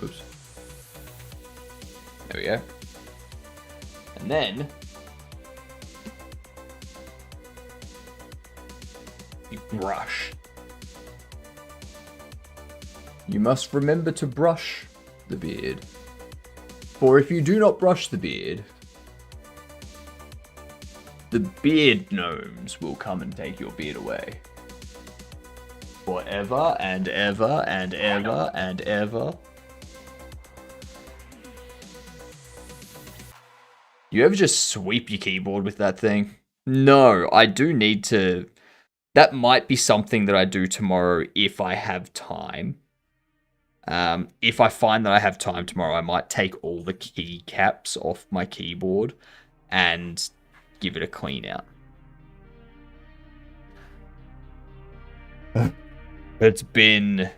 Oops. There we go. And then you brush. You must remember to brush the beard. For if you do not brush the beard gnomes will come and take your beard away. Forever and ever and ever and ever. You ever just sweep your keyboard with that thing? No, I do need to. That might be something that I do tomorrow if I have time. If I find that I have time tomorrow, I might take all the keycaps off my keyboard and give it a clean out. It's been,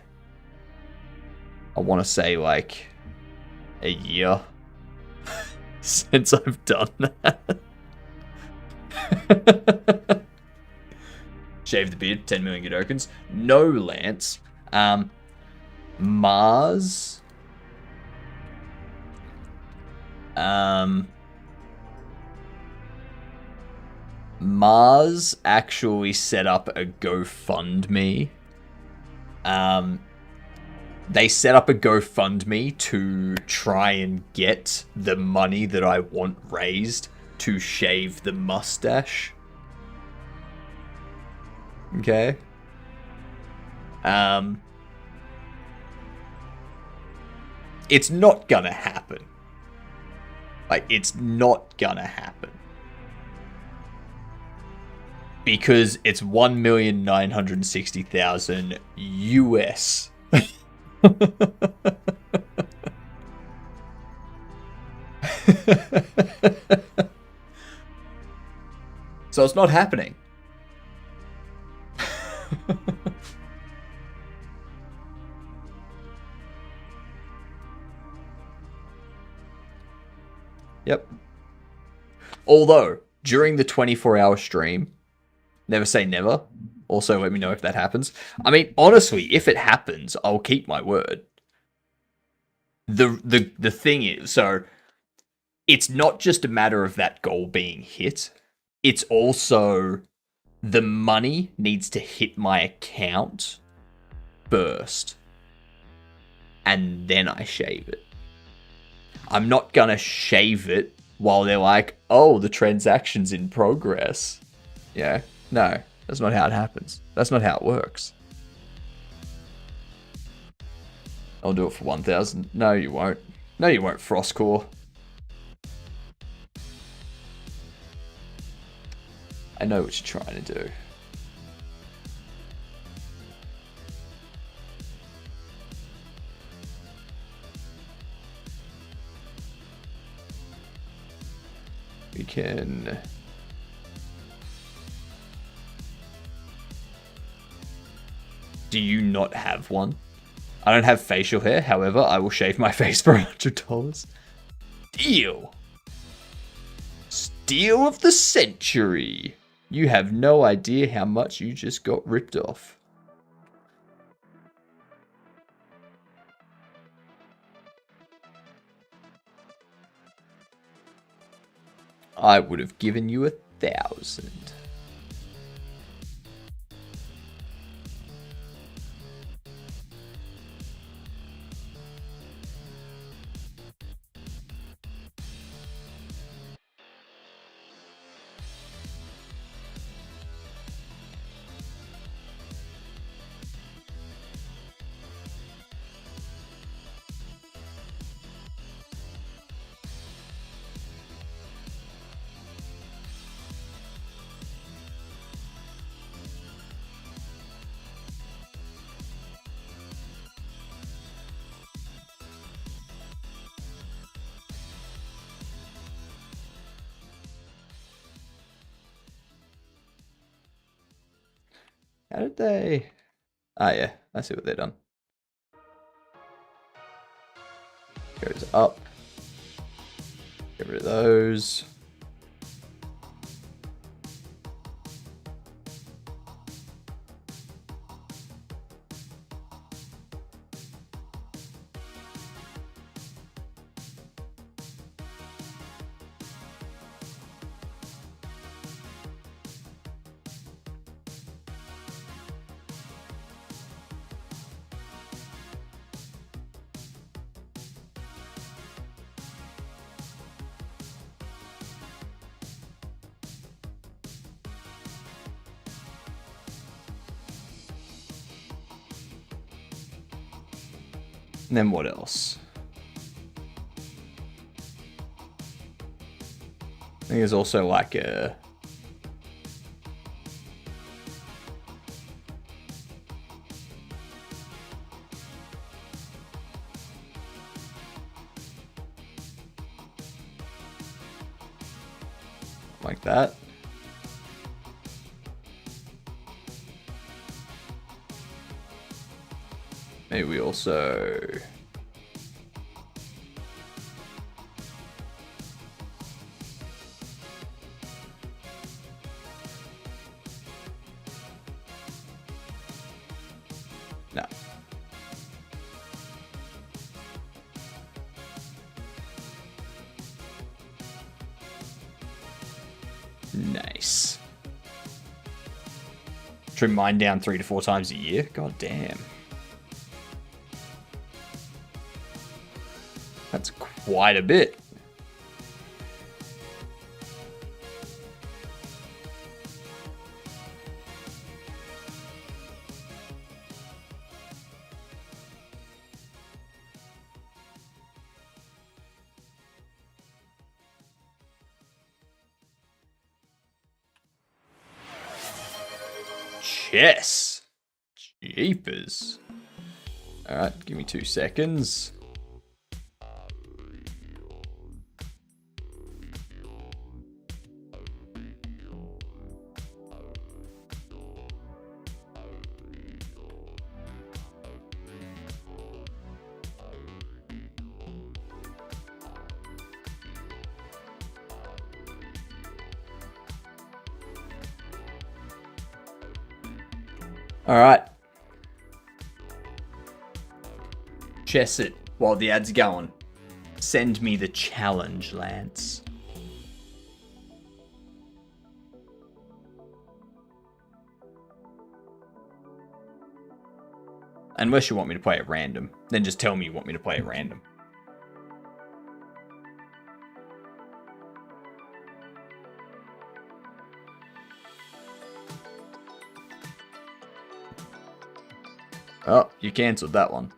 I want to say, like a year since I've done that. Shave the beard, 10 million Godokins. No, Lance. Mars. Mars actually set up a GoFundMe. They set up a GoFundMe to try and get the money that I want raised to shave the mustache. Okay. It's not gonna happen. Like, it's not gonna happen. Because it's 1,960,000 US. So it's not happening. Yep. Although, during the 24-hour stream, never say never. Also, let me know if that happens. I mean, honestly, if it happens, I'll keep my word. The thing is, so it's not just a matter of that goal being hit. It's also the money needs to hit my account first. And then I shave it. I'm not gonna shave it while they're like, oh, the transaction's in progress. Yeah, no, that's not how it happens. That's not how it works. I'll do it for 1,000. No, you won't. No, you won't, Frostcore. I know what you're trying to do. We can... Do you not have one? I don't have facial hair, however, I will shave my face for $100. Deal! Steal of the century! You have no idea how much you just got ripped off. I would have given you 1,000. How did they... Ah, yeah. I see what they've done. Goes up. Get rid of those. And then what else? I think there's also like a... like that. Maybe we also... No. Nice. Trim mine down 3 to 4 times a year? God damn. That's quite a bit. Chess. Jeepers. Alright, give me 2 seconds. Alright. Chess it while the ad's going. Send me the challenge, Lance. Unless you want me to play at random. Then just tell me you want me to play at random. Oh, you cancelled that one.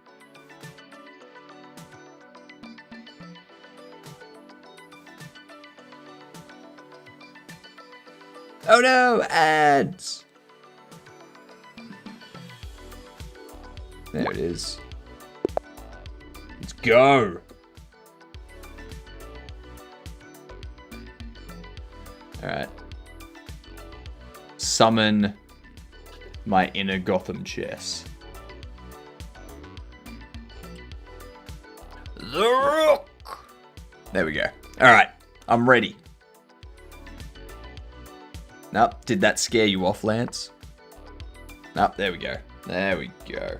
Oh no, ads! There it is. Let's go! Alright. Summon my inner Gotham chess. The Rook! There we go. Alright, I'm ready. Nope, did that scare you off, Lance? Nope, there we go. There we go.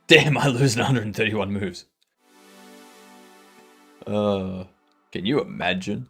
Damn, I lose 131 moves. Can you imagine?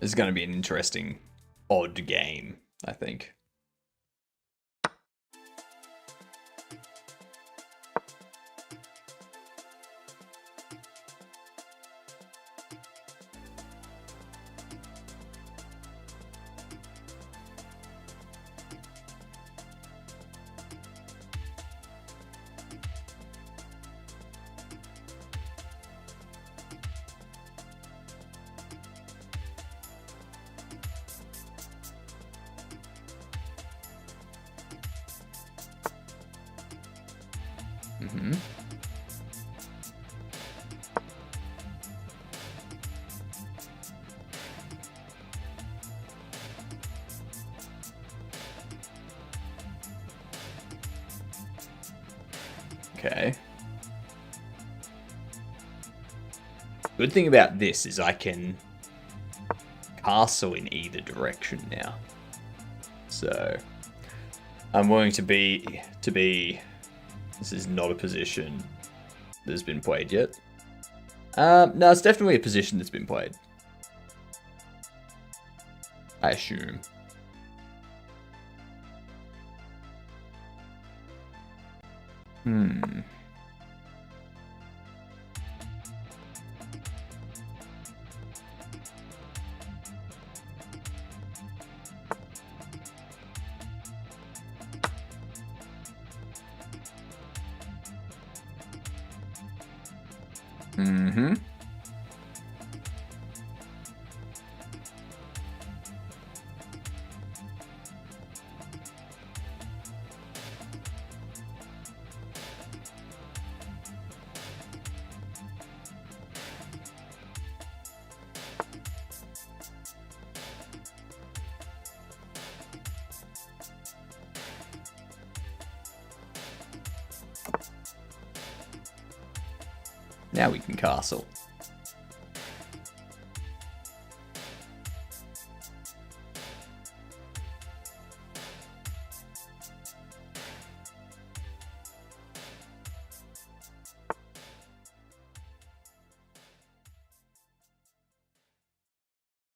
This is going to be an interesting, odd game, I think. Mm-hmm. Okay. Good thing about this is I can castle in either direction now. So I'm willing to be this is not a position that's been played yet. No, it's definitely a position that's been played. I assume. Hmm. Mm-hmm. Now we can castle.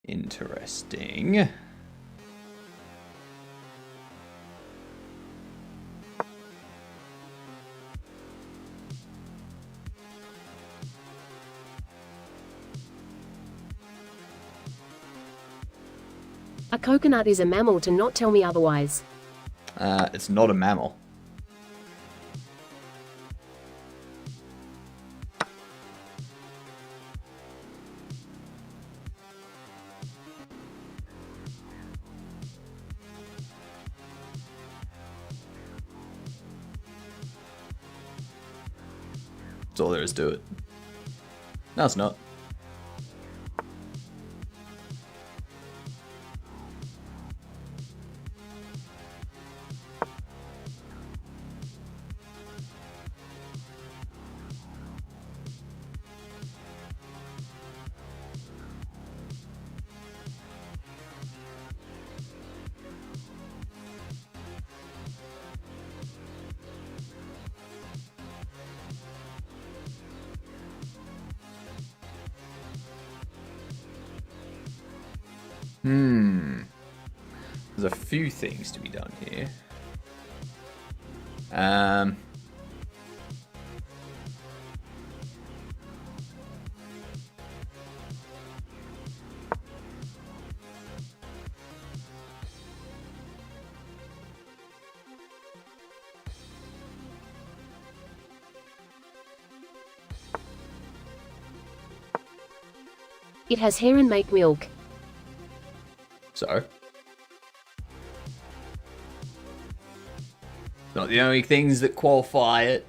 Interesting. A coconut is a mammal, to not tell me otherwise. It's not a mammal. That's all there is to it. No, it's not. There's a few things to be done here. It has hair and make milk. So, not the only things that qualify it.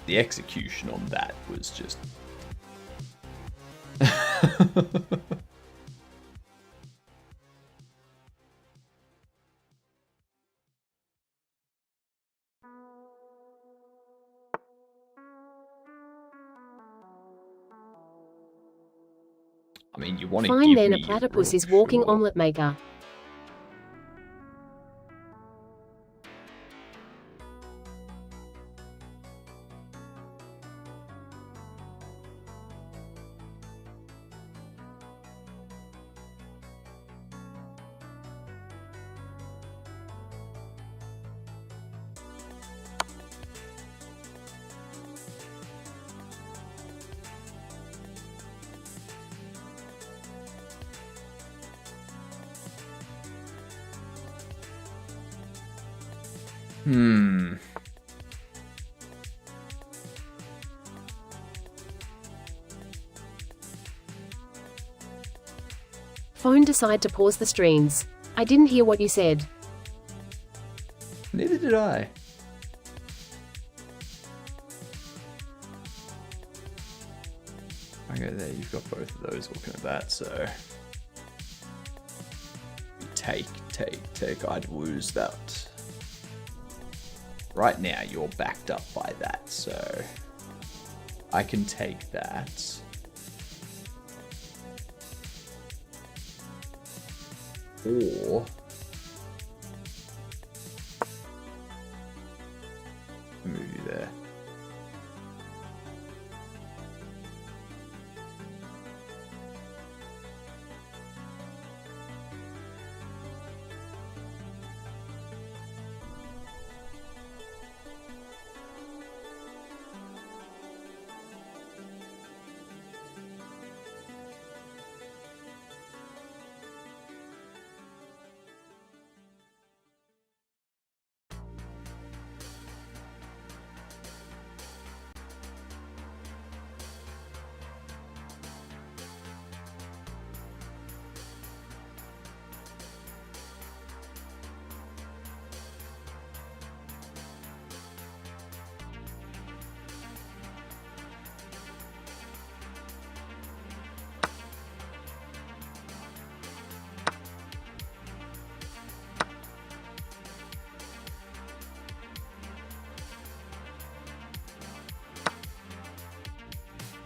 The execution on that was just... I mean, you want to Fine give then, me a your platypus rook, is walking sure. omelette maker. Phone decide to pause the streams. I didn't hear what you said. Neither did I. Okay, there you've got both of those looking at that, so... Take. I'd lose that. Right now, you're backed up by that, so... I can take that. Or... move you there.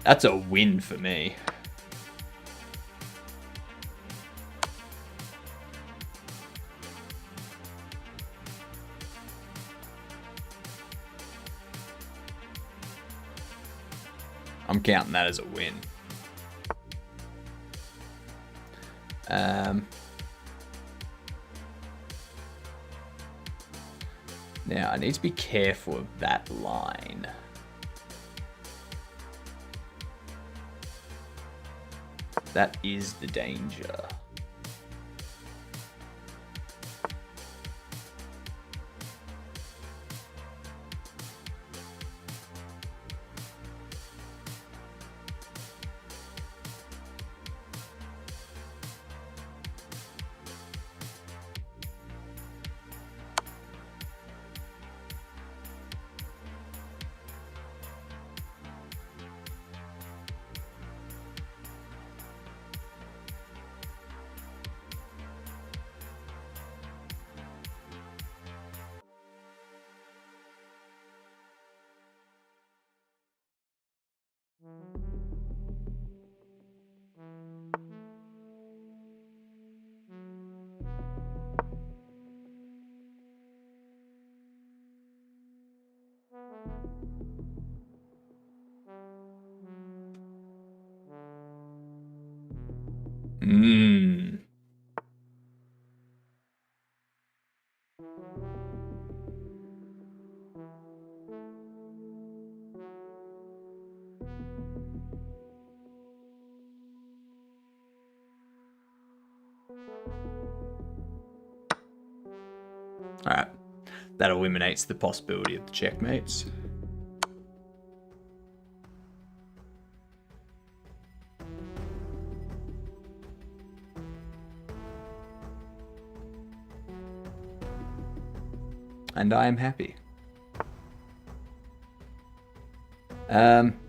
That's a win for me. I'm counting that as a win. Now, I need to be careful of that line. That is the danger. Alright, that eliminates the possibility of the checkmates. And I am happy. I'm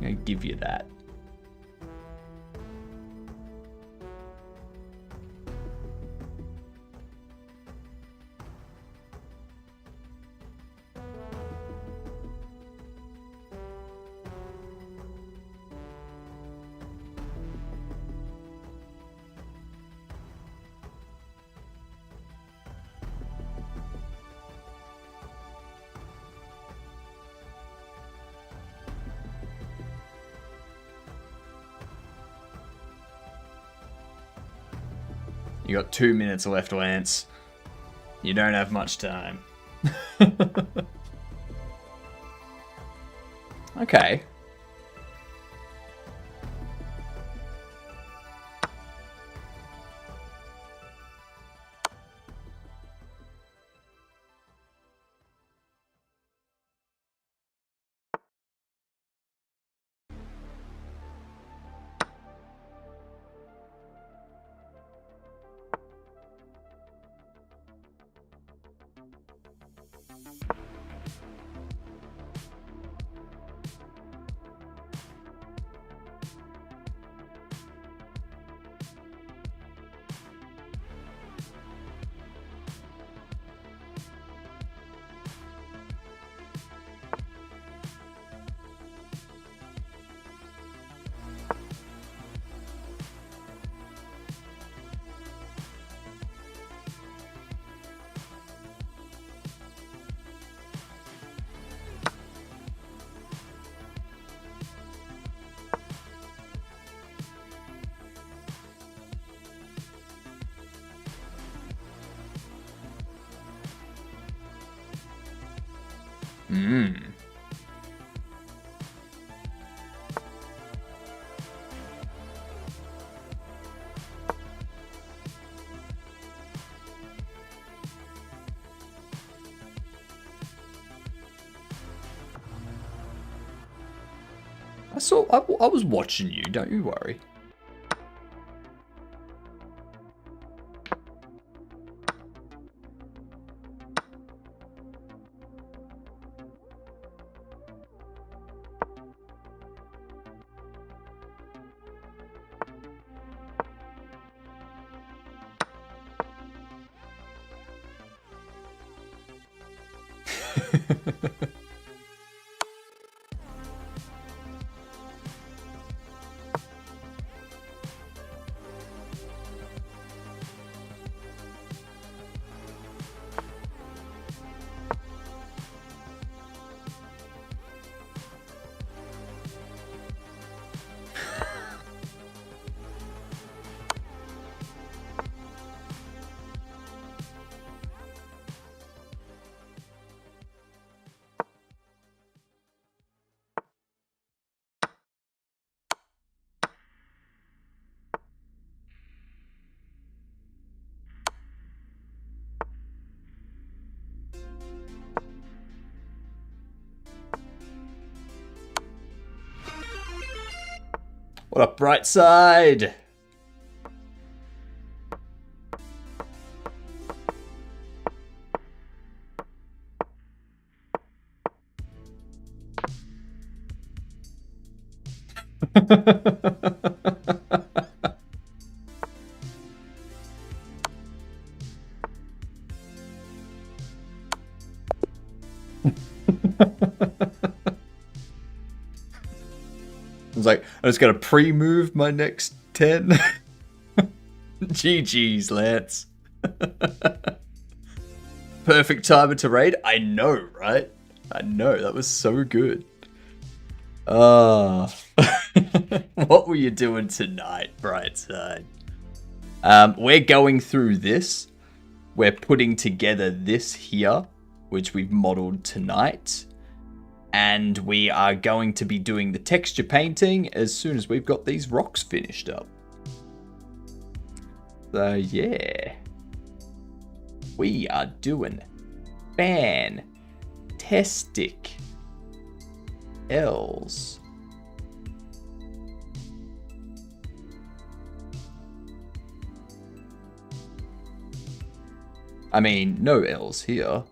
gonna give you that. You got 2 minutes left, Lance. You don't have much time. Okay. Hmm. I was watching you, don't you worry. What up, bright side? I was like, I just gotta pre-move my next 10. GG's, Lance. Perfect timer to raid. I know, right? I know, that was so good. What were you doing tonight, Brightside? We're going through this. We're putting together this here, which we've modeled tonight. And we are going to be doing the texture painting as soon as we've got these rocks finished up. So yeah, we are doing fantastic L's. I mean, no L's here.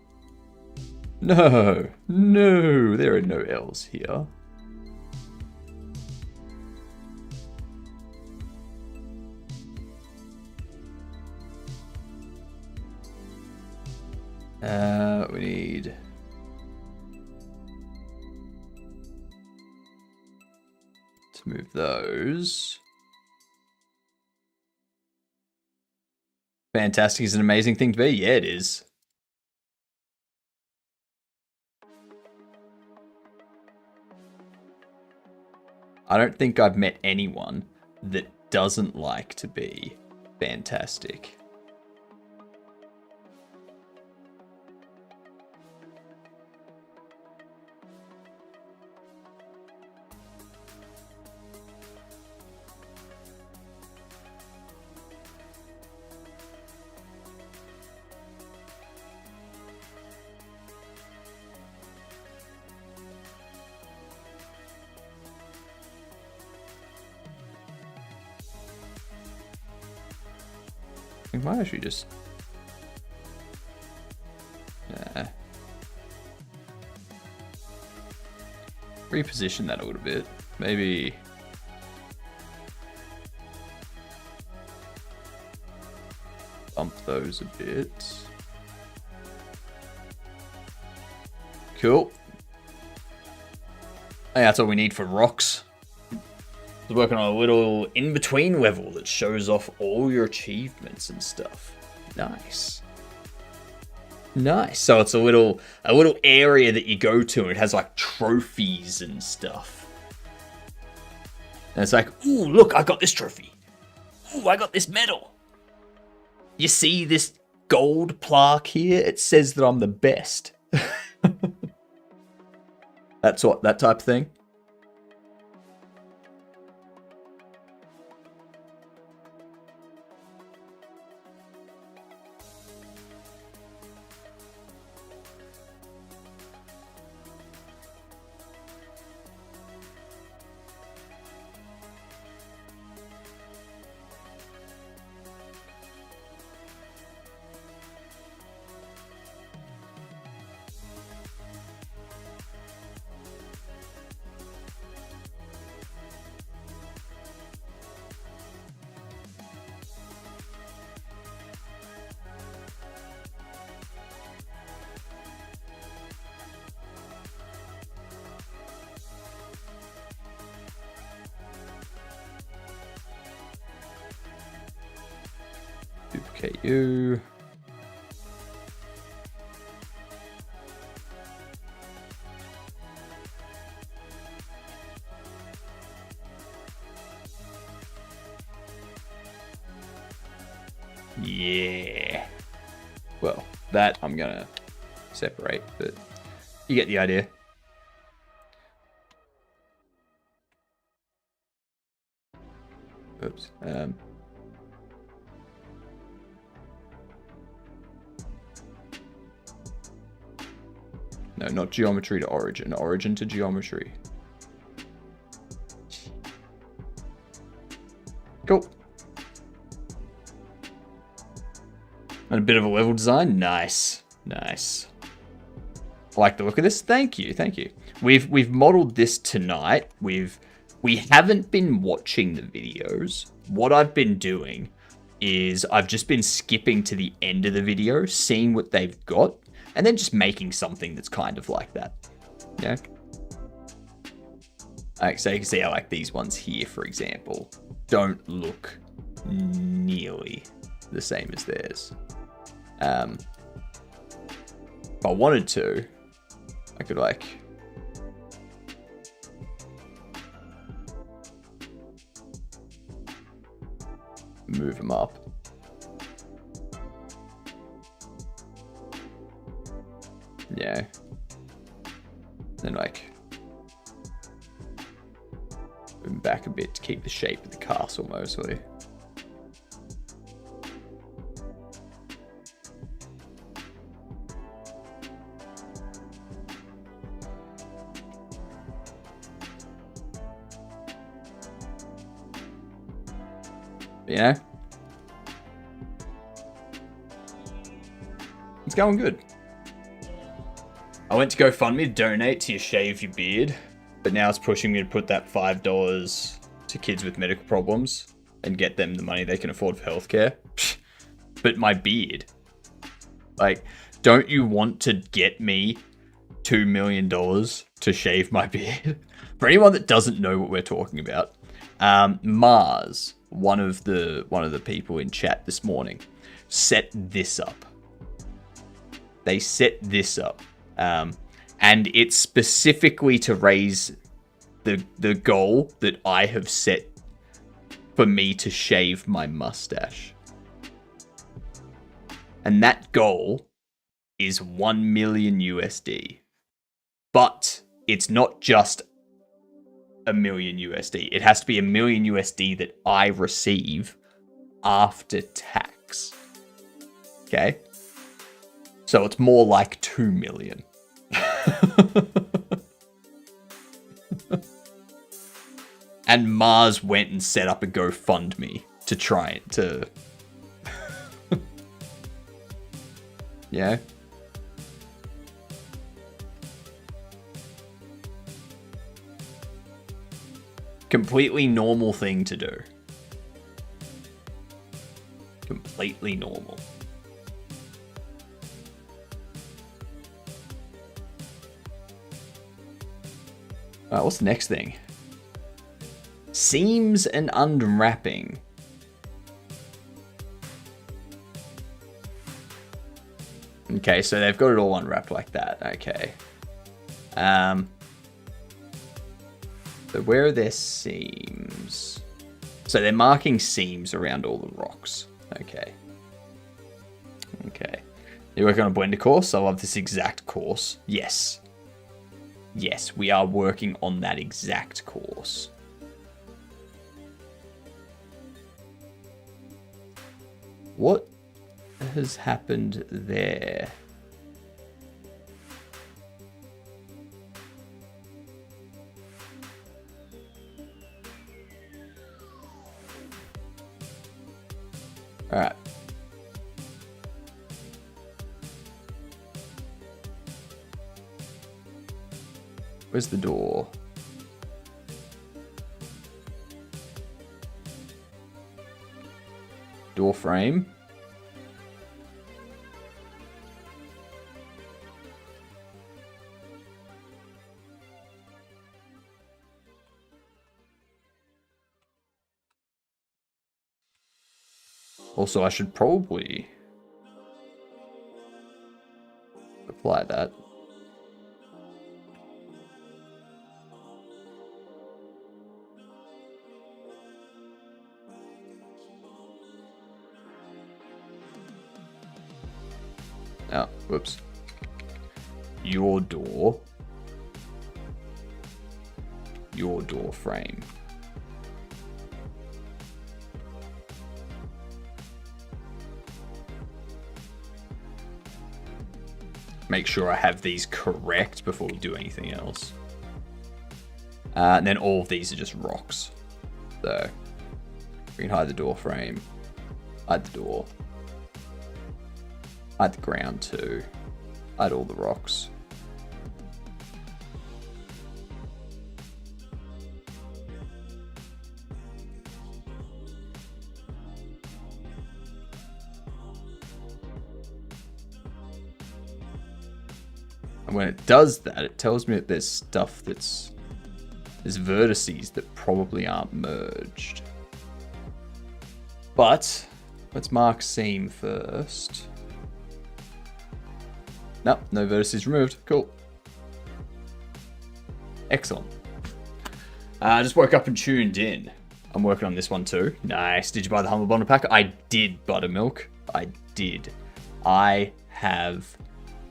No, there are no L's here. We need to move those. Fantastic is an amazing thing to be. Yeah, it is. I don't think I've met anyone that doesn't like to be fantastic. We might actually just... reposition that a little bit. Maybe... bump those a bit. Cool. I think that's all we need for rocks. I was working on a little in-between level that shows off all your achievements and stuff. Nice. Nice. So it's a little area that you go to and it has like trophies and stuff. And it's like, ooh, look, I got this trophy. Ooh, I got this medal. You see this gold plaque here? It says that I'm the best. That's what, that type of thing. Duplicate you. Yeah. Well, that I'm gonna separate, but you get the idea. Oops. No, not geometry to origin. Origin to geometry. Cool. And a bit of a level design. Nice. Nice. I like the look of this. Thank you. Thank you. We've modeled this tonight. We haven't been watching the videos. What I've been doing is I've just been skipping to the end of the video, seeing what they've got, and then just making something that's kind of like that. Yeah. Like, so you can see how like these ones here, for example, don't look nearly the same as theirs. If I wanted to, I could like move them up. Yeah. Then like move them back a bit to keep the shape of the castle mostly. You know? It's going good. I went to GoFundMe to donate to your Shave Your Beard, but now it's pushing me to put that $5 to kids with medical problems and get them the money they can afford for healthcare. But my beard. Like, don't you want to get me $2 million to shave my beard? For anyone that doesn't know what we're talking about, Mars, one of the people in chat this morning, set this up. They set this up, and it's specifically to raise the goal that I have set for me to shave my mustache. And that goal is 1 million USD. But it's not just $1 million USD. It has to be $1 million USD that I receive after tax. Okay? So it's more like 2 million. And Mars went and set up a GoFundMe to try to You know? Completely normal thing to do. Completely normal. Alright, what's the next thing? Seams and unwrapping. Okay, so they've got it all unwrapped like that. Okay. So where are their seams? So they're marking seams around all the rocks. Okay. Okay. You're working on a blender course? I love this exact course. Yes. Yes, we are working on that exact course. What has happened there? All right. Where's the door? Door frame. Also, I should probably apply that. Oh, whoops. Your door. Your door frame. Make sure I have these correct before we do anything else. And then all of these are just rocks. So we can hide the door frame, hide the door, hide the ground too, hide all the rocks. And when it does that, it tells me that there's stuff there's vertices that probably aren't merged. But let's mark seam first. Nope, no vertices removed. Cool. Excellent. I just woke up and tuned in. I'm working on this one too. Nice. Did you buy the Humble Bundle pack? I did, Buttermilk. I did. I have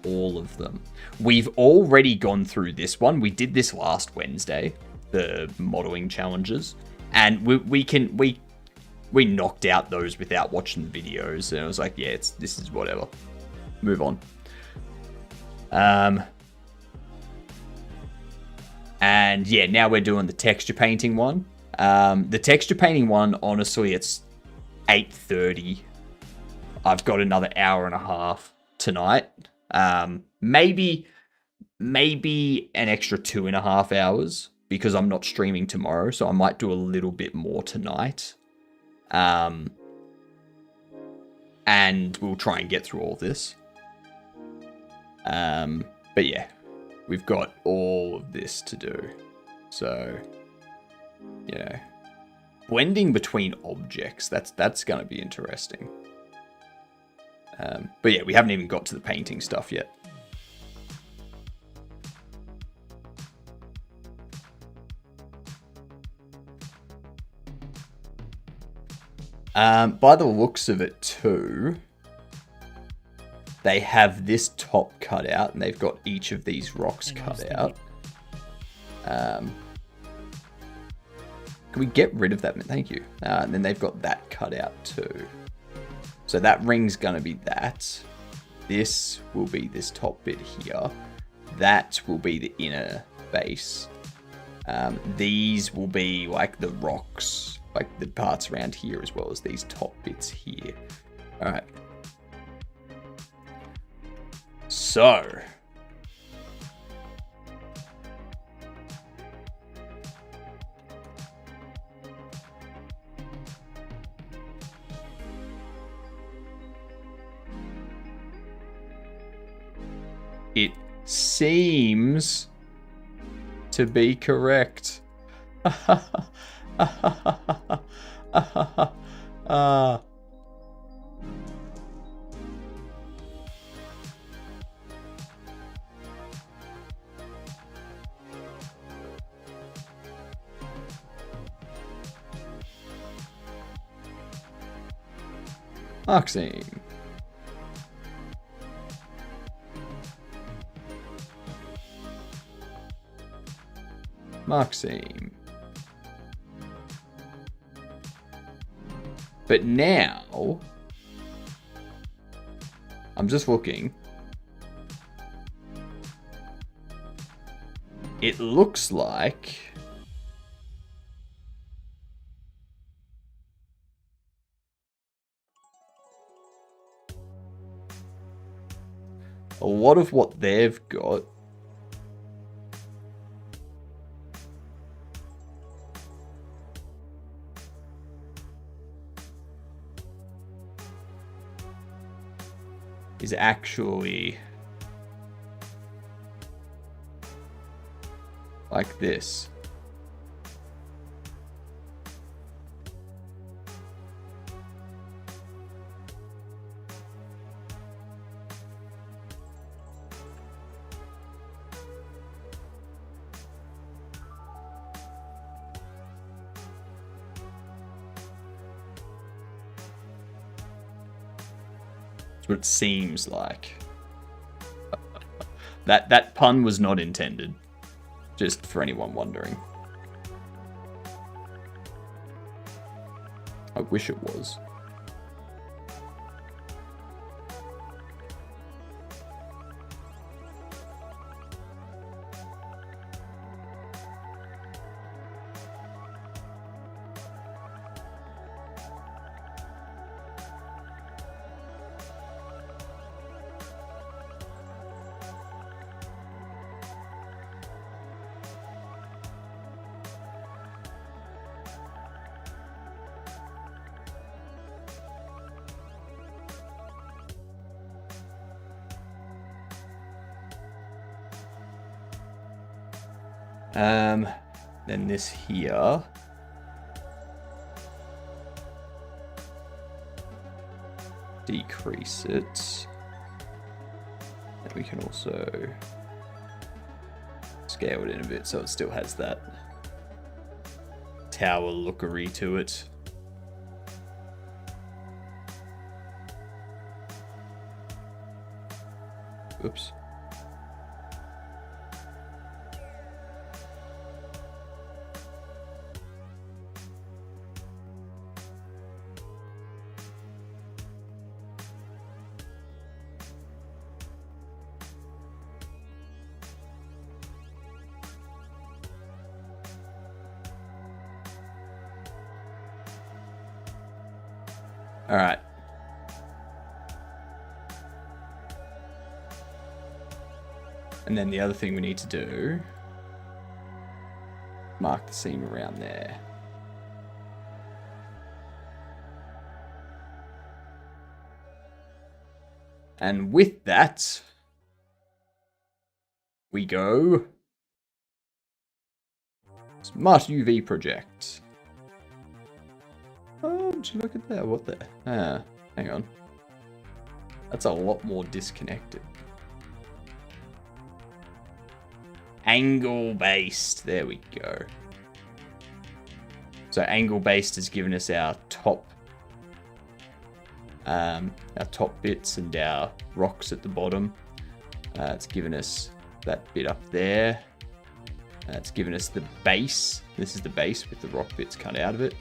all of them. We've already gone through this one. We did this last Wednesday, the modeling challenges, and we knocked out those without watching the videos, and I was like, yeah, this is whatever. Move on. And yeah, now we're doing the texture painting one. The texture painting one, honestly, it's 8:30. I've got another hour and a half tonight. Maybe an extra 2.5 hours because I'm not streaming tomorrow, so I might do a little bit more tonight. And we'll try and get through all this. But yeah, we've got all of this to do. So, you know, blending between objects, that's going to be interesting. But yeah, we haven't even got to the painting stuff yet. By the looks of it too, they have this top cut out and they've got each of these rocks cut out. Can we get rid of that? Thank you. And then they've got that cut out too. So that ring's going to be that. This will be this top bit here. That will be the inner base. These will be like the rocks, like the parts around here, as well as these top bits here. All right. So, it seems to be correct. Maxime. Maxime. But now, I'm just looking. It looks like a lot of what they've got is actually like this. That's what it seems like. That pun was not intended. Just for anyone wondering. I wish it was. Then this here. Decrease it. And we can also scale it in a bit so it still has that tower lookery to it. Oops. All right. And then the other thing we need to do, mark the seam around there. And with that, we go Smart UV project. Oh, would you look at that? What the? Hang on. That's a lot more disconnected. Angle based. There we go. So angle based has given us our top bits and our rocks at the bottom. It's given us that bit up there. It's given us the base. This is the base with the rock bits cut out of it.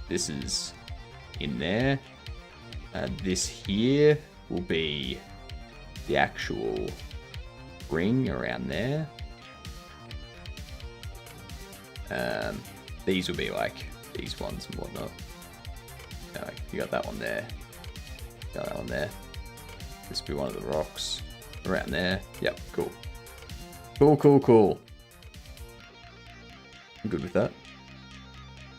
This is in there. This here will be the actual ring around there. These will be like these ones and whatnot. You got that one there. Got that one there. This will be one of the rocks. Around there. Yep, cool. Cool, cool, cool. I'm good with that.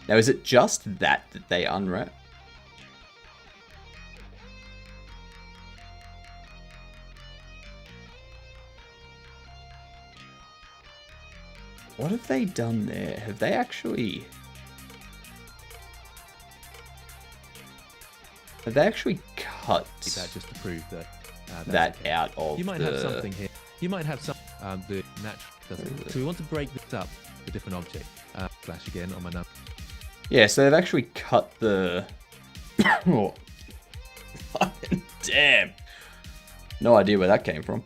Now, is it just that they unwrap? What have they done there? Have they actually... Have they actually cut that just to prove that that okay. Out of you might have something here. You might have some the natural doesn't. So we want to break this up to different object. Flash again on my number. Yeah, so they've actually cut the. Oh. Fucking damn! No idea where that came from.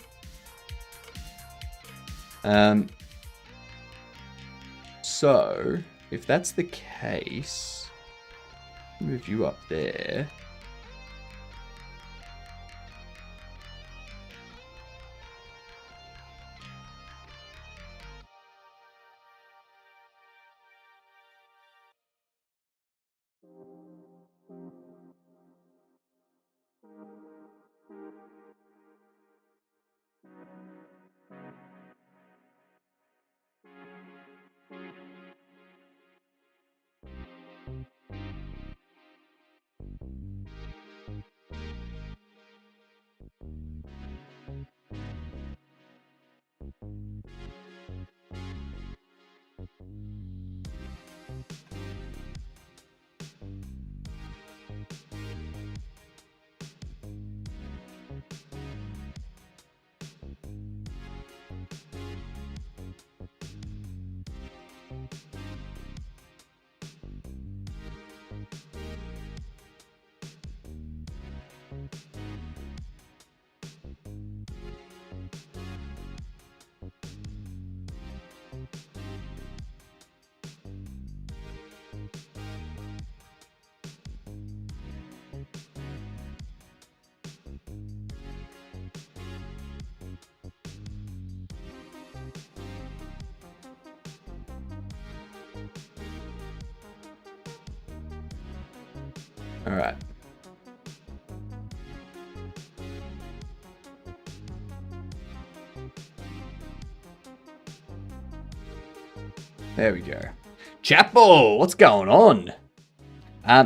So if that's the case, move you up there. All right. There we go. Chapel, what's going on?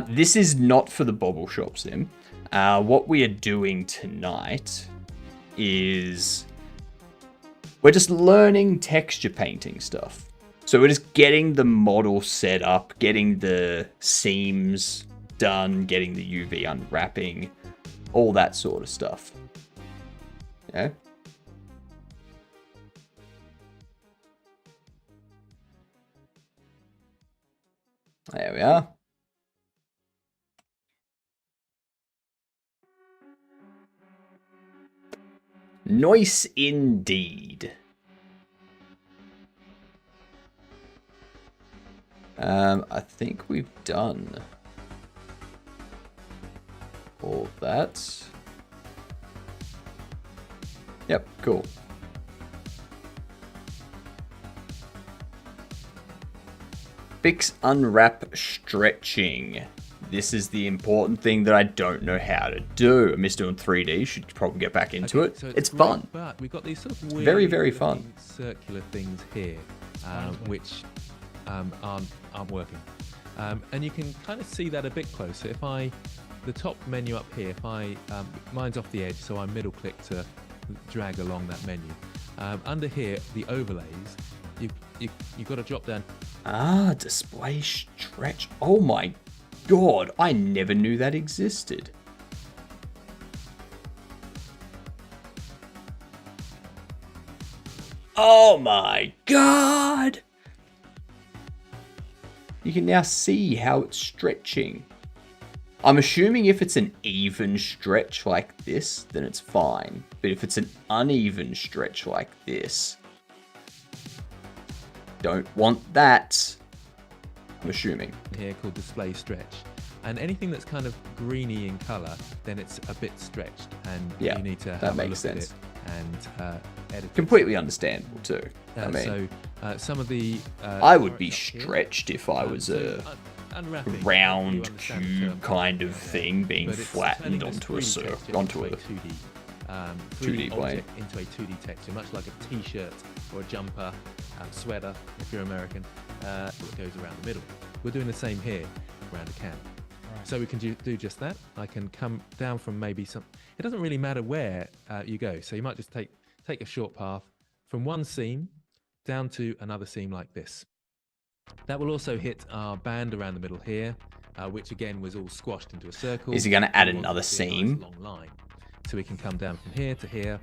This is not for the Bobble Shop Sim. What we are doing tonight is we're just learning texture painting stuff. So we're just getting the model set up, getting the seams done, getting the UV unwrapping, all that sort of stuff. Yeah. There we are. Nice indeed. I think we've done all that. Yep, cool. Fix, unwrap, stretching. This is the important thing that I don't know how to do. I missed doing 3D. Should probably get back into it. So it's fun. But we've got these sort of weird, very, very fun circular things here, which aren't working. And you can kind of see that a bit closer. If the top menu up here, mine's off the edge, so I middle click to drag along that menu. Under here, the overlays, you've got to drop down. Ah, display stretch. Oh my God, I never knew that existed. Oh my God. You can now see how it's stretching. I'm assuming if it's an even stretch like this, then it's fine. But if it's an uneven stretch like this, don't want that. I'm assuming. Here called display stretch. And anything that's kind of greeny in color, then it's a bit stretched, and yeah, you need to have that a makes look sense. At it and edit it. Completely understandable too. I mean, so some of the I would be stretched if I was a round cube kind of thing being flattened onto a circle, onto a 2D 3D plane. object into a 2D texture, much like a t-shirt or a jumper, sweater, if you're American, that goes around the middle. We're doing the same here around a can. So we can do just that. I can come down from maybe some, it doesn't really matter where you go. So you might just take a short path from one seam down to another seam like this. That will also hit our band around the middle here, which again was all squashed into a circle. Is he going to add We want it another to be a seam? nice long line. So we can come down from here to here.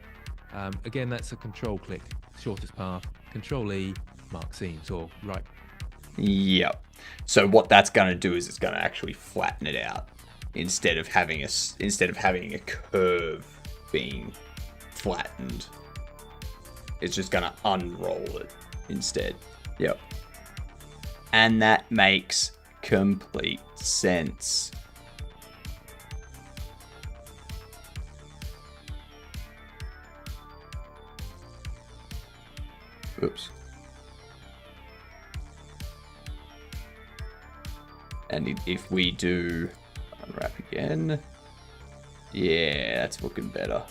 Again, that's a control click, shortest path, control E, mark seams, or right. Yep. So what that's going to do is it's going to actually flatten it out instead of having a curve being flattened. It's just going to unroll it instead. Yep. And that makes complete sense. Oops. And if we do unwrap again, yeah, that's looking better.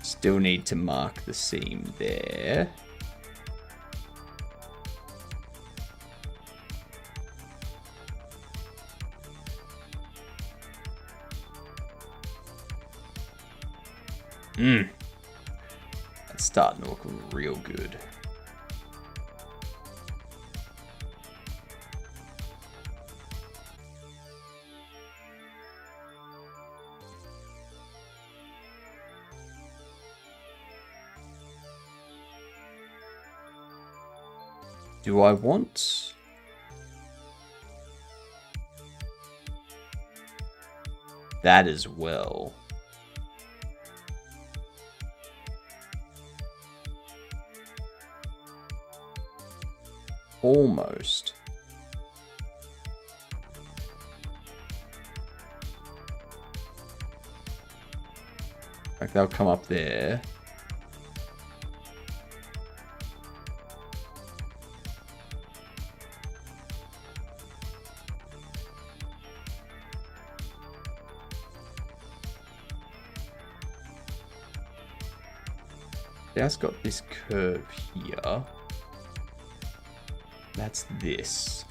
Still need to mark the seam there. That's starting to look real good. Do I want that as well? Almost. Like they'll come up there. That's got this curve here. That's this.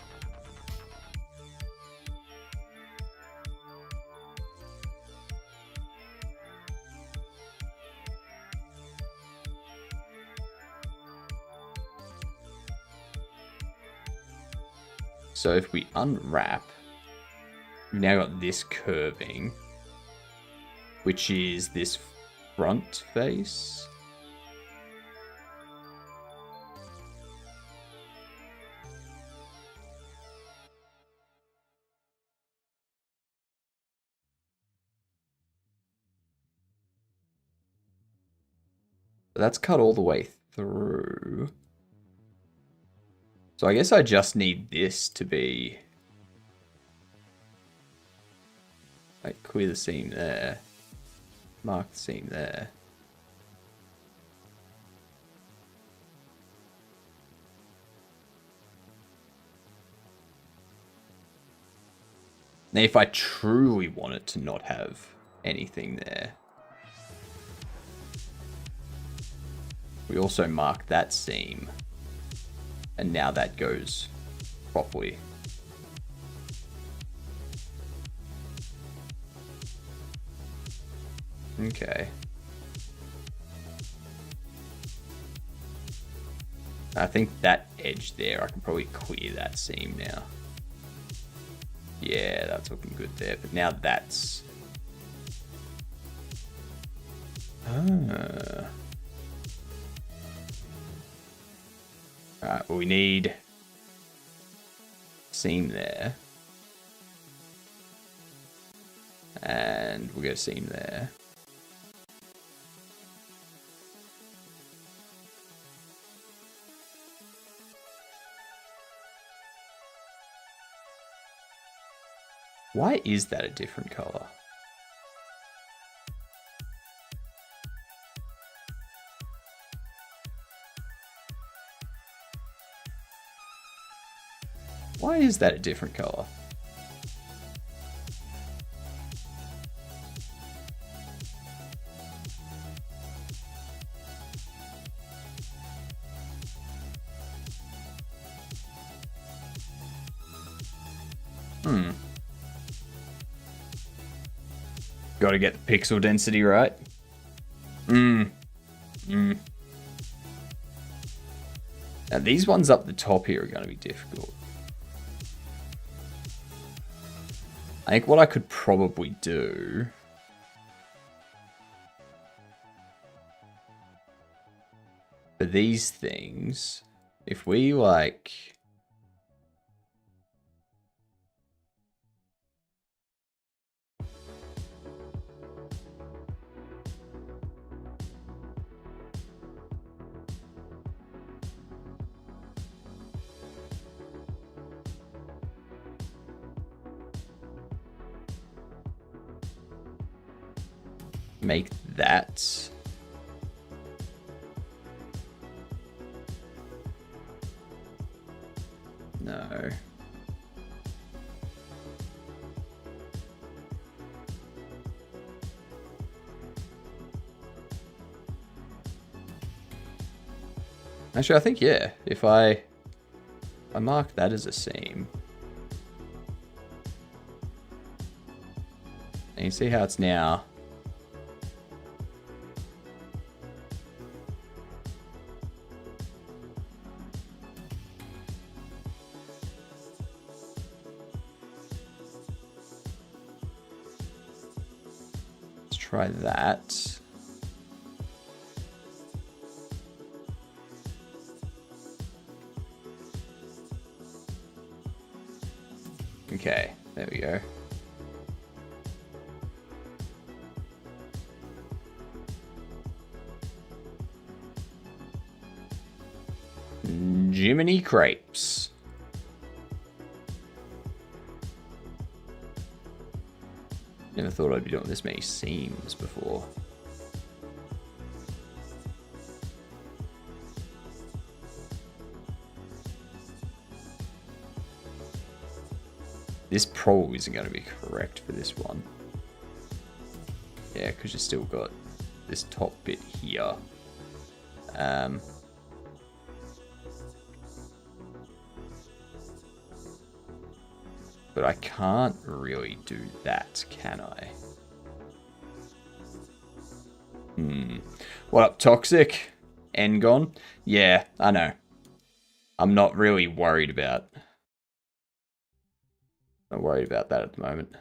So if we unwrap, we've now got this curving, which is this front face. That's cut all the way through. So I guess I just need this to be... like, clear the seam there. Mark the seam there. Now, if I truly want it to not have anything there, we also mark that seam, and now that goes properly. Okay. I think that edge there, I can probably clear that seam now. Yeah, that's looking good there, but now that's... Alright, well, we need seam there. And we'll get a seam there. Why is that a different color? Why is that a different color? Got to get the pixel density right. Now these ones up the top here are going to be difficult. I think what I could probably do... for these things, if we like... make that... No. Actually, I think, yeah, if I mark that as a seam, and you see how it's now try that. Okay, there we go. Jiminy crepes. Never thought I'd be doing this many seams before. This probably isn't going to be correct for this one. Yeah, because you still got this top bit here. But I can't really do that, can I? What up, Toxic? Engon? Yeah, I know. I'm not really worried about... Not worried about that at the moment.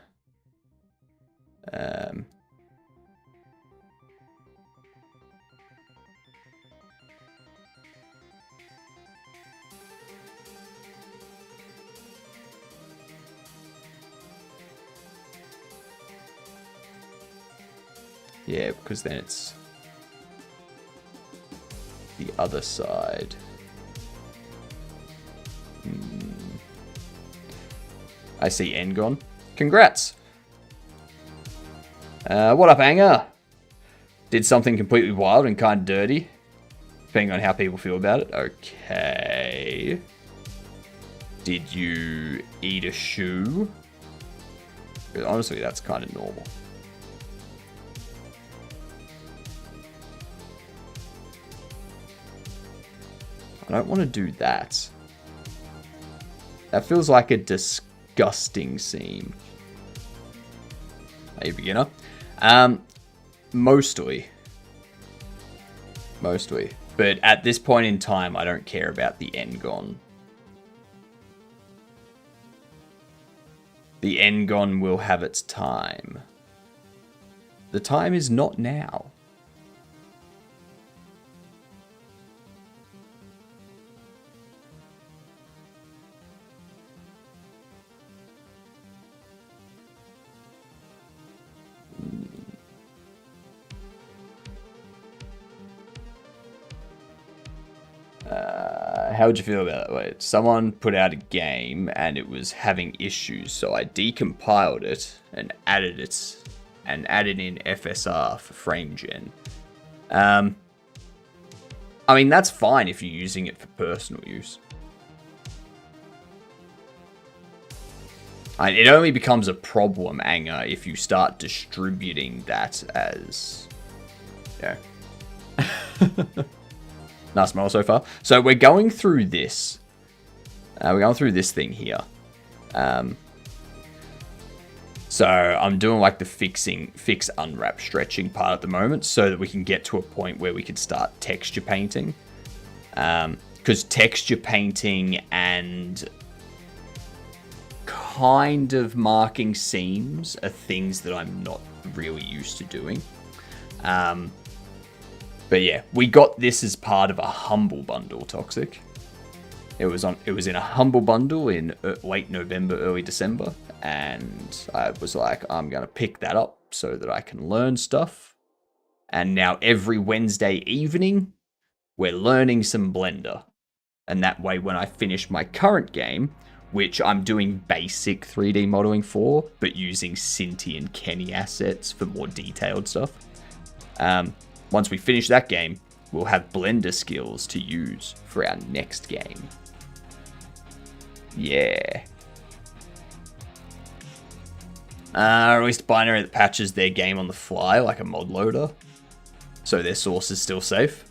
Yeah, because then it's the other side. I see Engon. Congrats! What up, Anger? Did something completely wild and kind of dirty. Depending on how people feel about it. Okay. Did you eat a shoe? Because honestly, that's kind of normal. I don't want to do that. That feels like a disgusting seam. Hey, beginner. Mostly. But at this point in time, I don't care about the Engon. The Engon will have its time. The time is not now. How would you feel about that? Wait, someone put out a game and it was having issues, so I decompiled it and added in FSR for frame gen. I mean, that's fine if you're using it for personal use. It only becomes a problem, Anger, if you start distributing that as... Yeah. Nice model so far. So we're going through this. We're going through this thing here. So I'm doing like the fix unwrap stretching part at the moment so that we can get to a point where we can start texture painting. Because texture painting and kind of marking seams are things that I'm not really used to doing. But yeah, we got this as part of a humble bundle, Toxic. It was in a humble bundle in late November, early December, and I was like, I'm gonna pick that up so that I can learn stuff. And now every Wednesday evening, we're learning some Blender. And that way, when I finish my current game, which I'm doing basic 3D modeling for, but using Cinti and Kenny assets for more detailed stuff. Once we finish that game, we'll have Blender skills to use for our next game. Yeah. Released binary that patches their game on the fly, like a mod loader. So their source is still safe.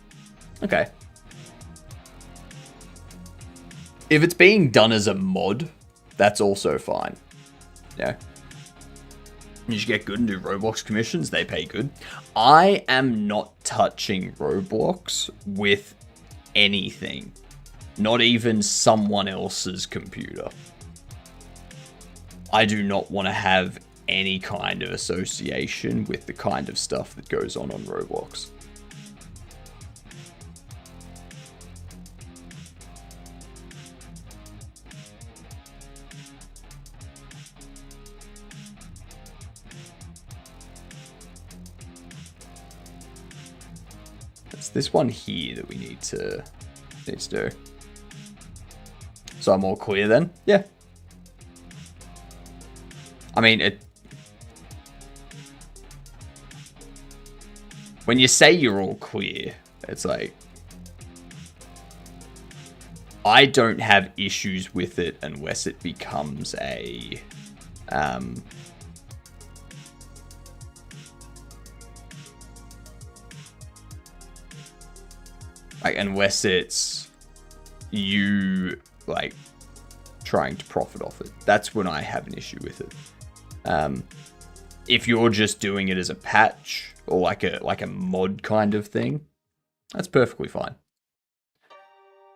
Okay. If it's being done as a mod, that's also fine. Yeah. You should get good and do Roblox commissions. They pay good. I am not touching Roblox with anything. Not even someone else's computer. I do not want to have any kind of association with the kind of stuff that goes on Roblox. It's this one here that we need to do. So I'm all clear then? Yeah. I mean, when you say you're all clear, it's like, I don't have issues with it unless it becomes a, like, unless it's you, like, trying to profit off it. That's when I have an issue with it. If you're just doing it as a patch or like a mod kind of thing, that's perfectly fine.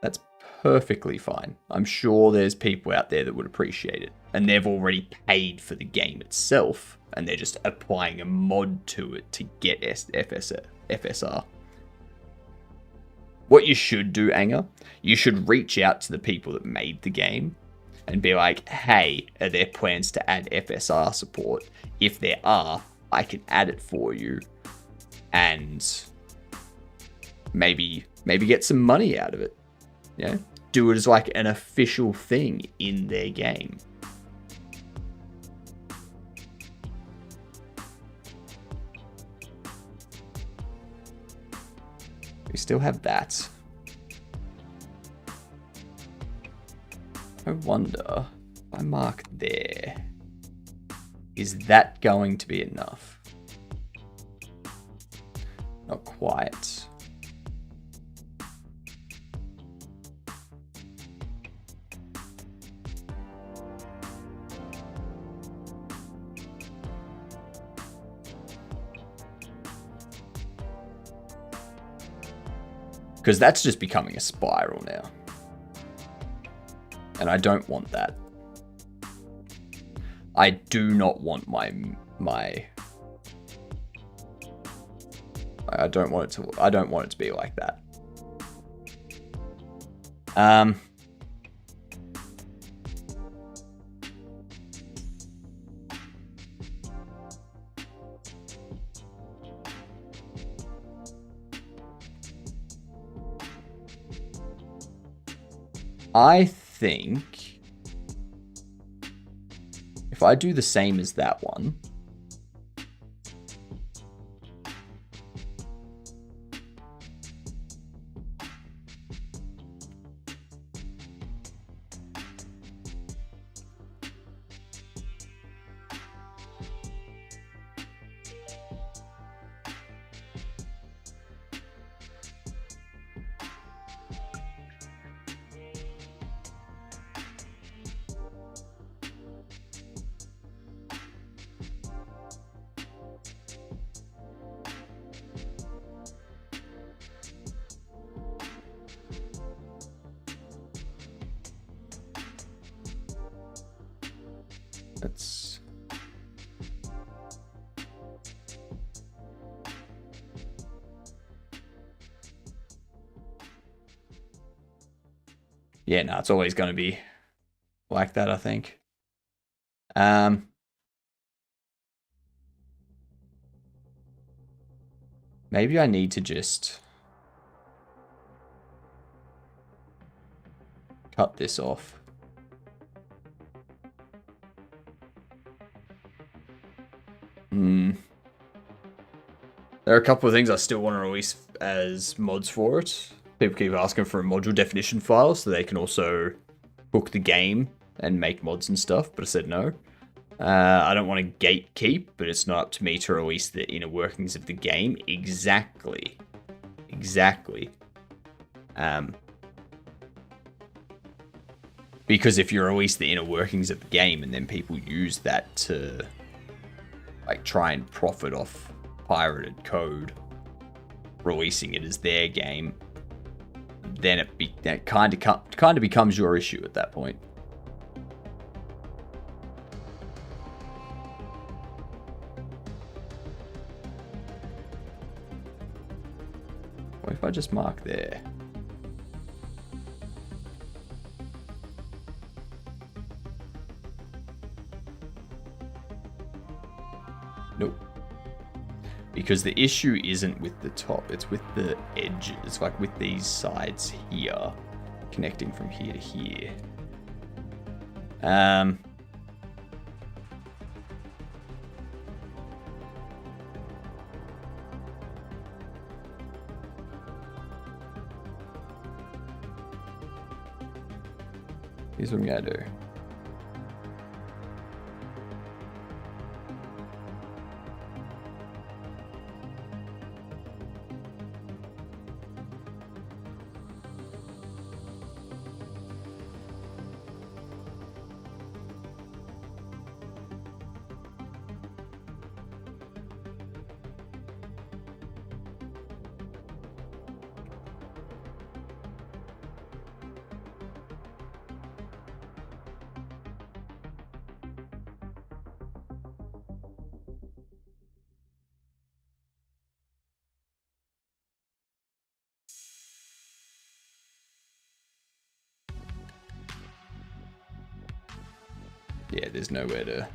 That's perfectly fine. I'm sure there's people out there that would appreciate it, and they've already paid for the game itself, and they're just applying a mod to it to get FSR. What you should do, Anger, you should reach out to the people that made the game and be like, hey, are there plans to add FSR support? If there are, I can add it for you and maybe get some money out of it. Yeah, do it as like an official thing in their game. We still have that. I wonder if I mark there, is that going to be enough? Not quite. Because that's just becoming a spiral now. And I don't want that. I do not want my I don't want it to be like that. I think if I do the same as that one, Let's... Yeah, no, it's always going to be like that, I think. Maybe I need to just cut this off. There are a couple of things I still want to release as mods for it. People keep asking for a module definition file so they can also hook the game and make mods and stuff, but I said no. I don't want to gatekeep, but it's not up to me to release the inner workings of the game. Exactly. Because if you release the inner workings of the game and then people use that to like try and profit off pirated code, releasing it as their game, then that kind of becomes your issue at that point. What if I just mark there? Nope. Because the issue isn't with the top, it's with the edges. It's like with these sides here, connecting from here to here. Here's what I'm gonna do. Yeah, there's nowhere to...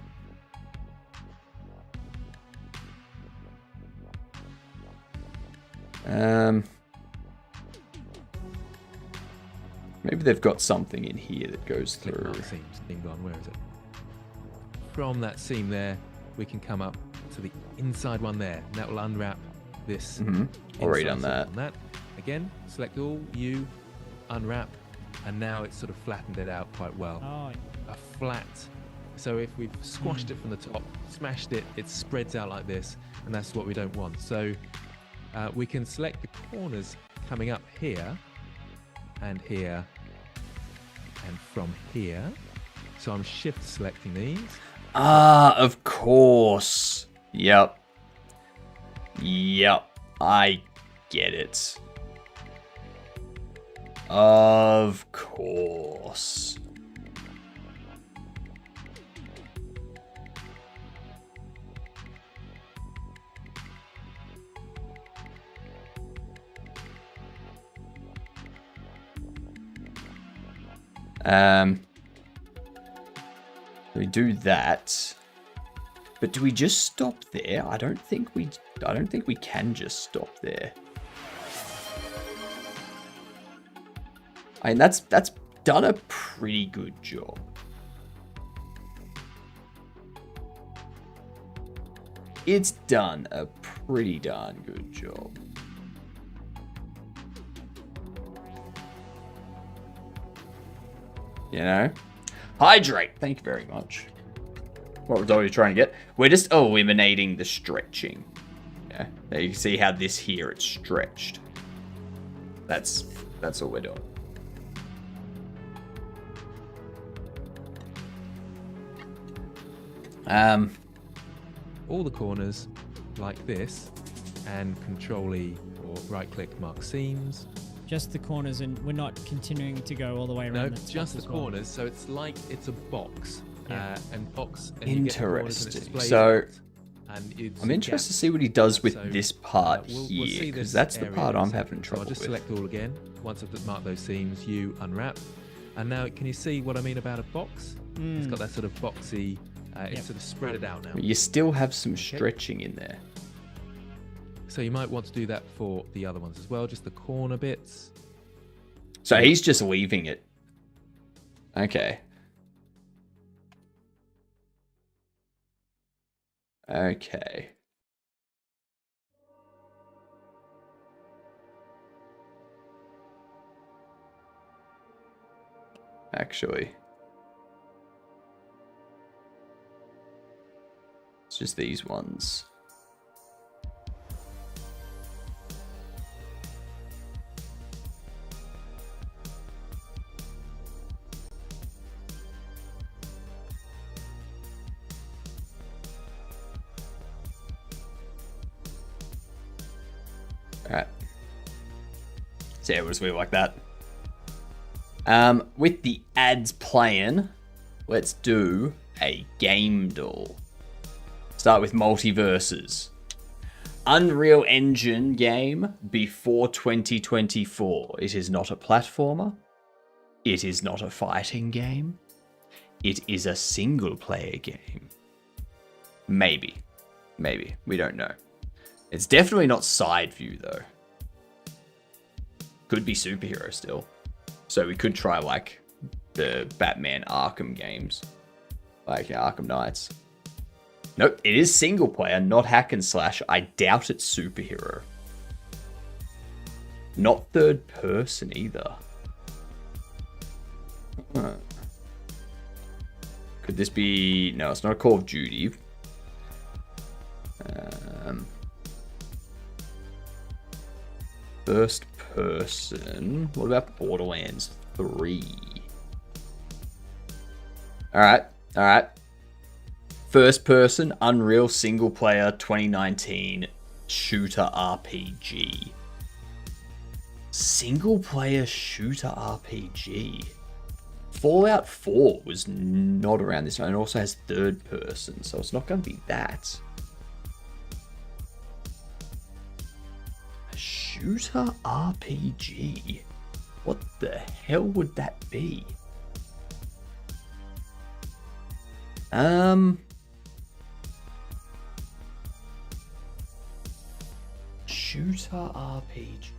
Maybe they've got something in here that goes through. Seam gone. Where is it? From that seam there, we can come up to the inside one there, and that will unwrap this. Already done that. On that. Again, select all, you, unwrap, and now it's sort of flattened it out quite well. Oh, A flat. So if we've squashed it from the top, smashed it, it spreads out like this, and that's what we don't want. So we can select the corners coming up here, and from here. So I'm shift selecting these. Ah, of course. Yep. I get it. Of course. We do that, but do we just stop there? I don't think we can just stop there. I mean, that's done a pretty good job. It's done a pretty darn good job. You know? Hydrate! Thank you very much. What was we trying to get? We're just eliminating the stretching. Yeah. Now you can see how this here, it's stretched. That's all we're doing. All the corners like this, and Control-E or right-click mark seams. just the corners, and we're not continuing to go all the way around. No, the top just the as well. corners. So it's like it's a box, and box. And you get the borders and it Interesting. displays So that, and it's I'm a interested gap. to see what he does with So, this part we'll here, see because this that's the area part in a I'm second. having So trouble I'll just with. select all again. Once I've marked those seams, you unwrap. And now, can you see what I mean about a box? It's got that sort of boxy, it's sort of spread it out now. You still have some stretching in there. So you might want to do that for the other ones as well, just the corner bits. So he's just leaving it. Okay. Okay. Actually. It's just these ones. Alright. So yeah, we'll just leave it like that. With the ads playing, let's do a game duel. Start with multiverses. Unreal Engine game before 2024. It is not a platformer. It is not a fighting game. It is a single player game. Maybe. Maybe. We don't know. It's definitely not side view though. Could be superhero still. So we could try like the Batman Arkham games. Like Arkham Knights. Nope, it is single player, not hack and slash. I doubt it's superhero. Not third person either. Huh. Could this be... No, it's not a Call of Duty. First person. What about Borderlands 3? Alright, alright. First person, Unreal single player 2019 shooter RPG. Single player shooter RPG. Fallout 4 was not around this time. It also has third person, so it's not going to be that. A shooter RPG? What the hell would that be? Shooter RPG.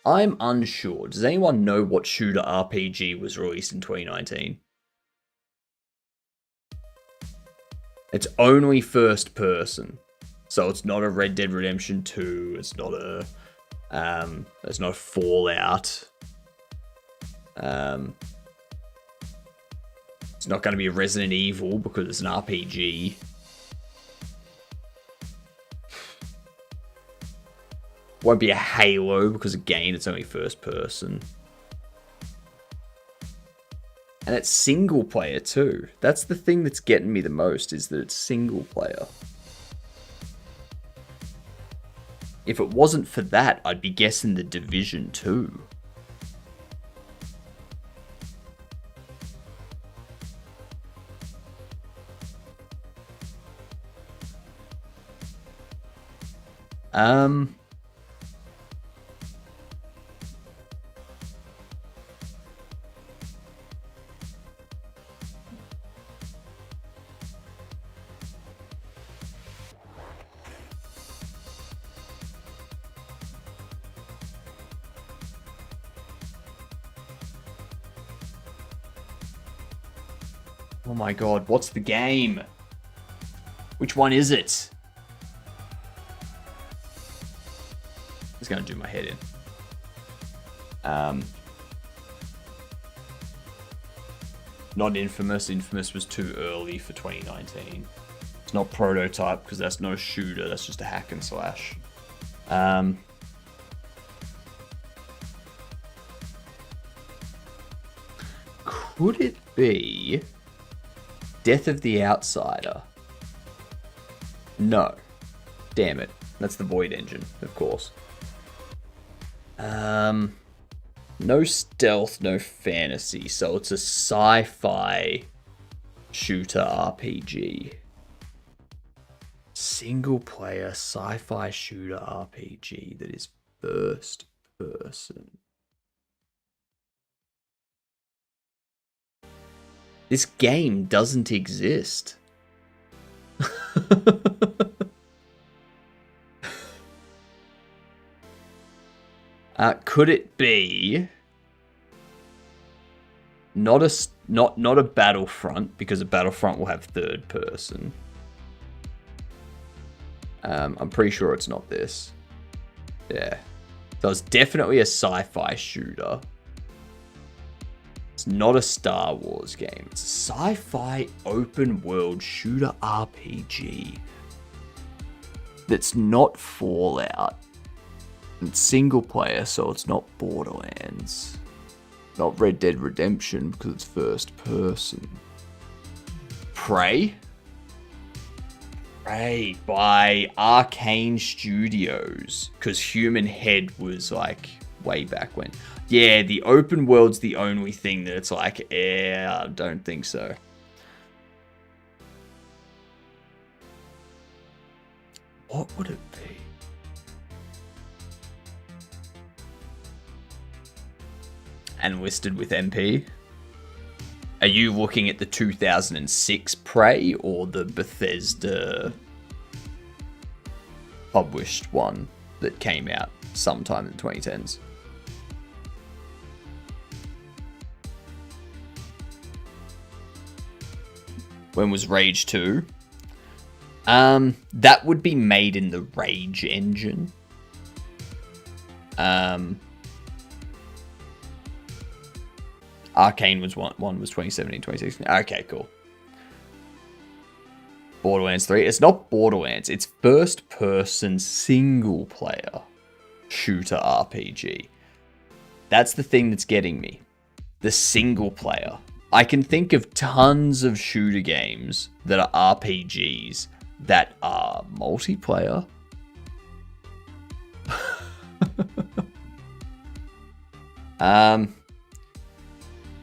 I'm unsure. Does anyone know what shooter RPG was released in 2019? It's only first person. So it's not a Red Dead Redemption 2. It's not a Fallout. It's not going to be a Resident Evil because it's an RPG. Won't be a Halo because again it's only first person. And it's single player too. That's the thing that's getting me the most, is that it's single player. If it wasn't for that, I'd be guessing The Division 2. Oh my god, what's the game? Which one is it? It's gonna do my head in. Not Infamous. Infamous was too early for 2019. It's not Prototype because that's not a shooter. That's just a hack and slash. Could it be Death of the Outsider? No. Damn it. That's the Void engine, of course. No stealth, no fantasy, so it's a sci-fi shooter RPG. Single player sci-fi shooter RPG that is first person. This game doesn't exist. Could it be not a Battlefront, because a Battlefront will have third person. I'm pretty sure it's not this. Yeah. So it's definitely a sci-fi shooter. It's not a Star Wars game. It's a sci-fi open world shooter RPG. That's not Fallout. It's single player, so it's not Borderlands. Not Red Dead Redemption, because it's first person. Prey? Prey by Arcane Studios, because Human Head was like way back when. Yeah, the open world's the only thing that it's like, I don't think so. What would it be? And listed with MP. Are you looking at the 2006 Prey or the Bethesda published one that came out sometime in the 2010s? When was Rage 2? That would be made in the Rage engine. Arcane was one was 2017, 2016. Okay, cool. Borderlands 3. It's not Borderlands. It's first person single player shooter RPG. That's the thing that's getting me. The single player. I can think of tons of shooter games that are RPGs that are multiplayer.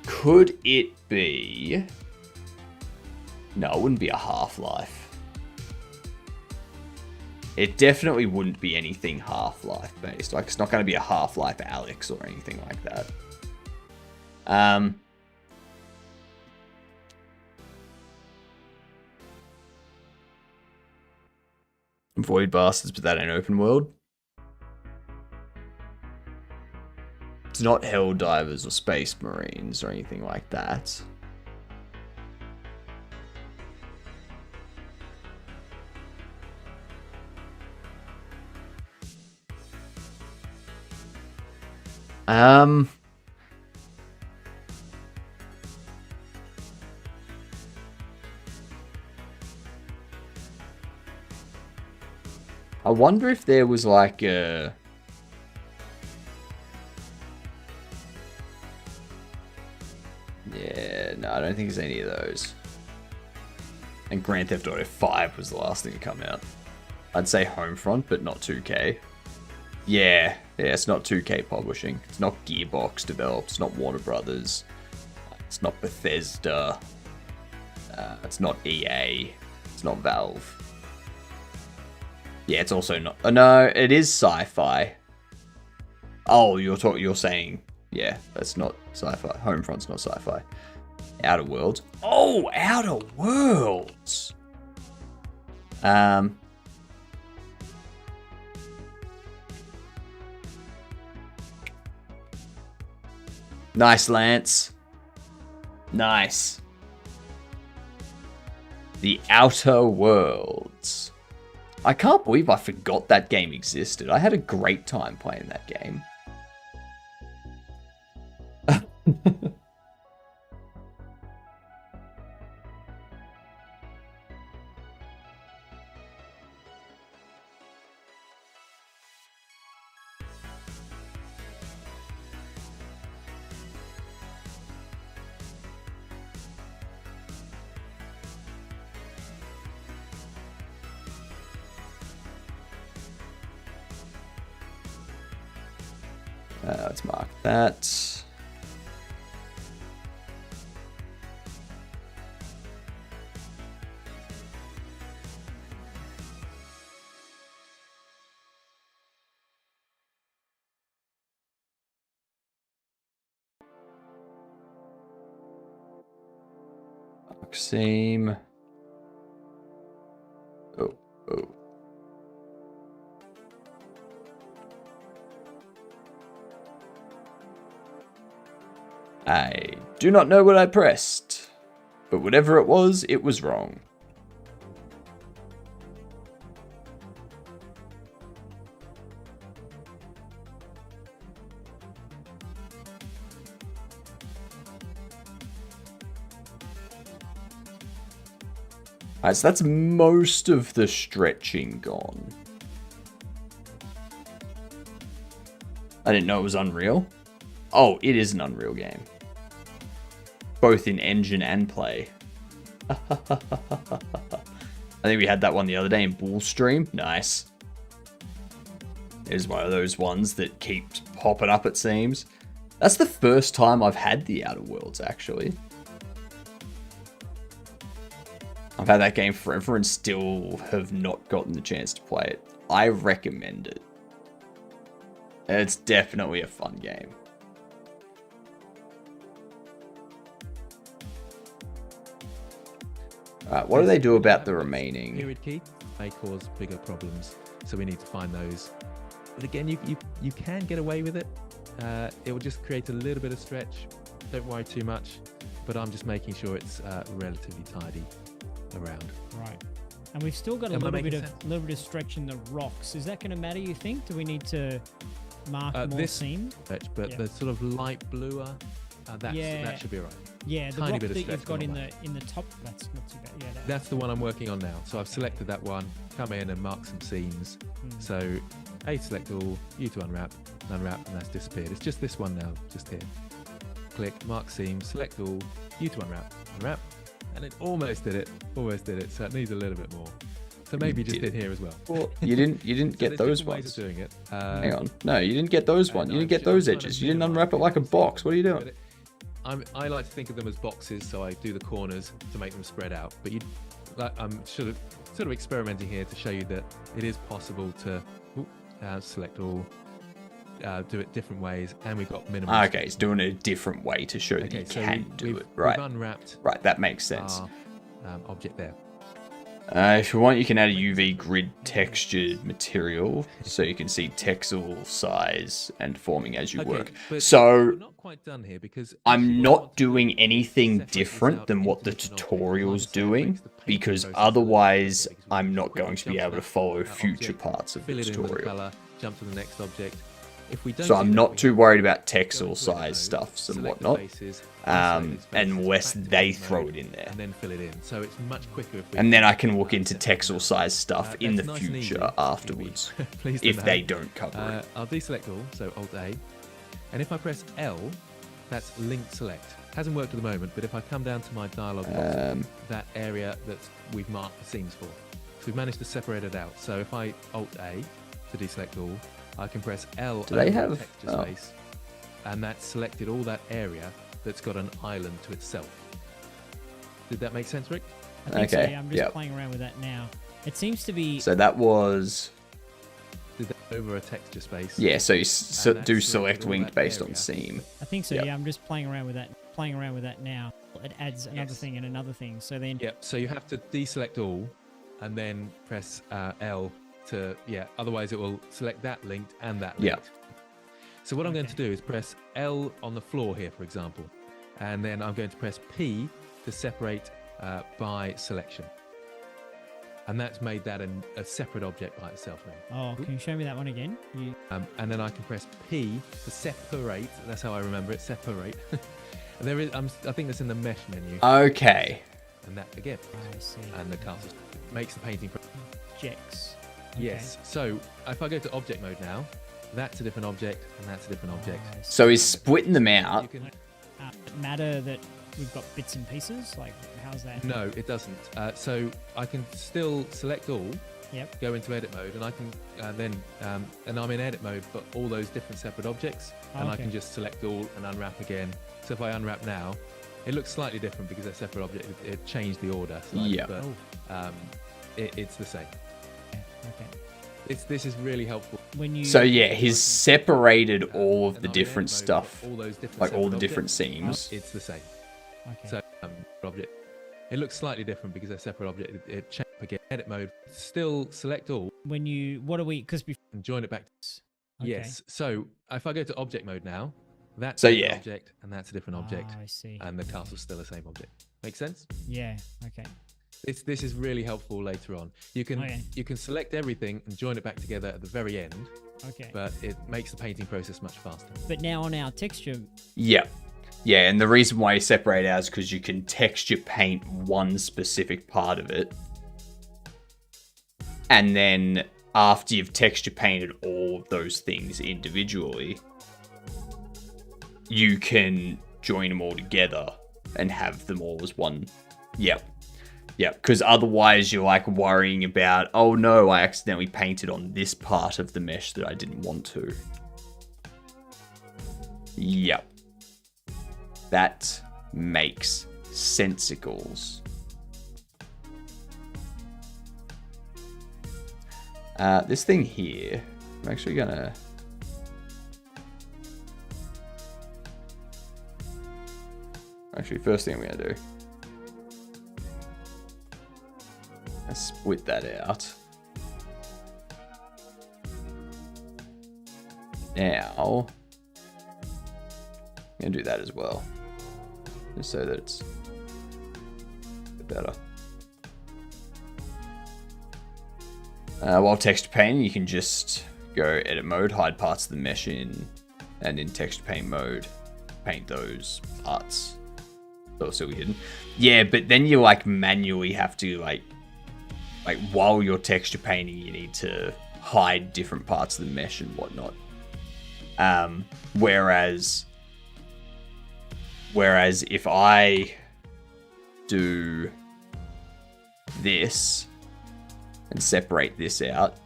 Could it be... No, it wouldn't be a Half-Life. It definitely wouldn't be anything Half-Life based. Like, it's not going to be a Half-Life Alyx or anything like that. Void Bastards, but that ain't open world. It's not Helldivers or Space Marines or anything like that. I wonder if there was like a... Yeah, no, I don't think there's any of those. And Grand Theft Auto 5 was the last thing to come out. I'd say Homefront, but not 2K. Yeah, it's not 2K publishing. It's not Gearbox developed. It's not Warner Brothers. It's not Bethesda. It's not EA. It's not Valve. Yeah, it's also not... no, it is sci-fi. Oh, you're saying... Yeah, that's not sci-fi. Homefront's not sci-fi. Outer Worlds. Oh, Outer Worlds! Nice, Lance. Nice. The Outer Worlds. I can't believe I forgot that game existed. I had a great time playing that game. Let's mark that. Mark seam. Oh. I do not know what I pressed, but whatever it was wrong. Alright, so that's most of the stretching gone. I didn't know it was Unreal. Oh, it is an Unreal game. Both in engine and play. I think we had that one the other day in Bullstream. Nice. It is one of those ones that keeps popping up, it seems. That's the first time I've had the Outer Worlds, actually. I've had that game forever and still have not gotten the chance to play it. I recommend it. It's definitely a fun game. Alright, what do they do about the remaining? Period key may cause bigger problems, so we need to find those. But again, you can get away with it. It will just create a little bit of stretch. Don't worry too much. But I'm just making sure it's relatively tidy around. Right. And we've still got a little bit of stretch in the rocks. Is that going to matter, you think? Do we need to mark more seam? Stretch, but the sort of light bluer, that should be right. Yeah, the rock that you've got in the top, that's not too bad. Yeah, that's the one I'm working on now. So I've selected that one, come in and mark some seams. So A, select all, U to unwrap, and that's disappeared. It's just this one now, just here. Click, mark seam, select all, U to unwrap, and it almost did it, so it needs a little bit more. So maybe just in here as well. Well, you didn't get those ones. Ways of doing it. Hang on, no, you didn't get those ones. You didn't get those edges. You didn't unwrap it like a box. What are you doing? I like to think of them as boxes, so I do the corners to make them spread out. But I'm sort of experimenting here to show you that it is possible to select all, do it different ways, and we've got minimal. Okay, it's doing it a different way to show that you can do it. Right. We've unwrapped. Right, that makes sense. Our, object there. If you want, you can add a UV grid textured material so you can see texel size and forming as you work. So we're not quite done here because I'm not doing anything different than what the tutorial's doing, because otherwise I'm not going to be able to follow future parts of the tutorial. Jump to the next object. So I'm not too worried about texel size stuffs and whatnot, unless they throw it in there. And then fill it in. So it's much quicker if we... And then I can look into texel size stuff in the future afterwards, if they don't cover it. I'll deselect all, so Alt A. And if I press L, that's link select. Hasn't worked at the moment, but if I come down to my dialog box, that area that we've marked the seams for. So we've managed to separate it out. So if I Alt A to deselect all, I can press L over the texture space, and that's selected all that area that's got an island to itself. Did that make sense, Rick? I think so, yeah. I'm just playing around with that now. It seems to be... So that was... Did that over a texture space? Yeah, so you do select linked based on seam. I think so, yeah. I'm just playing around with that now. It adds another thing and another thing. So then... Yep, so you have to deselect all, and then press L to, otherwise it will select that linked and that linked. So what I'm going to do is press L on the floor here, for example, and then I'm going to press P to separate by selection. And that's made that a separate object by itself now. Oh, can you show me that one again? And then I can press P to separate. That's how I remember it, separate. And there is, I think that's in the mesh menu. Okay. And that again. I see. And the castle makes the painting. Objects. Yes. So if I go to object mode now, that's a different object, and that's a different object. So he's splitting them out. Matter that we've got bits and pieces? Like, how's that? No, it doesn't. So I can still select all, Yep. go into edit mode, and I can and I'm in edit mode for all those different separate objects, and I Okay. can just select all and unwrap again. So if I unwrap now, it looks slightly different because that separate object, it changed the order slightly, Yeah. but it's the same. Okay. This is really helpful. When you So yeah, he's separated all of And the I'm in different edit mode stuff, for all those different like all the separate different objects. seams. It's the same. Okay. So object, it looks slightly different because that separate object, it changed again. Edit mode, still select all when you what are we? Because before. and join it back. Okay. Yes. So if I go to object mode now, that's So, a different yeah. object and that's a different object, I see. and the castle's still the same object. Make sense? Yeah. Okay. This is really helpful later on. You can Okay. you can select everything and join it back together at the very end, Okay. but it makes the painting process much faster. But now on our texture, Yeah. Yeah, and the reason why you separate out is because you can texture paint one specific part of it. And then after you've texture painted all of those things individually, you can join them all together and have them all as one. Yep. Yep. Because otherwise you're like worrying about, oh no, I accidentally painted on this part of the mesh that I didn't want to. Yep. That makes sensicles. This thing here, I'm actually gonna... Actually, first thing I'm gonna do, I split that out. Now, I'm gonna do that as well, just so that it's a bit better. While texture painting, you can just go edit mode, hide parts of the mesh in, and in texture paint mode, paint those parts. They'll still be hidden. Yeah, but then you like manually have to like while you're texture painting, you need to hide different parts of the mesh and whatnot. Whereas if I do this and separate this out,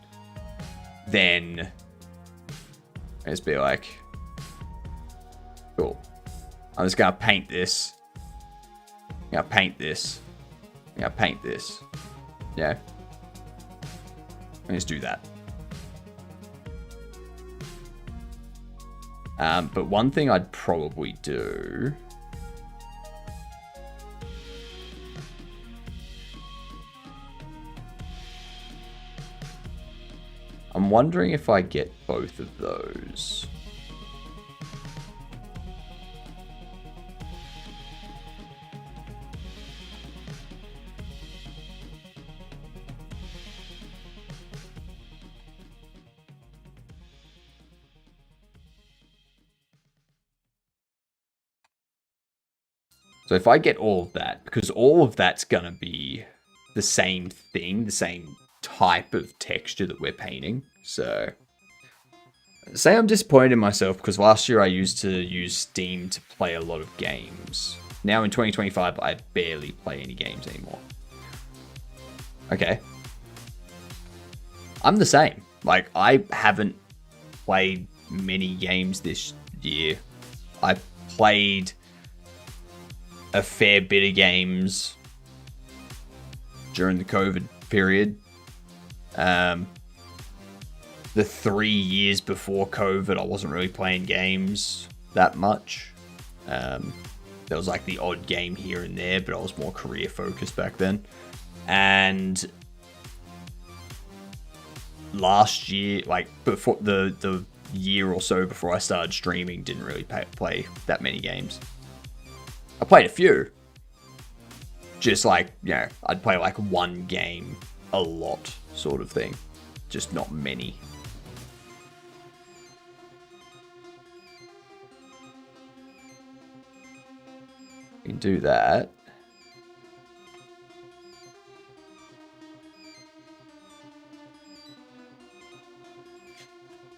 then I just be like, cool. I'm just gonna paint this. I'm gonna paint this. I'm gonna paint this. Yeah. Let's do that. But one thing I'd probably do. I'm wondering if I get both of those. So if I get all of that, because all of that's gonna be the same thing, the same type of texture that we're painting. So say I'm disappointed in myself because last year I used to use Steam to play a lot of games. Now in 2025, I barely play any games anymore. Okay. I'm the same. Like, I haven't played many games this year. I played a fair bit of games during the COVID period. The 3 years before COVID, I wasn't really playing games that much. There was like the odd game here and there, but I was more career focused back then. And last year, like before the year or so before I started streaming, didn't really play that many games. I played a few. Just like, you know, I'd play like one game a lot sort of thing. Just not many. We can do that.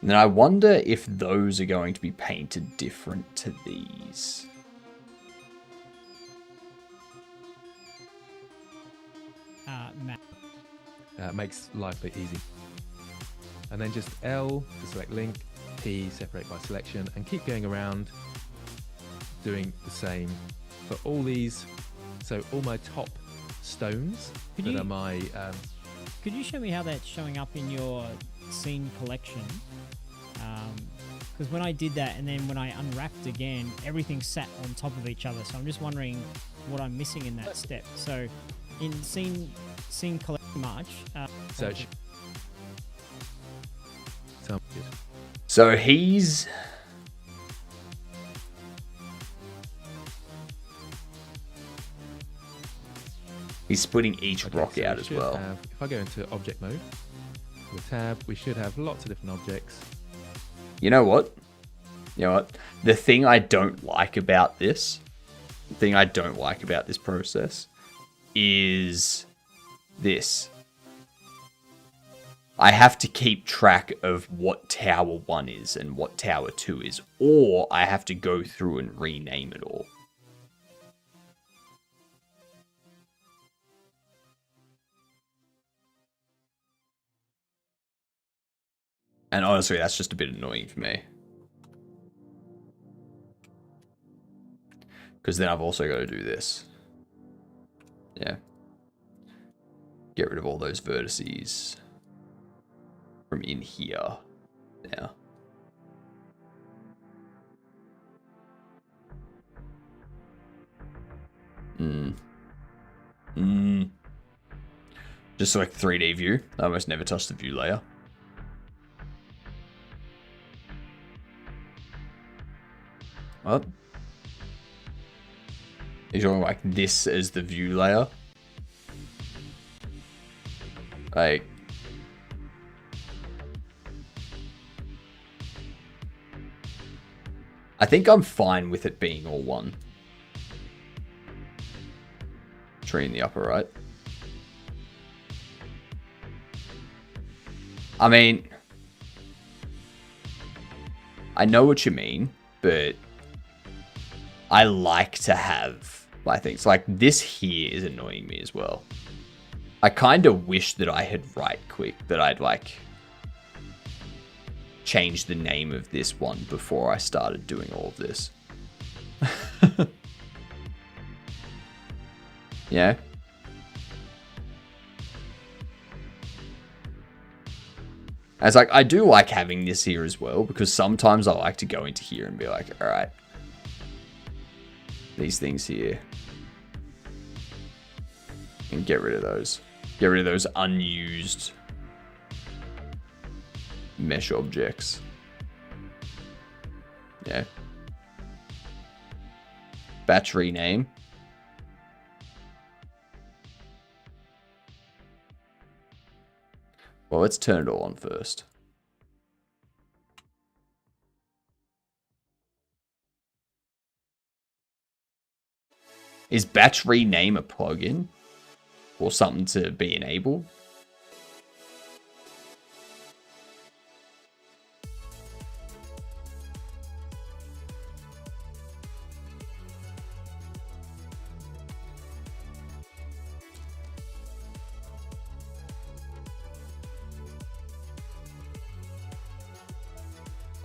And then I wonder if those are going to be painted different to these. Matt. makes life a bit easy. And then just L to select link, P separate by selection, and keep going around doing the same for all these. So all my top stones are my... Could you show me how that's showing up in your scene collection? Because when I did that and then when I unwrapped again, everything sat on top of each other. So I'm just wondering what I'm missing in that step. So in scene collection March. Search. Sounds good. So he's... He's splitting each rock so out as well. If I go into object mode, the tab, we should have lots of different objects. You know what? The thing I don't like about this, process is this. I have to keep track of what Tower 1 is and what Tower 2 is, or I have to go through and rename it all. And honestly, that's just a bit annoying for me. Because then I've also got to do this. Yeah. Get rid of all those vertices from in here now. Just select 3D view. I almost never touch the view layer. What? You're talking like this as the view layer? Like... I think I'm fine with it being all one. Tree in the upper right. I mean... I know what you mean, but... I like to have my things. Like, this here is annoying me as well. I kind of wish that I had that I'd, like, changed the name of this one before I started doing all of this. Yeah? As like, I do like having this here as well, because sometimes I like to go into here and be like, alright. These things here. And get rid of those. Get rid of those unused mesh objects. Yeah. Battery name. Well, let's turn it all on first. Is batch rename a plugin? Or something to be enabled?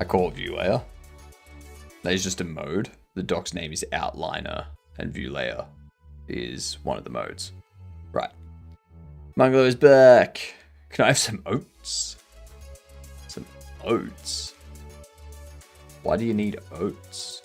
I call it view layer. That is just a mode. The doc's name is outliner. And view layer is one of the modes. Right. Mungalo is back. Can I have some oats? Some oats? Why do you need oats?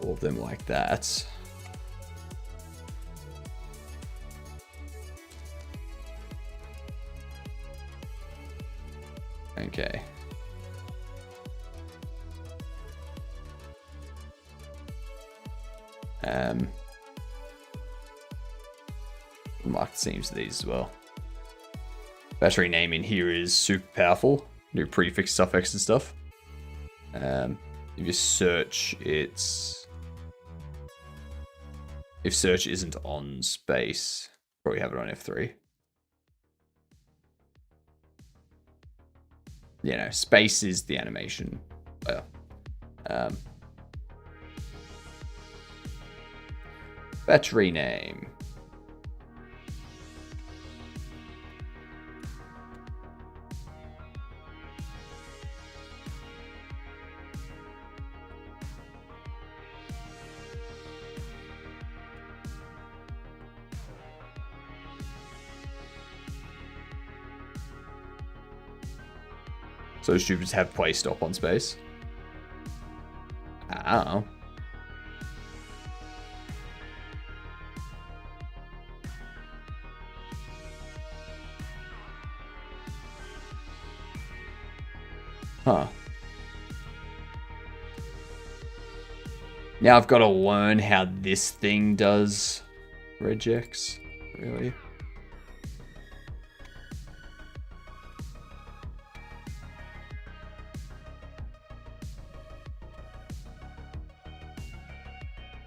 All of them like that. Mark the seams of these as well. Battery name in here is super powerful. New prefix, suffix, and stuff. If you search, it's... If search isn't on space, probably have it on F3. Yeah, no, space is the animation. Battery name. So stupids have play stop on space. Oh. Huh. Now I've got to learn how this thing does regex. Really?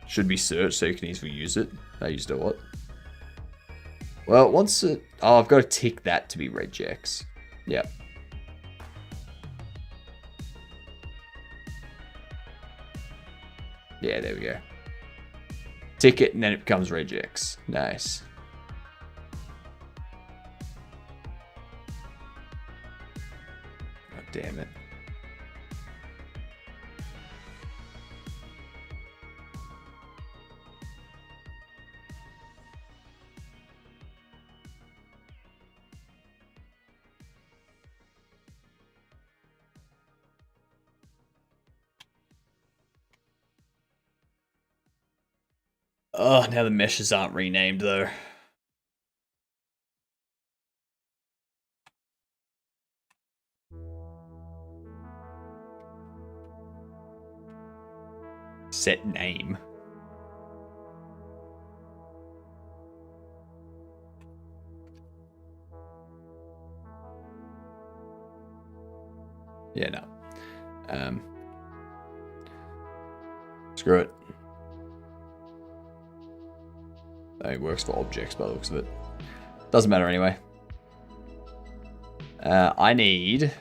Should be search so you can easily use it. I used it a lot. Well, once it... Oh, I've got to tick that to be regex. Yep. Yeah, there we go. Tick it and then it becomes regex. Nice. God damn it. Oh, now the meshes aren't renamed though. Set name. Yeah, no. Screw it. It works for objects by the looks of it. Doesn't matter anyway. I need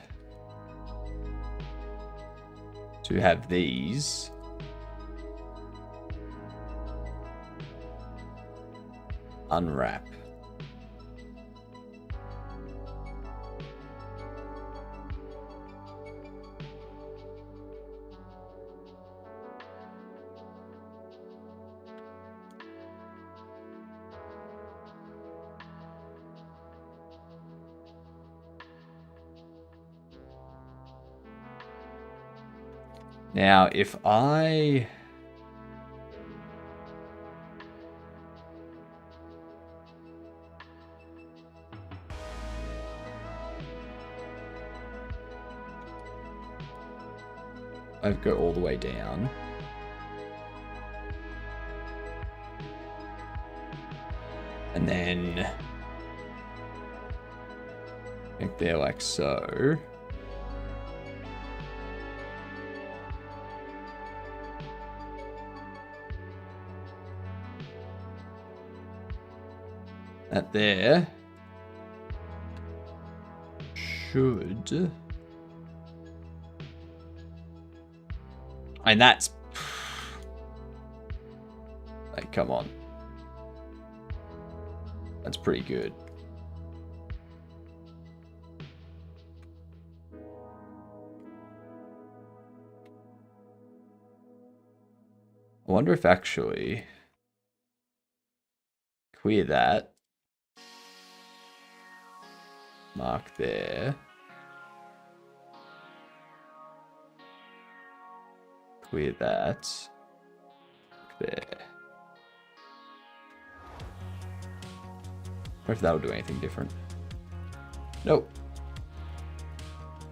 to have these unwrap. Now, if I've got all the way down. And then I think they're like so. That there should, and that's like, come on, that's pretty good. I wonder if actually clear that. Mark there. Clear that. There. Or if that'll do anything different. Nope.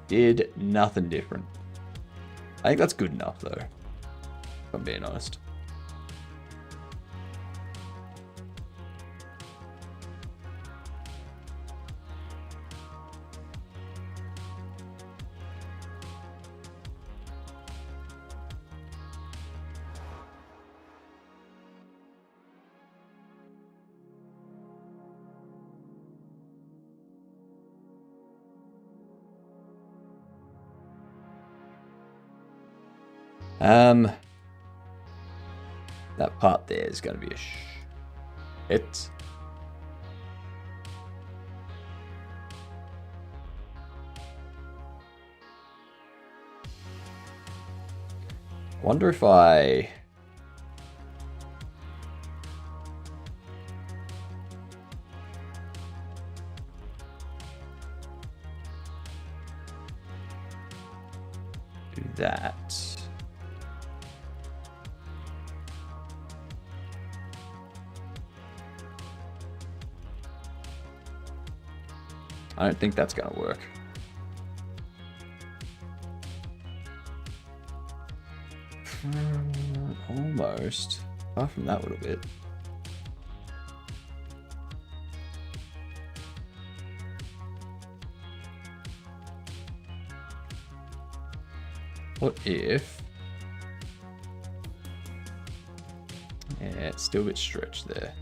Did nothing different. I think that's good enough though, if I'm being honest. That part there is going to be a hit. Wonder if I... do that. I don't think that's going to work. Almost. Apart from that little bit. What if... yeah, it's still a bit stretched there.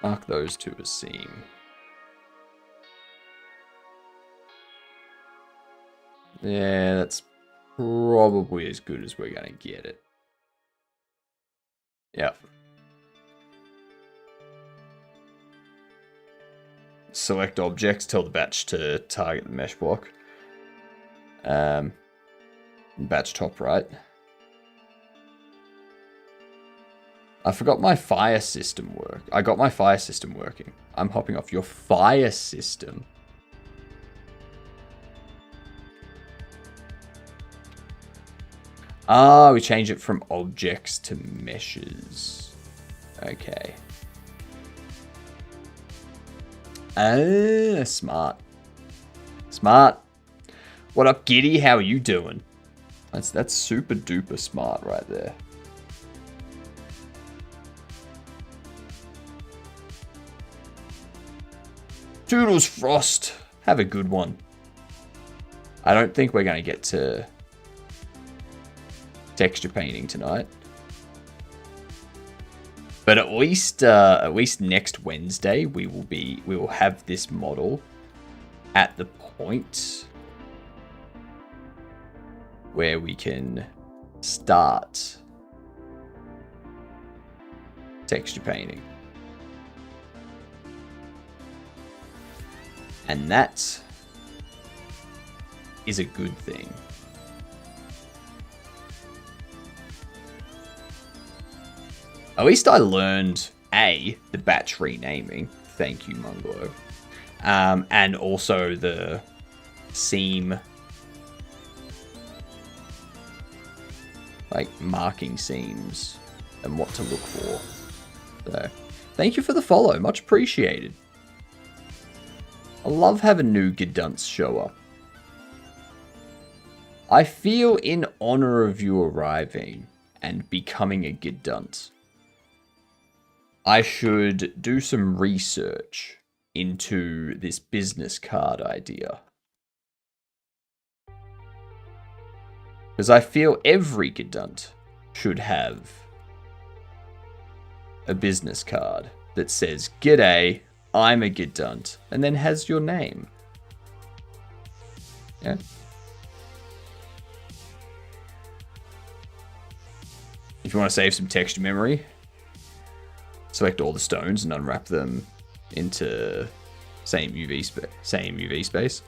Mark those two as seam. Yeah, that's probably as good as we're going to get it. Yep. Select objects, tell the batch to target the mesh block. Batch top right. I forgot my fire system work. I got my fire system working. I'm hopping off your fire system. Ah, we changed it from objects to meshes. Okay. Ah, smart. Smart. What up, Giddy? How are you doing? That's super duper smart right there. Toodles Frost. Have a good one. I don't think we're going to get to texture painting tonight. But at least next Wednesday we will have this model at the point where we can start texture painting. And that is a good thing. At least I learned, A, the batch renaming. Thank you, Munglo. And also the seam, like marking seams and what to look for. So, thank you for the follow. Much appreciated. I love having new Gedunts show up. I feel in honor of you arriving and becoming a Gedunt, I should do some research into this business card idea. Because I feel every Gedunt should have a business card that says, "G'day, I'm a Gedunt," and then has your name. Yeah. If you want to save some texture memory, select all the stones and unwrap them into same UV space.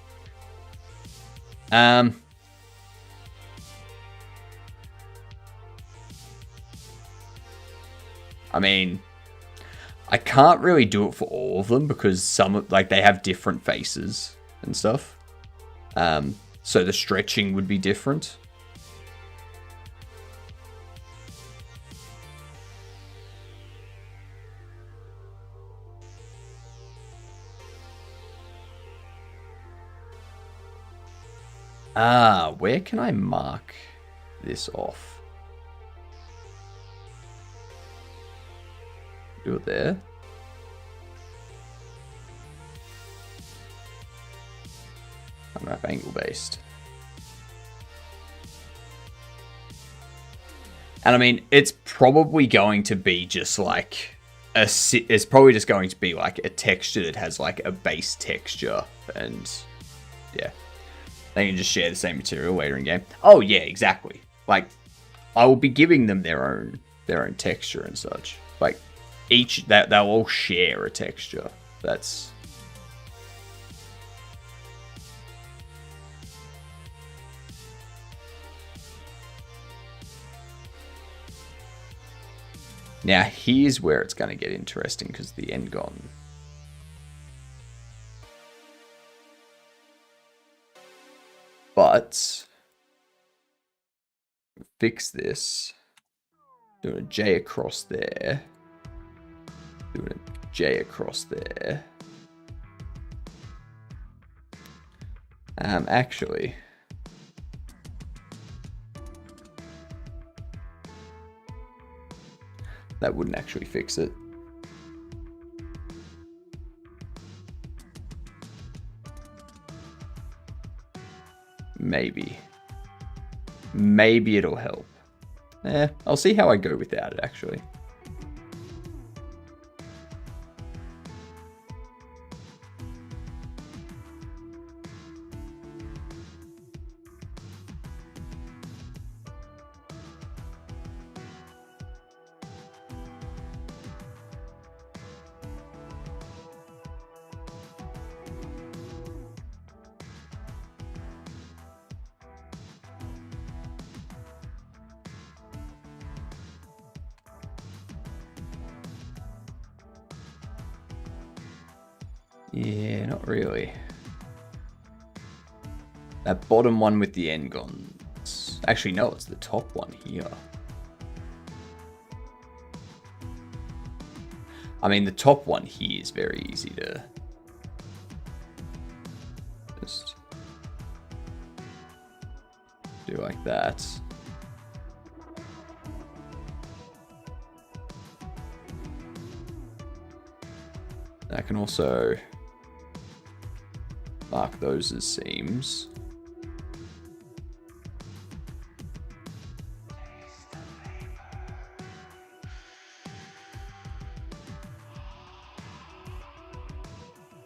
I mean, I can't really do it for all of them because some, like, they have different faces and stuff. So the stretching would be different. Where can I mark this off? Do it there. Unwrap angle based. And I mean, it's probably going to be just like it's probably just going to be like a texture that has like a base texture, and yeah. They can just share the same material later in game. Oh yeah, exactly. Like, I will be giving them their own texture and such. Like, they'll all share a texture. That's... Now, here's where it's going to get interesting, because the Engon. But, fix this. Doing a J across there. Doing a J across there. Actually... that wouldn't actually fix it. Maybe. Maybe it'll help. I'll see how I go without it, actually. Yeah, not really. That bottom one with the Engons. Actually, no, it's the top one here. I mean, the top one here is very easy to just do like that. I can also mark those as seams.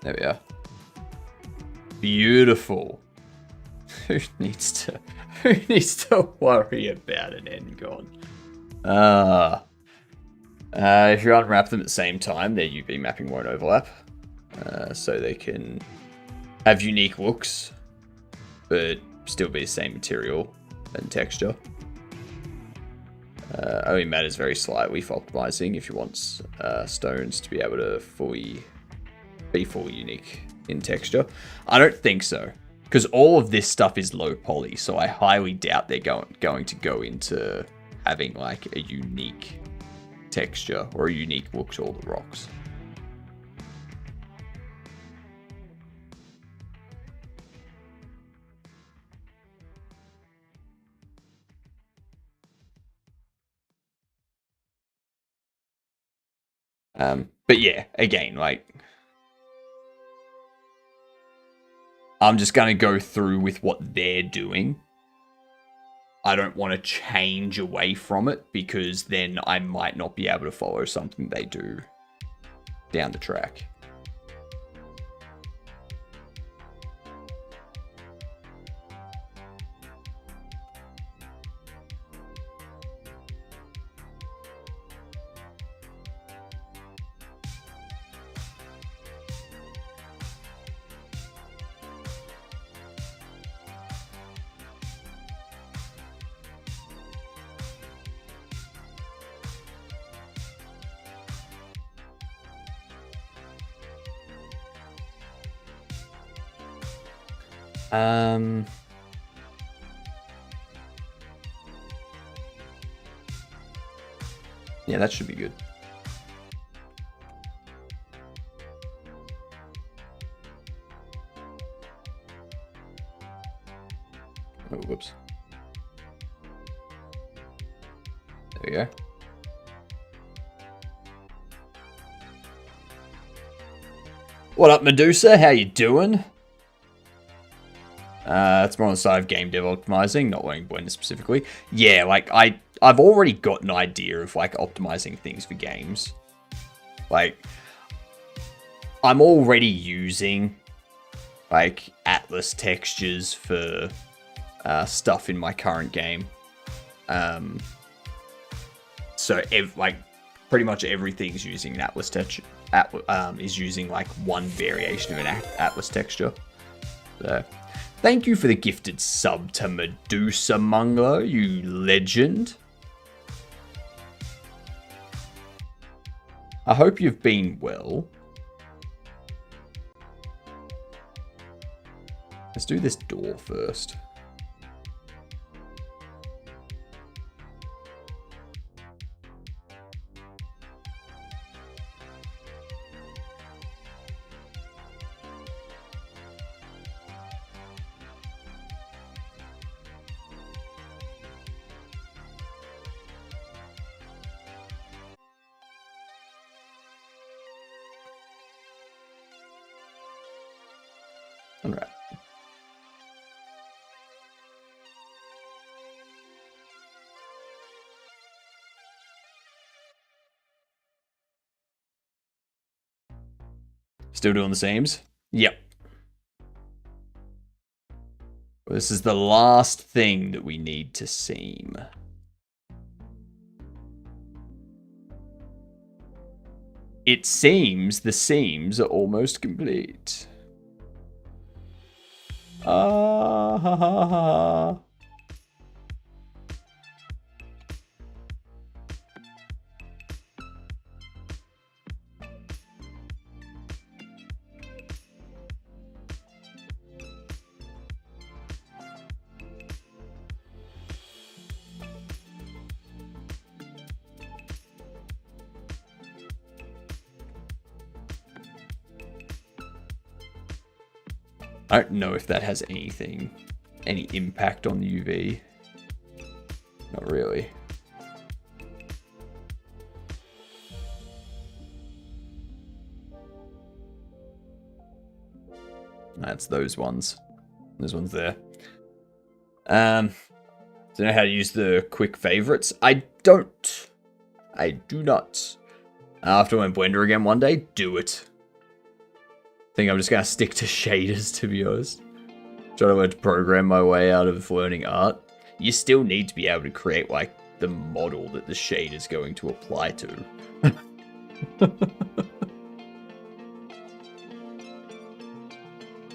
There we are. Beautiful. Who needs to worry about an Engon? If you unwrap them at the same time, their UV mapping won't overlap. So they can have unique looks, but still be the same material and texture. Only matters very slightly for optimizing if you want stones to be able to be fully unique in texture. I don't think so, because all of this stuff is low poly, so I highly doubt they're going to go into having like a unique texture or a unique look to all the rocks. But yeah, again, like, I'm just going to go through with what they're doing. I don't want to change away from it, because then I might not be able to follow something they do down the track. Yeah, that should be good. Oh, whoops. There we go. What up, Medusa? How you doing? It's more on the side of game dev optimizing, not wanting Blender specifically. Yeah, like, I've already got an idea of, like, optimizing things for games. Like, I'm already using, like, at Atlas textures for stuff in my current game. So like pretty much everything's using an Atlas texture. Is using like one variation of an Atlas texture. So, thank you for the gifted sub to Medusa Mungler, you legend. I hope you've been well. Let's do this door first. All right. Still doing the seams? Yep. This is the last thing that we need to seam. It seems the seams are almost complete. Ah ha ha ha. I don't know if that has any impact on the UV. Not really. That's those ones. Those ones there. Do you know how to use the quick favorites? I don't. I do not. I'll have to learn Blender again one day. Do it. I think I'm just going to stick to shaders, to be honest. Try to learn to program my way out of learning art. You still need to be able to create, like, the model that the shader's going to apply to.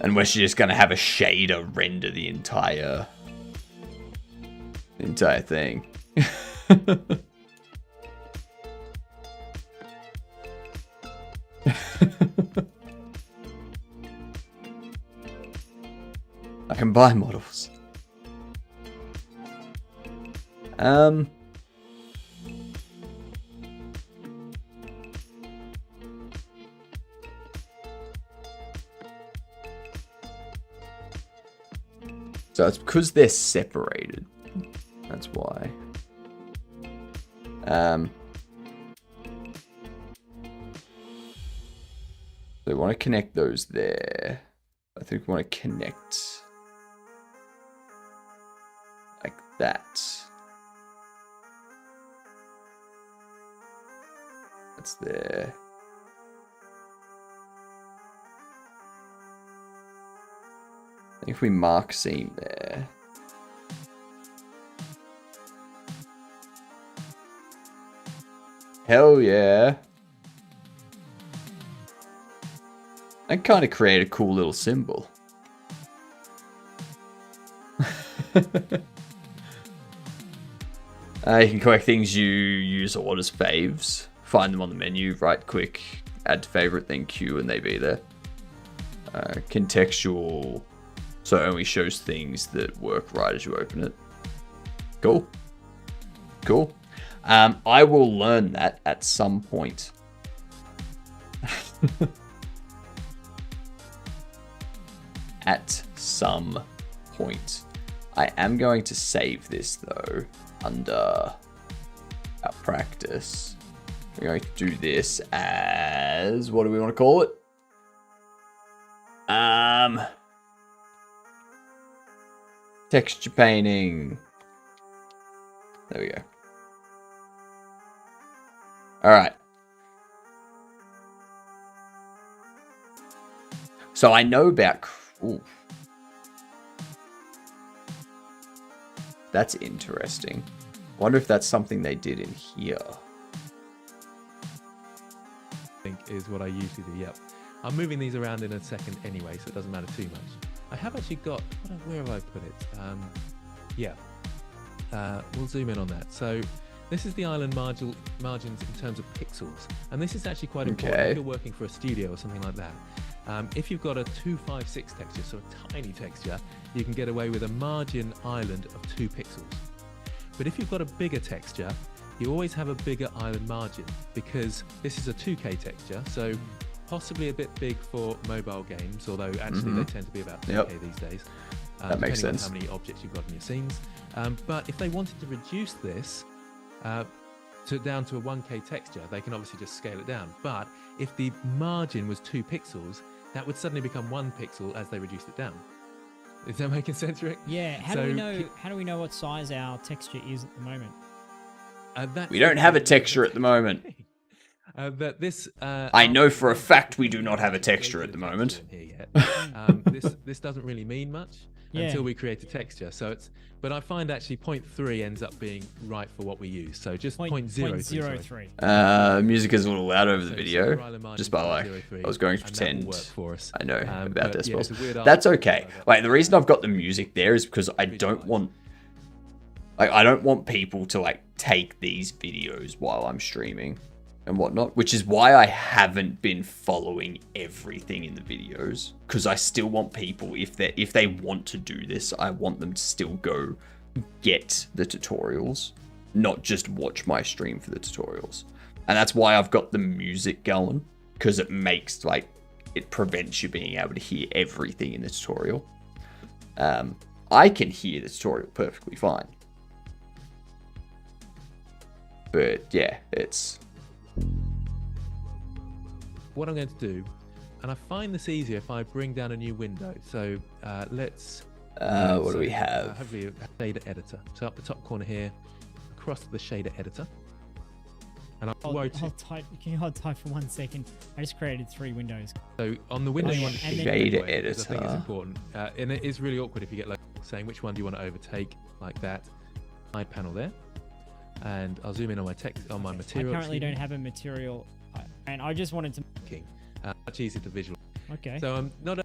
Unless you're just going to have a shader render the entire thing. I can buy models. So it's because they're separated. That's why. So we want to connect those there. I think we want to connect like that. That's there. I think if we mark seam there. Hell yeah. And kind of create a cool little symbol. You can collect things you use a lot as faves. Find them on the menu, right click, add to favorite, then queue, and they be there. Contextual, so it only shows things that work right as you open it. Cool. Cool. I will learn that at some point. At some point. I am going to save this though under our practice. We're going to do this as, what do we want to call it? Texture painting. There we go. All right. So I know about, ooh, That's interesting. Wonder if that's something they did in here. I think is what I usually do. Yep. I'm moving these around in a second anyway, so it doesn't matter too much. I have actually got, where have I put it? Yeah. We'll zoom in on that. So this is the island margins in terms of pixels. And this is actually quite important if you're working for a studio or something like that. If you've got a 256 texture, so a tiny texture, you can get away with a margin island of 2 pixels. But if you've got a bigger texture, you always have a bigger island margin because this is a 2K texture, so possibly a bit big for mobile games, although actually they tend to be about 2K these days. That makes sense. On how many objects you've got in your scenes. But if they wanted to reduce this down to a 1K texture, they can obviously just scale it down. But if the margin was 2 pixels, that would suddenly become 1 pixel as they reduced it down. Is that making sense, Rick? Yeah. How do we know what size our texture is at the moment? We don't have a texture at the moment. I know for a fact we do not have a texture at the moment. This doesn't really mean much until we create a texture. So but I find actually 0.3 ends up being right for what we use. So just 0.03. Music is a little loud over the video, just by like, I was going to pretend I know about decibels. That's okay. Like, the reason I've got the music there is because I don't want people to like take these videos while I'm streaming and whatnot, which is why I haven't been following everything in the videos, because I still want people, if they want to do this, I want them to still go get the tutorials, not just watch my stream for the tutorials. And that's why I've got the music going, because it makes it prevents you being able to hear everything in the tutorial. I can hear the tutorial perfectly fine, but yeah, it's what I'm going to do, and I find this easier if I bring down a new window. So let's what do we have? Hopefully a shader editor. So up the top corner here, across to the shader editor. And can you hold tight for 1 second? I just created 3 windows. So on the window you want shader editor. I think it's important. And it is really awkward if you get like saying which one do you want to overtake, like that. Side panel there. And I'll zoom in on my text, on my material. I currently don't have a material, and I just wanted to. Much easier to visualize. Okay. So I'm not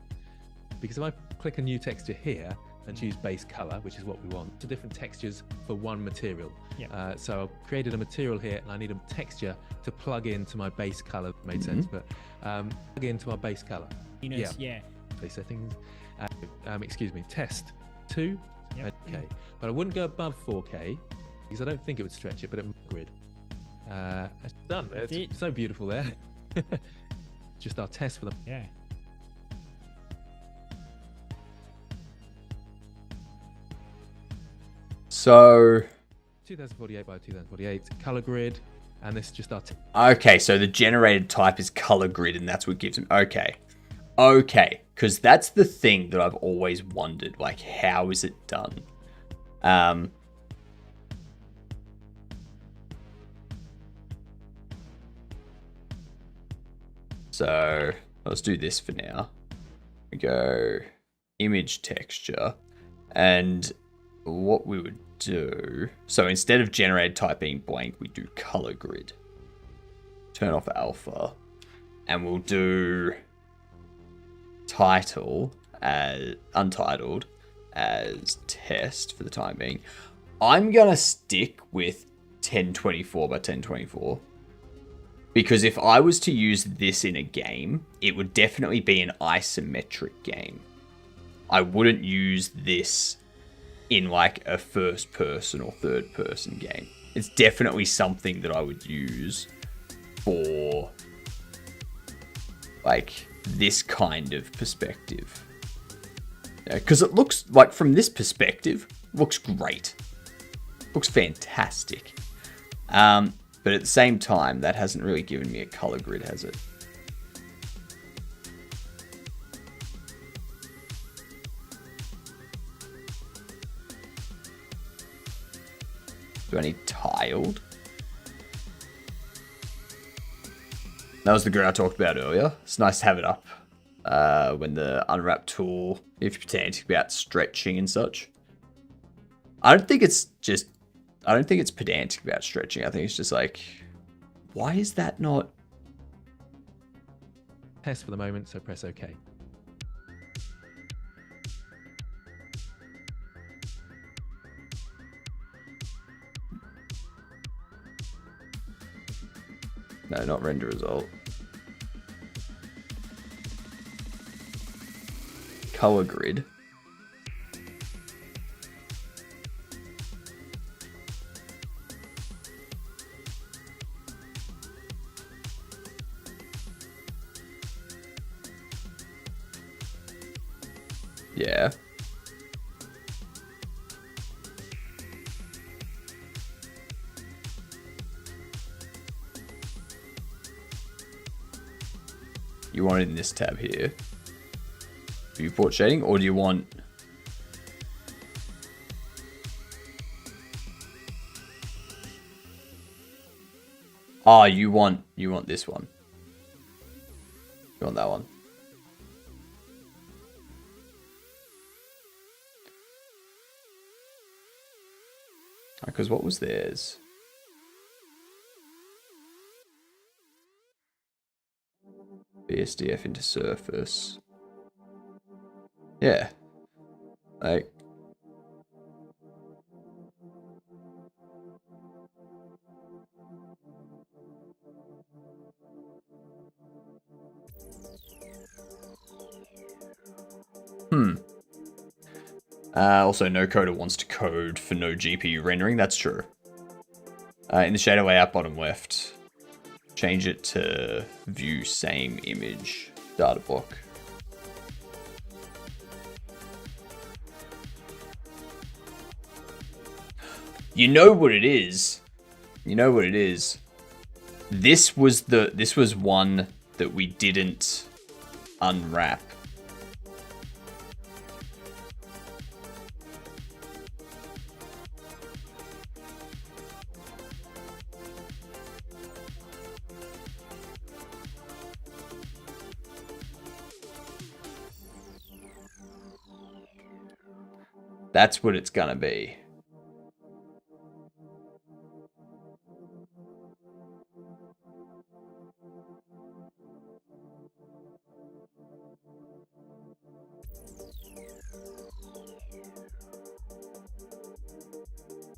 because if I click a new texture here and choose base color, which is what we want, to different textures for one material. Yeah. So I've created a material here, and I need a texture to plug into my base color. Made sense, but plug into our base color. Yeah. Play settings. Excuse me. Test 2. Yep. Okay. But I wouldn't go above 4K. Because I don't think it would stretch it, but it would grid. It's done. It's so beautiful there. Just our test for them. Yeah. So 2048 by 2048 color grid, and this is just our. Okay, so the generated type is color grid, and that's what gives them. Okay, because that's the thing that I've always wondered. Like, how is it done? So let's do this for now. We go image texture, and what we would do, so instead of generated type being blank, we do color grid. Turn off alpha, and we'll do title as untitled as test for the time being. I'm gonna stick with 1024 by 1024. Because if I was to use this in a game, it would definitely be an isometric game. I wouldn't use this in like a first person or third person game. It's definitely something that I would use for like this kind of perspective. Because it looks like, from this perspective, looks great. Looks fantastic. But at the same time, that hasn't really given me a color grid, has it? Do I need tiled? That was the grid I talked about earlier. It's nice to have it up when the unwrap tool, if you're pretending about stretching and such. I don't think it's just, I don't think it's pedantic about stretching. I think it's just like, why is that not? Test for the moment, so press OK. No, not render result. Color grid. Yeah. You want it in this tab here. Viewport shading, or do you want... Ah, you want this one. You want that one. Because what was theirs? BSDF into surface. Yeah. Like... Also, no coder wants to code for no GPU rendering. That's true. In the shadow layout bottom left, change it to view same image data block. You know what it is. You know what it is. This was one that we didn't unwrap. That's what it's gonna be.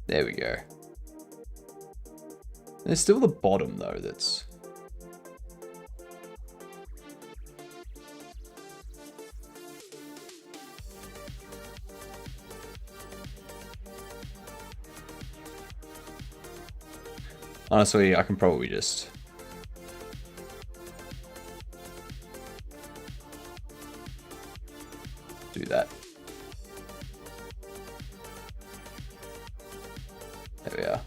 There we go. There's still the bottom though that's... Honestly, I can probably just... do that. There we are.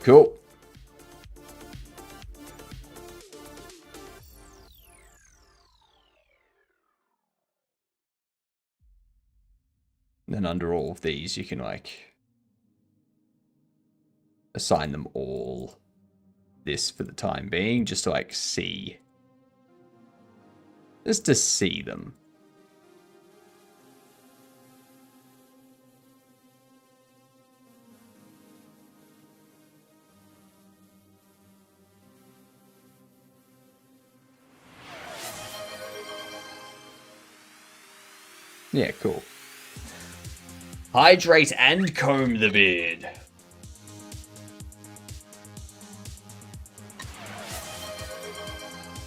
Cool. Then under all of these, you can like assign them all this for the time being, just to like see, just to see them. Yeah, cool. Hydrate and comb the beard.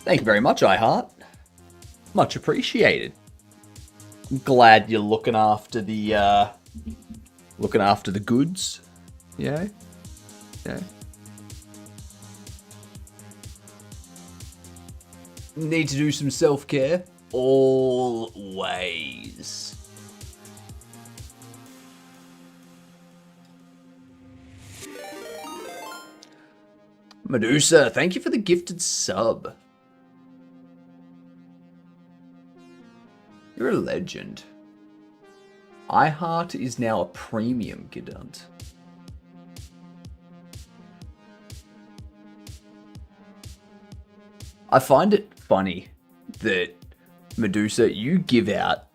Thank you very much, iHeart. Much appreciated. I'm glad you're looking after the goods. Yeah. Yeah. Need to do some self-care. Always. Medusa, thank you for the gifted sub. You're a legend. iHeart is now a premium Gidant. I find it funny that Medusa, you give out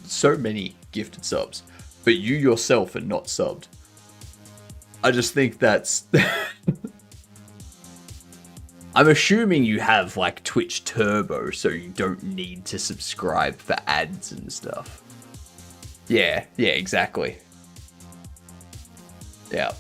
so many gifted subs, but you yourself are not subbed. I just think that's I'm assuming you have like Twitch Turbo, so you don't need to subscribe for ads and stuff. Yeah, exactly. Yeah.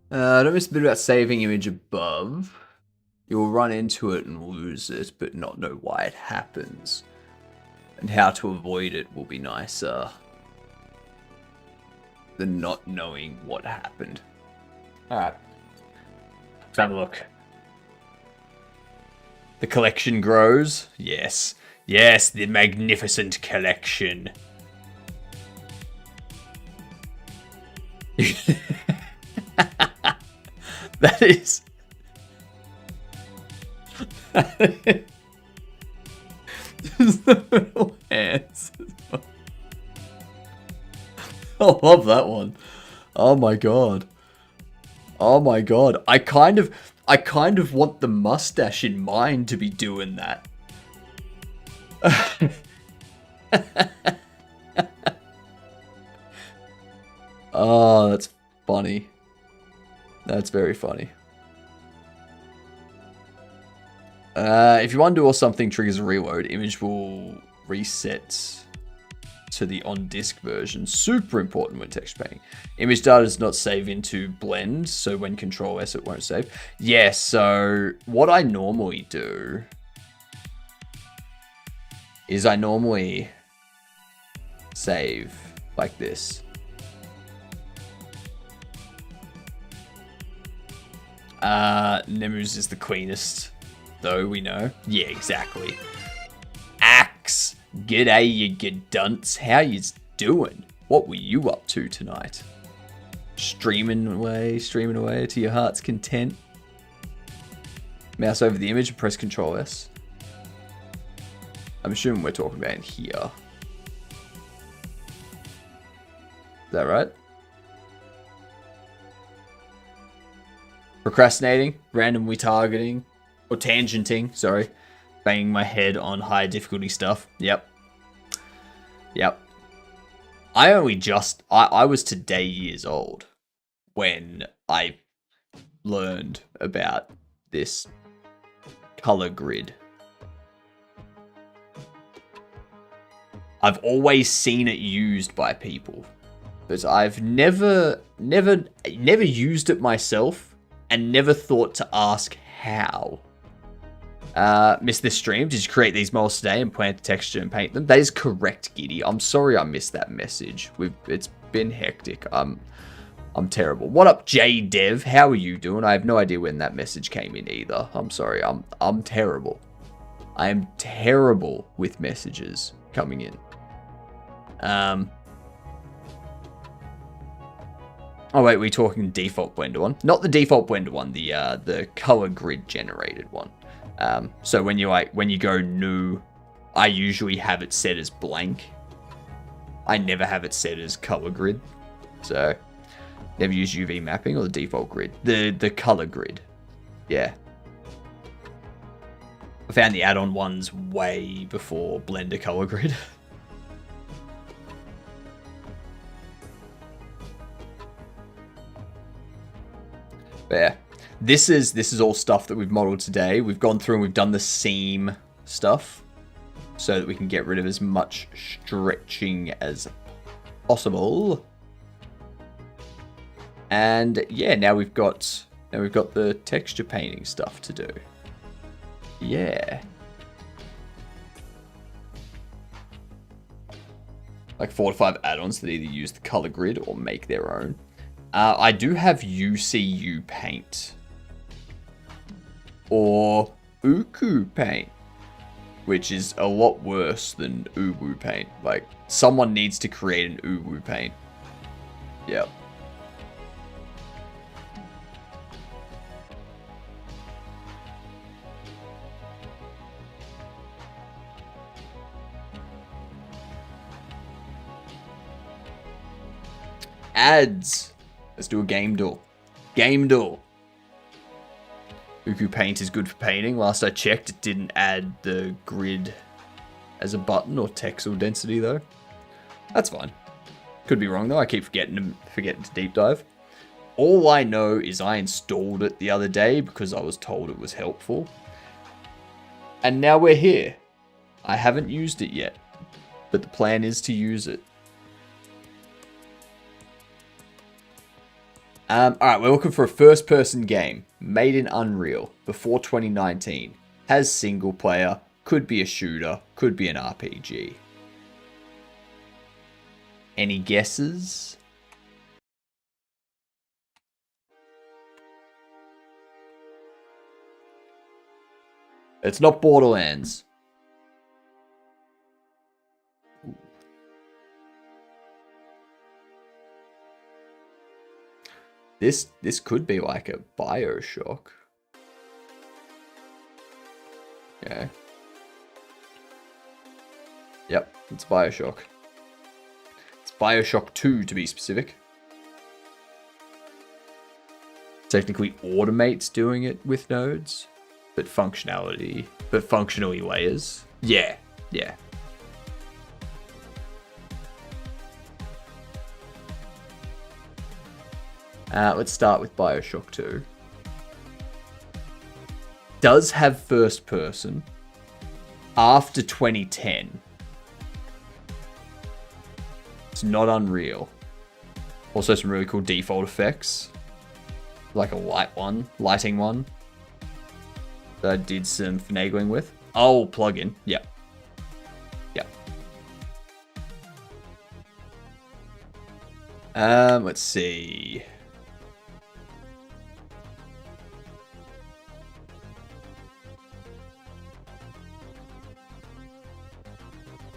Don't miss a bit about saving image above. You'll run into it and lose it, but not know why it happens. And how to avoid it will be nicer than not knowing what happened. Alright. Let's have a look. The collection grows. Yes. Yes, the magnificent collection. That is... Just the little hands. I love that one. Oh my god. Oh my god. I kind of want the mustache in mind to be doing that. Oh, that's funny. That's very funny. If you undo or something triggers a reload, image will reset to the on-disk version. Super important when texture painting. Image data does not save into blend, so when Control S it won't save. Yeah, so what I normally do is I normally save like this. Nemus is the cleanest, though, we know. Yeah, exactly. Axe! G'day, you good dunce. How yous doing? What were you up to tonight? Streaming away to your heart's content. Mouse over the image and press Control S. I'm assuming we're talking about in here. Is that right? Procrastinating, randomly targeting, or tangenting, sorry. Banging my head on high difficulty stuff. Yep. I was today years old when I learned about this color grid. I've always seen it used by people, but I've never used it myself and never thought to ask how. Missed this stream. Did you create these models today and plan to texture and paint them? That is correct, Giddy. I'm sorry I missed that message. It's been hectic. I'm terrible. What up, JDev? How are you doing? I have no idea when that message came in either. I'm sorry. I'm terrible. I am terrible with messages coming in. Oh wait, we're talking default blender one, not the default blender one. The color grid generated one. So when you go new, I usually have it set as blank. I never have it set as color grid. So never use UV mapping or the default grid. The color grid. Yeah. I found the add-on ones way before Blender color grid. But yeah, this is all stuff that we've modeled today. We've gone through and we've done the seam stuff so that we can get rid of as much stretching as possible. And yeah, now we've got the texture painting stuff to do. Yeah. Like 4 to 5 add-ons that either use the color grid or make their own. I do have UCU paint. Or Uku paint. Which is a lot worse than Uwu paint. Like, someone needs to create an Uwu paint. Yep. Ads. Let's do a game duel. Game duel. Uku Paint is good for painting. Last I checked, it didn't add the grid as a button or texel density though. That's fine. Could be wrong though. I keep forgetting to deep dive. All I know is I installed it the other day because I was told it was helpful. And now we're here. I haven't used it yet, but the plan is to use it. Alright, we're looking for a first-person game made in Unreal before 2019. Has single player, could be a shooter, could be an RPG. Any guesses? It's not Borderlands. This could be like a BioShock. Okay. Yep, it's BioShock. It's BioShock 2 to be specific. Technically automates doing it with nodes, but functionally layers. Yeah. Let's start with BioShock 2. Does have first person after 2010. It's not Unreal. Also some really cool default effects. Like a lighting one. That I did some finagling with. Oh, plugin. Yep. Let's see.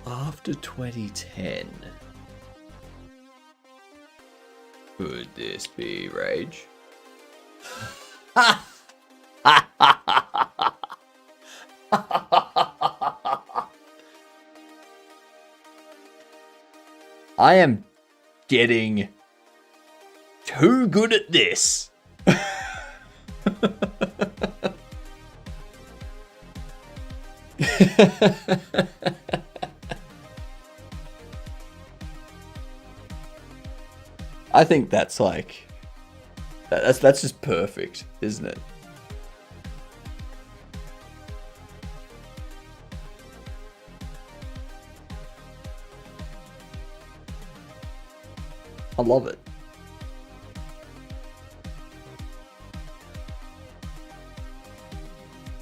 After 2010. Could this be Rage? I am getting too good at this. I think that's like that's just perfect, isn't it? I love it.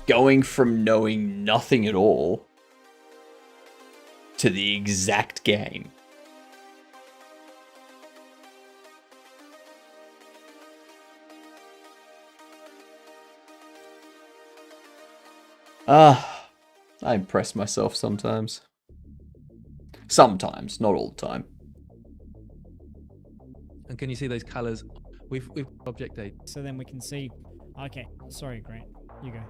Going from knowing nothing at all to the exact game. I impress myself sometimes. Sometimes, not all the time. And can you see those colors? We've object A. So then we can see. Okay, sorry, Grant. You go.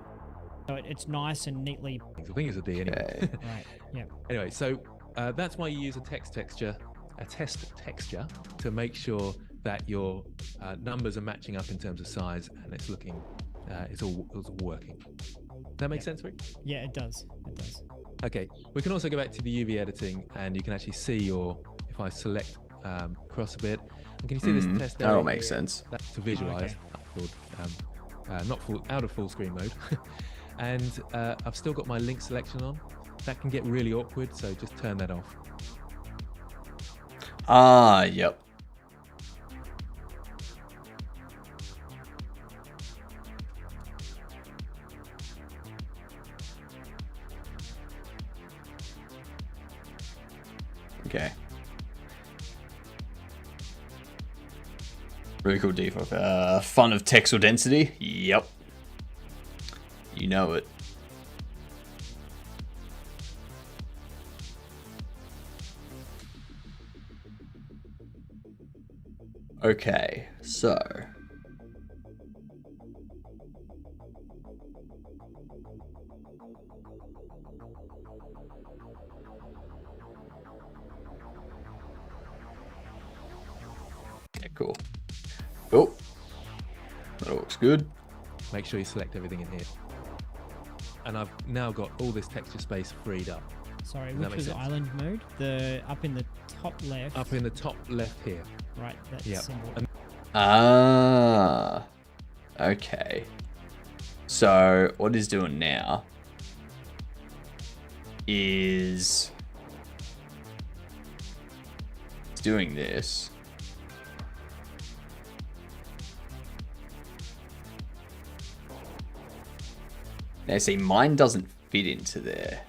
So it's nice and neatly. I think it's a D anyway. Okay. Right. Yeah. Anyway, so that's why you use a test texture to make sure that your numbers are matching up in terms of size and it's looking, it's all working. Does that make sense, Rick? Yeah, it does. It does. Okay, we can also go back to the UV editing and you can actually see if I select across a bit, and can you see this test area? That'll make sense. That's to visualize, not out of full screen mode. And I've still got my link selection on. That can get really awkward, so just turn that off. Yep. Okay. Really cool default. Fun of texel density? Yep. You know it. Okay, so okay, cool. Oh, that looks good. Make sure you select everything in here. And I've now got all this texture space freed up. Sorry, Does that which make was sense? island mode? The up in the top left. Up in the top left here. Right, that Yeah. symbol. And Ah, okay. So what it's doing now is it's doing this. Now see, mine doesn't fit into there.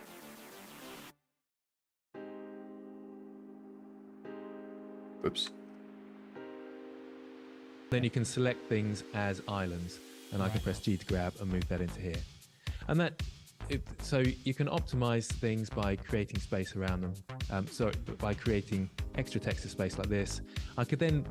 Oops. then you can select things as islands, and I can press G to grab and move that into here. And so you can optimize things by creating space around them. So by creating extra texture space like this, I could then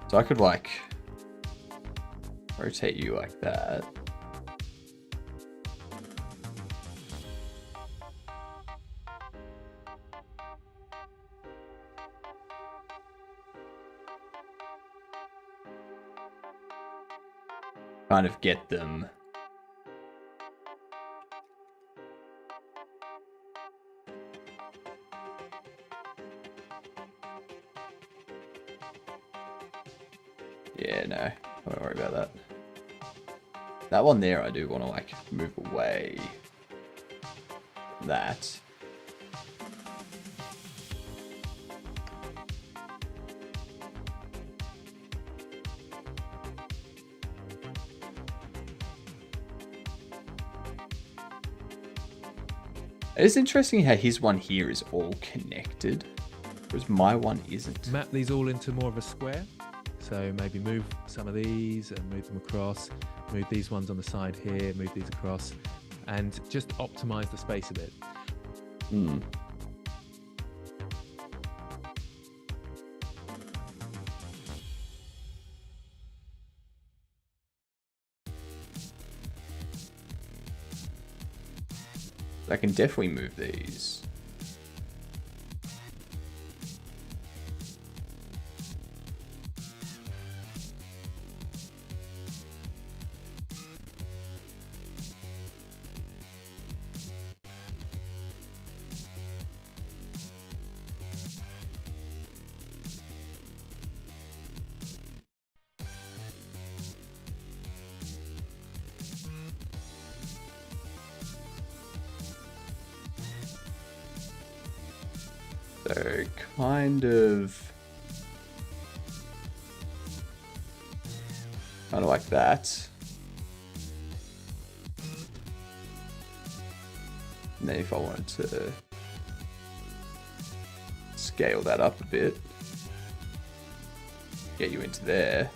So I could like rotate you like that. Kind of get them. Yeah, no, I don't worry about that. That one there, I do want to like move away from that. It's interesting how his one here is all connected, whereas my one isn't. map these all into more of a square. So maybe move some of these and move them across, move these ones on the side here, move these across, and just optimize the space a bit. I can definitely move these. So kind of like that. And then if I wanted to scale that up a bit, get you into there.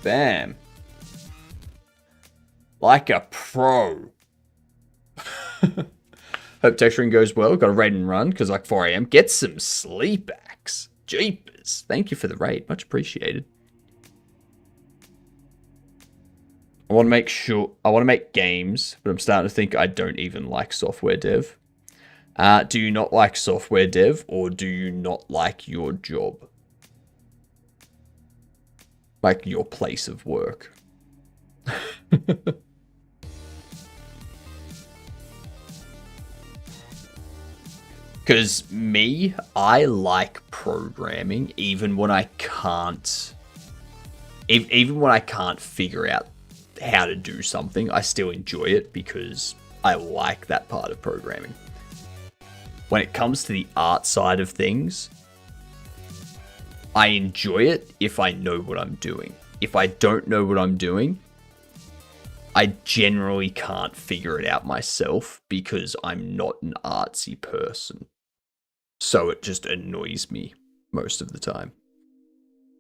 Bam. Like a pro. Hope texturing goes well. Got a raid and run because like 4 a.m. Get some sleep, Axe. Jeepers. Thank you for the raid. Much appreciated. I want to make games, but I'm starting to think I don't even like software dev. Do you not like software dev, or do you not like your job? Like your place of work? Because me, I like programming even when I can't... Even when I can't figure out how to do something, I still enjoy it because I like that part of programming. When it comes to the art side of things, I enjoy it if I know what I'm doing. If I don't know what I'm doing, I generally can't figure it out myself because I'm not an artsy person. So it just annoys me most of the time.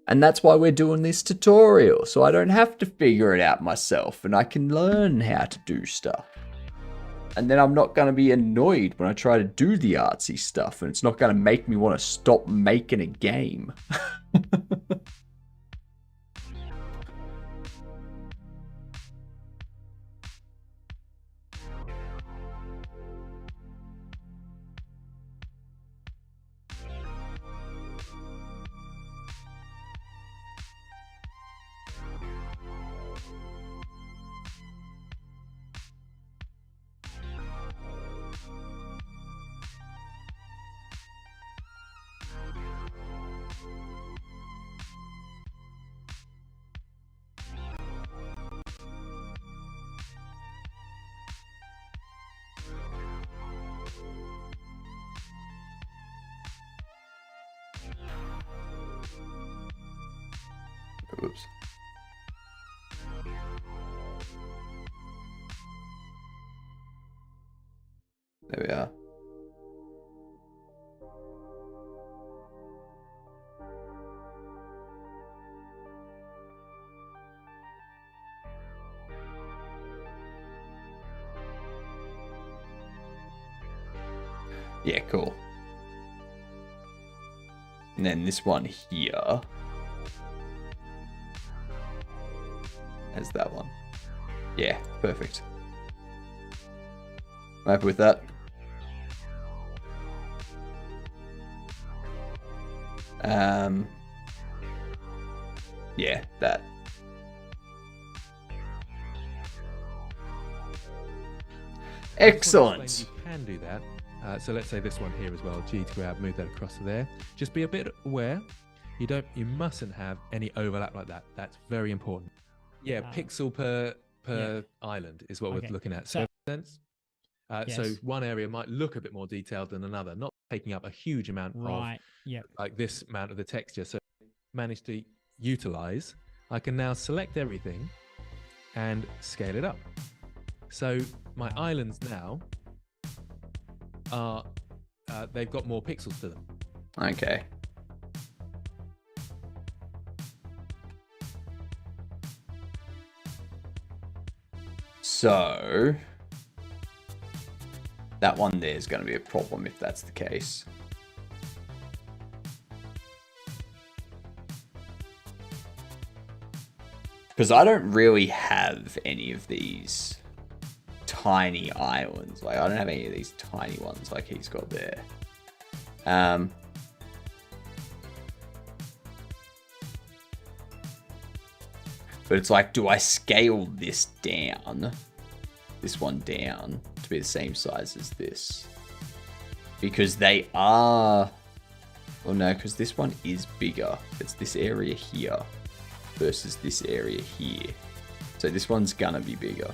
And that's why we're doing this tutorial, so I don't have to figure it out myself and I can learn how to do stuff. And then I'm not going to be annoyed when I try to do the artsy stuff, and it's not going to make me want to stop making a game. Oops. There we are. Yeah, cool. And then this one here has that one. Yeah, perfect. I'm happy with that. Yeah, that. Excellent. You can do that. So let's say this one here as well. G to grab, move that across to there. Just be a bit aware. You mustn't have any overlap like that. That's very important. Yeah, pixel per island is what we're looking at. So, sense. So one area might look a bit more detailed than another, not taking up a huge amount of like this amount of the texture. So manage to utilize. I can now select everything and scale it up. So my islands now are they've got more pixels to them. Okay. So that one there is going to be a problem if that's the case. Because I don't really have any of these tiny islands. Like, I don't have any of these tiny ones like he's got there. But it's like, do I scale this down? This one down to be the same size as this? Because they are... Oh no, because this one is bigger. It's this area here versus this area here. So this one's gonna be bigger.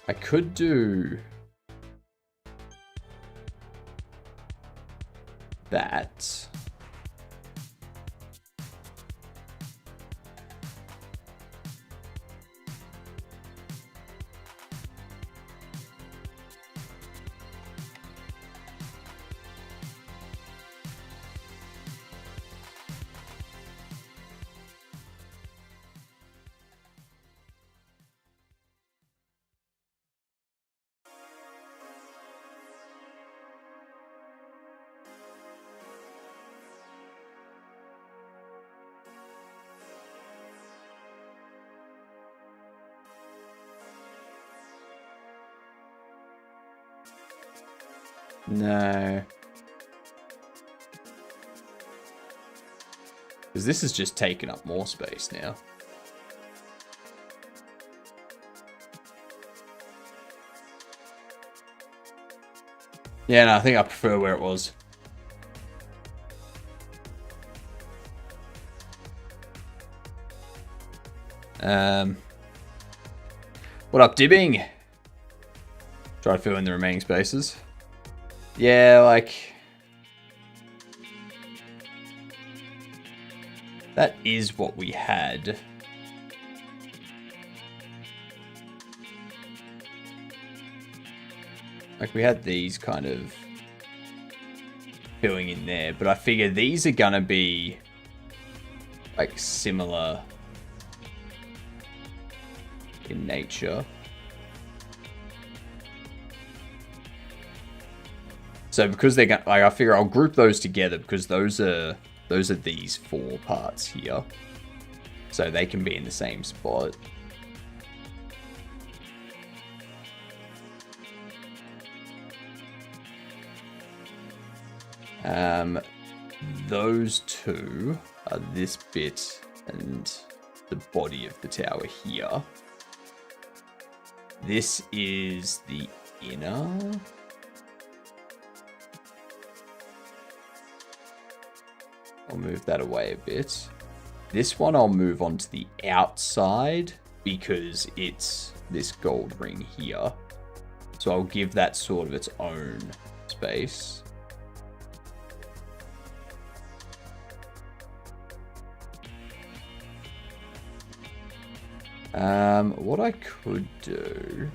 I could do that. No. Because this is just taking up more space now. Yeah, no, I think I prefer where it was. What up, Dibbing? Try to fill in the remaining spaces. Yeah, like... that is what we had. Like, we had these kind of filling in there, but I figure these are gonna be like similar in nature. So because they're gonna, like, I figure I'll group those together because those are these 4 parts here, so they can be in the same spot. Those 2 are this bit and the body of the tower here. This is the inner. I'll move that away a bit. This one I'll move on to the outside because it's this gold ring here. So I'll give that sort of its own space. What I could do...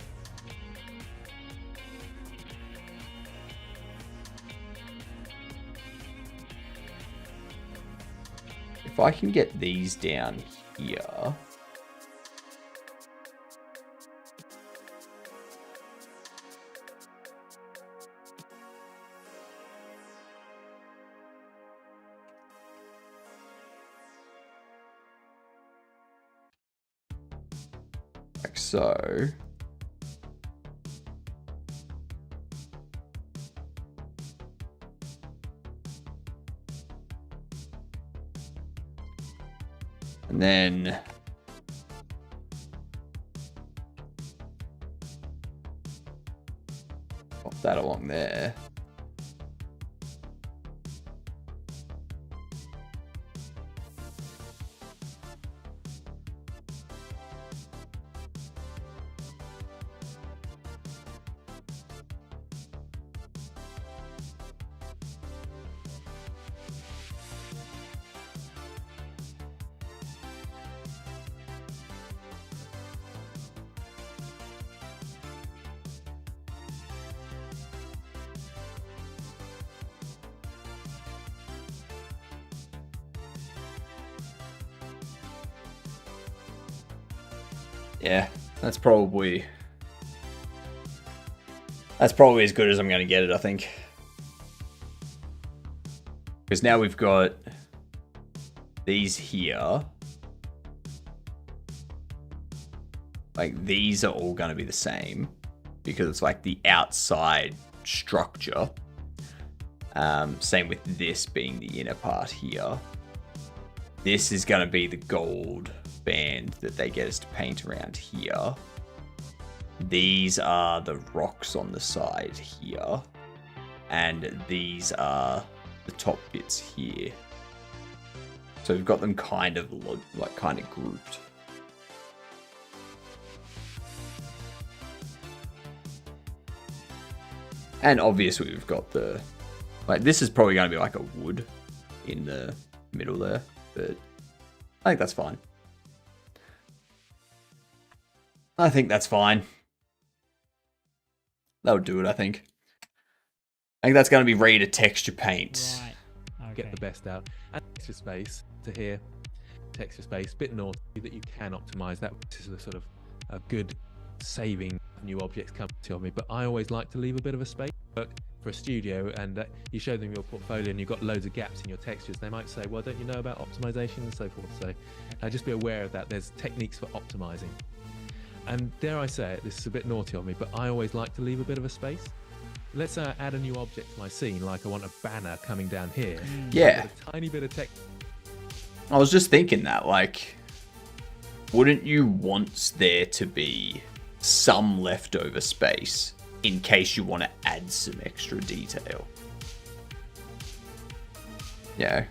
if I can get these down here... like so. And then pop that along there. Yeah, that's probably as good as I'm going to get it, I think. Because now we've got these here. Like, these are all going to be the same because it's like the outside structure. Same with this being the inner part here. This is going to be the gold band that they get us to paint around here. These are the rocks on the side here, and these are the top bits here. So we've got them kind of like grouped. And obviously we've got the, like, this is probably going to be like a wood in the middle there, but I think that's fine. I think that's fine. That'll do it, I think. I think that's going to be ready to texture paint. Right. Okay. Get the best out. And texture space to here. Texture space, bit naughty that you can optimize. That is a sort of a good saving new objects come to me, but I always like to leave a bit of a space. Work for a studio, and you show them your portfolio and you've got loads of gaps in your textures. They might say, well, don't you know about optimization and so forth? So just be aware of that. There's techniques for optimizing. And dare I say it, this is a bit naughty of me, but I always like to leave a bit of a space. Let's add a new object to my scene, like I want a banner coming down here. Yeah. A tiny bit of text. I was just thinking that, like, wouldn't you want there to be some leftover space in case you want to add some extra detail? Yeah.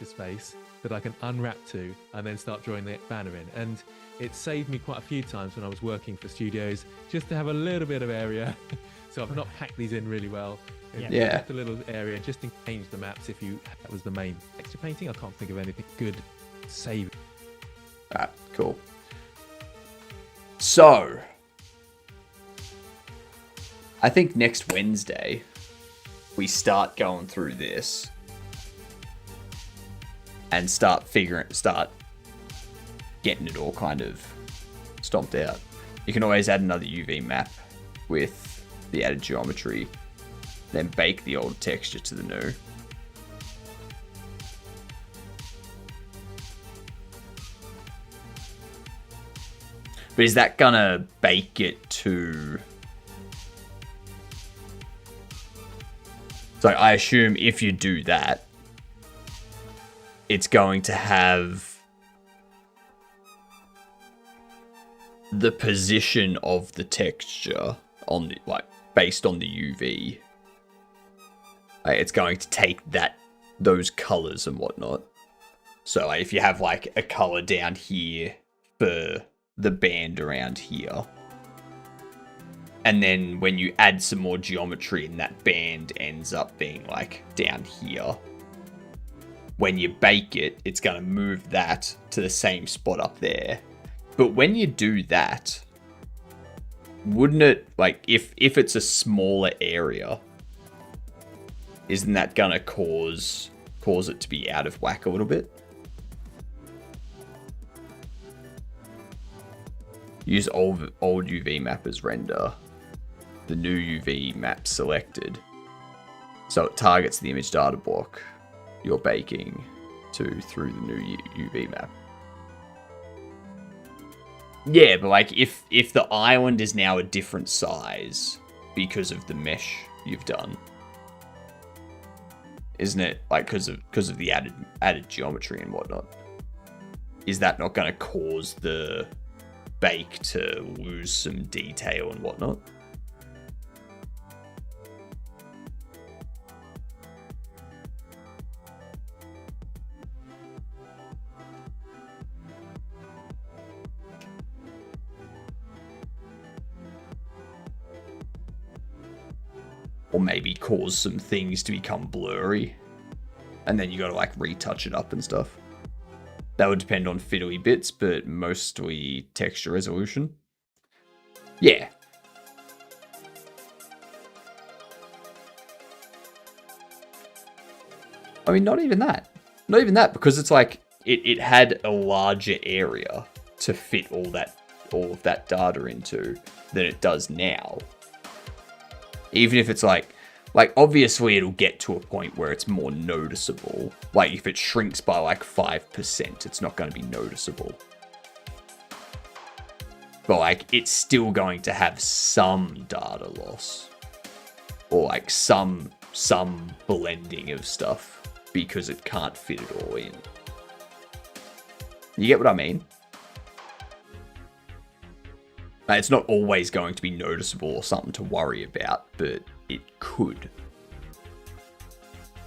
texture space that I can unwrap to and then start drawing the banner in. And it saved me quite a few times when I was working for studios just to have a little bit of area. So I've not packed these in really well. Yeah. Just a little area just to change the maps if that was the main texture painting. I can't think of anything good to save. Alright, cool. So, I think next Wednesday we start going through this and start getting it all kind of stomped out. You can always add another UV map with the added geometry, then bake the old texture to the new. But is that gonna bake it to... So I assume if you do that, it's going to have the position of the texture on the, like, based on the UV. It's going to take those colors and whatnot. So like, if you have like a color down here for the band around here, and then when you add some more geometry and that band ends up being like down here, when you bake it, it's going to move that to the same spot up there. But when you do that, wouldn't it, like, if it's a smaller area, isn't that going to cause it to be out of whack a little bit? Use old UV map as render. The new UV map selected. So it targets the image data block you're baking through the new UV map. Yeah, but like if the island is now a different size because of the mesh you've done, isn't it, like, because of the added geometry and whatnot? Is that not going to cause the bake to lose some detail and whatnot? Or maybe cause some things to become blurry, and then you got to like retouch it up and stuff. That would depend on fiddly bits, but mostly texture resolution. Yeah. I mean, not even that. Not even that, because it's like it had a larger area to fit all of that data into than it does now. Even if it's like obviously it'll get to a point where it's more noticeable. Like if it shrinks by like 5%, it's not going to be noticeable. But like it's still going to have some data loss. Or like some blending of stuff because it can't fit it all in. You get what I mean? It's not always going to be noticeable or something to worry about, but it could.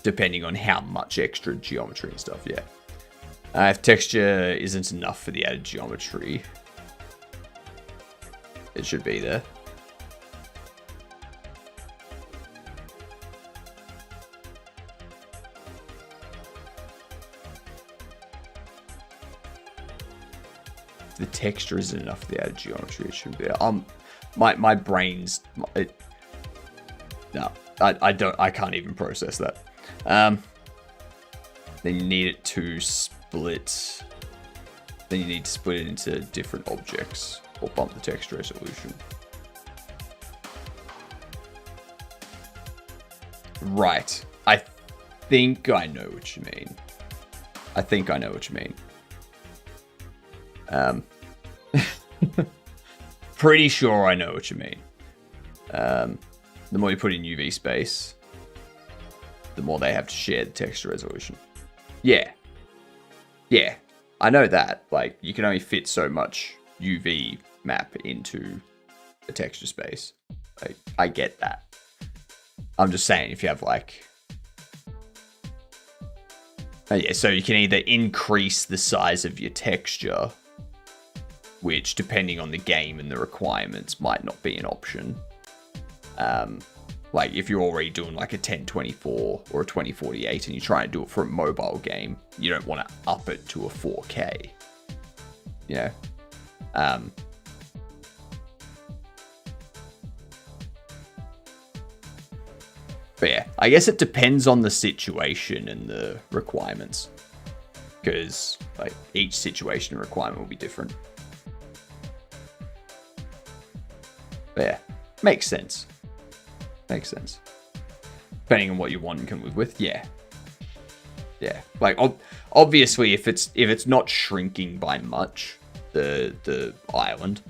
Depending on how much extra geometry and stuff, yeah. If texture isn't enough for the added geometry, it should be there. The texture isn't enough for the added geometry, it should be. My brain's no, I can't even process that. Then you need it to split. Then you need to split it into different objects or bump the texture resolution. Right. I think I know what you mean. Pretty sure I know what you mean. The more you put in UV space, the more they have to share the texture resolution. Yeah, I know that. Like, you can only fit so much UV map into a texture space. I get that. I'm just saying, if you have like Yeah, so you can either increase the size of your texture, which, depending on the game and the requirements, might not be an option. Like, if you're already doing like a 1024 or a 2048 and you're trying to do it for a mobile game, you don't want to up it to a 4K. You know? But yeah, I guess it depends on the situation and the requirements. Because, like, each situation and requirement will be different. But yeah, makes sense. Makes sense. Depending on what you want and can live with, yeah. Yeah, like, obviously, if it's not shrinking by much, the island,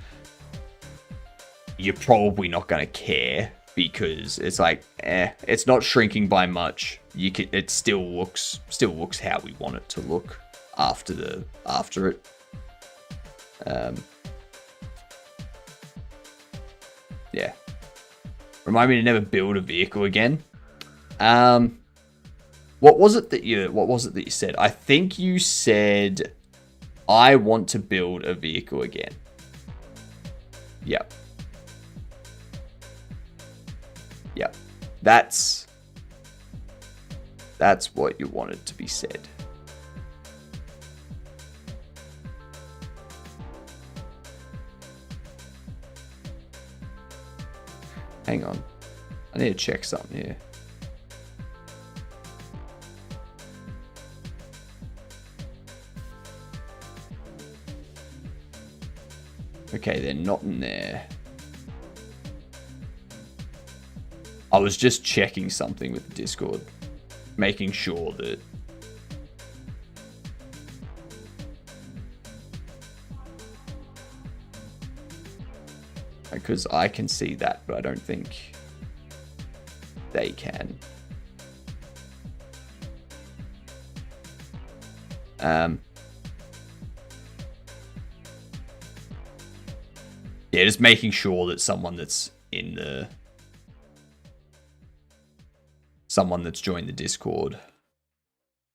you're probably not going to care, because it's like, it's not shrinking by much. It still looks how we want it to look after it. Yeah. Remind me to never build a vehicle again. What was it that you said? I think you said, I want to build a vehicle again. Yep. Yep. That's what you wanted to be said. Hang on. I need to check something here. Okay, they're not in there. I was just checking something with the Discord. Making sure that... Because I can see that, but I don't think they can. Yeah, just making sure that someone that's joined the Discord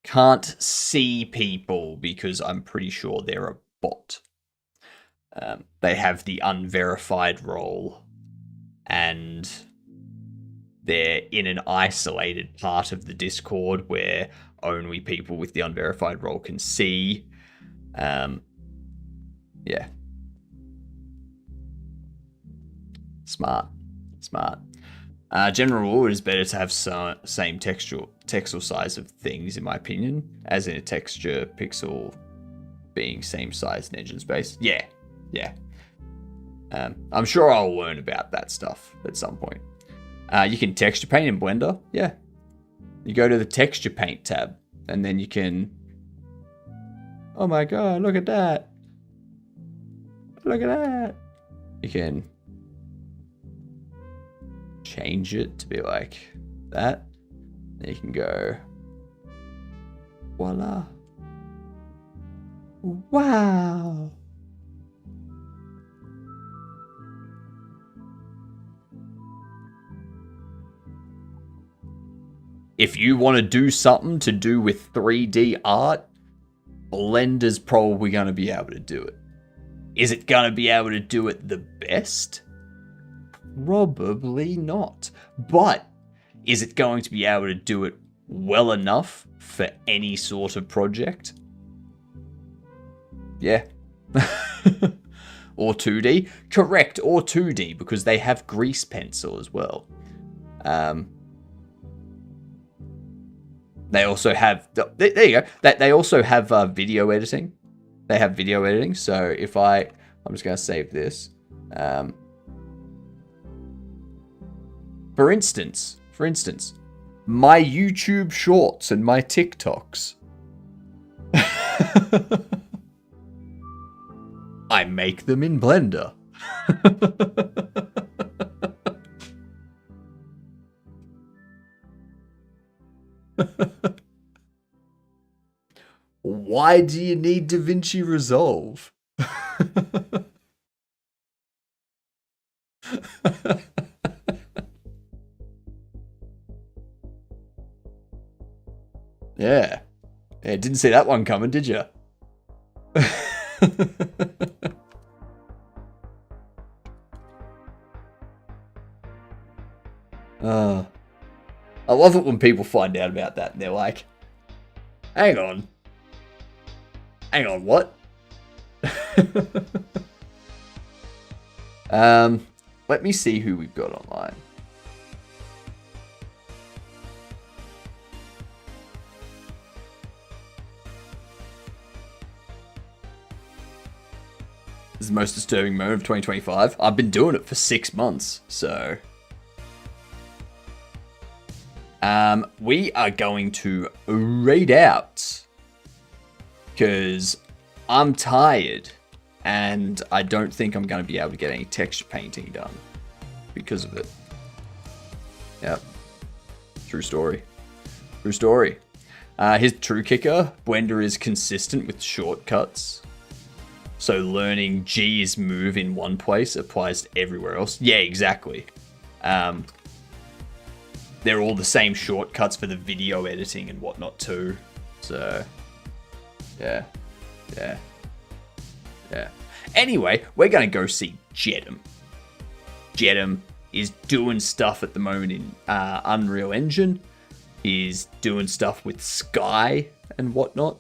can't see people, because I'm pretty sure they're a bot. They have the unverified role, and they're in an isolated part of the Discord where only people with the unverified role can see. Yeah. Smart. General rule, it is better to have same texel size of things, in my opinion, as in a texture pixel being same size in engine space. Yeah. I'm sure I'll learn about that stuff at some point. You can texture paint in Blender. Yeah. You go to the texture paint tab, and then you can... Oh my god, look at that. Look at that. You can change it to be like that. Then you can go... Voila. Wow. If you want to do something to do with 3D art, Blender's probably going to be able to do it. Is it going to be able to do it the best? Probably not. But is it going to be able to do it well enough for any sort of project? Yeah. Or 2D? Correct, or 2D, because they have grease pencil as well. They also have... There you go. They also have video editing. They have video editing. So if I'm just going to save this. For instance, my YouTube shorts and my TikToks. I make them in Blender. Why do you need DaVinci Resolve? Yeah. Yeah, didn't see that one coming, did you? I love it when people find out about that and they're like, hang on, what? Let me see who we've got online. This is the most disturbing moment of 2025. I've been doing it for 6 months, so... we are going to raid out. Because I'm tired. And I don't think I'm going to be able to get any texture painting done. Because of it. Yep. True story. True story. His true kicker. Blender is consistent with shortcuts. So learning G's move in one place applies to everywhere else. Yeah, exactly. They're all the same shortcuts for the video editing and whatnot too. So, yeah. Anyway, we're going to go see Jedem. Jedem is doing stuff at the moment in Unreal Engine. He's doing stuff with Sky and whatnot.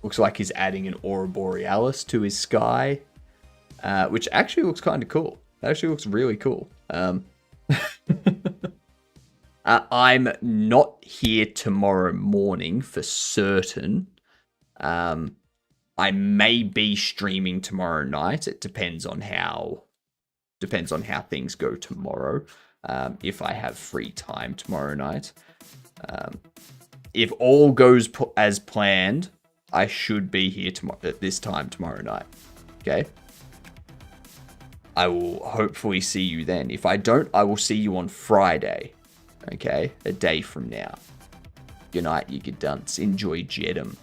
Looks like he's adding an Aurora Borealis to his Sky, which actually looks kind of cool. That actually looks really cool. I'm not here tomorrow morning for certain. I may be streaming tomorrow night. It depends on how things go tomorrow. If I have free time tomorrow night. If all goes as planned, I should be here at this time tomorrow night. Okay? I will hopefully see you then. If I don't, I will see you on Friday. Okay? A day from now. Good night, you good dunce. Enjoy Jedem.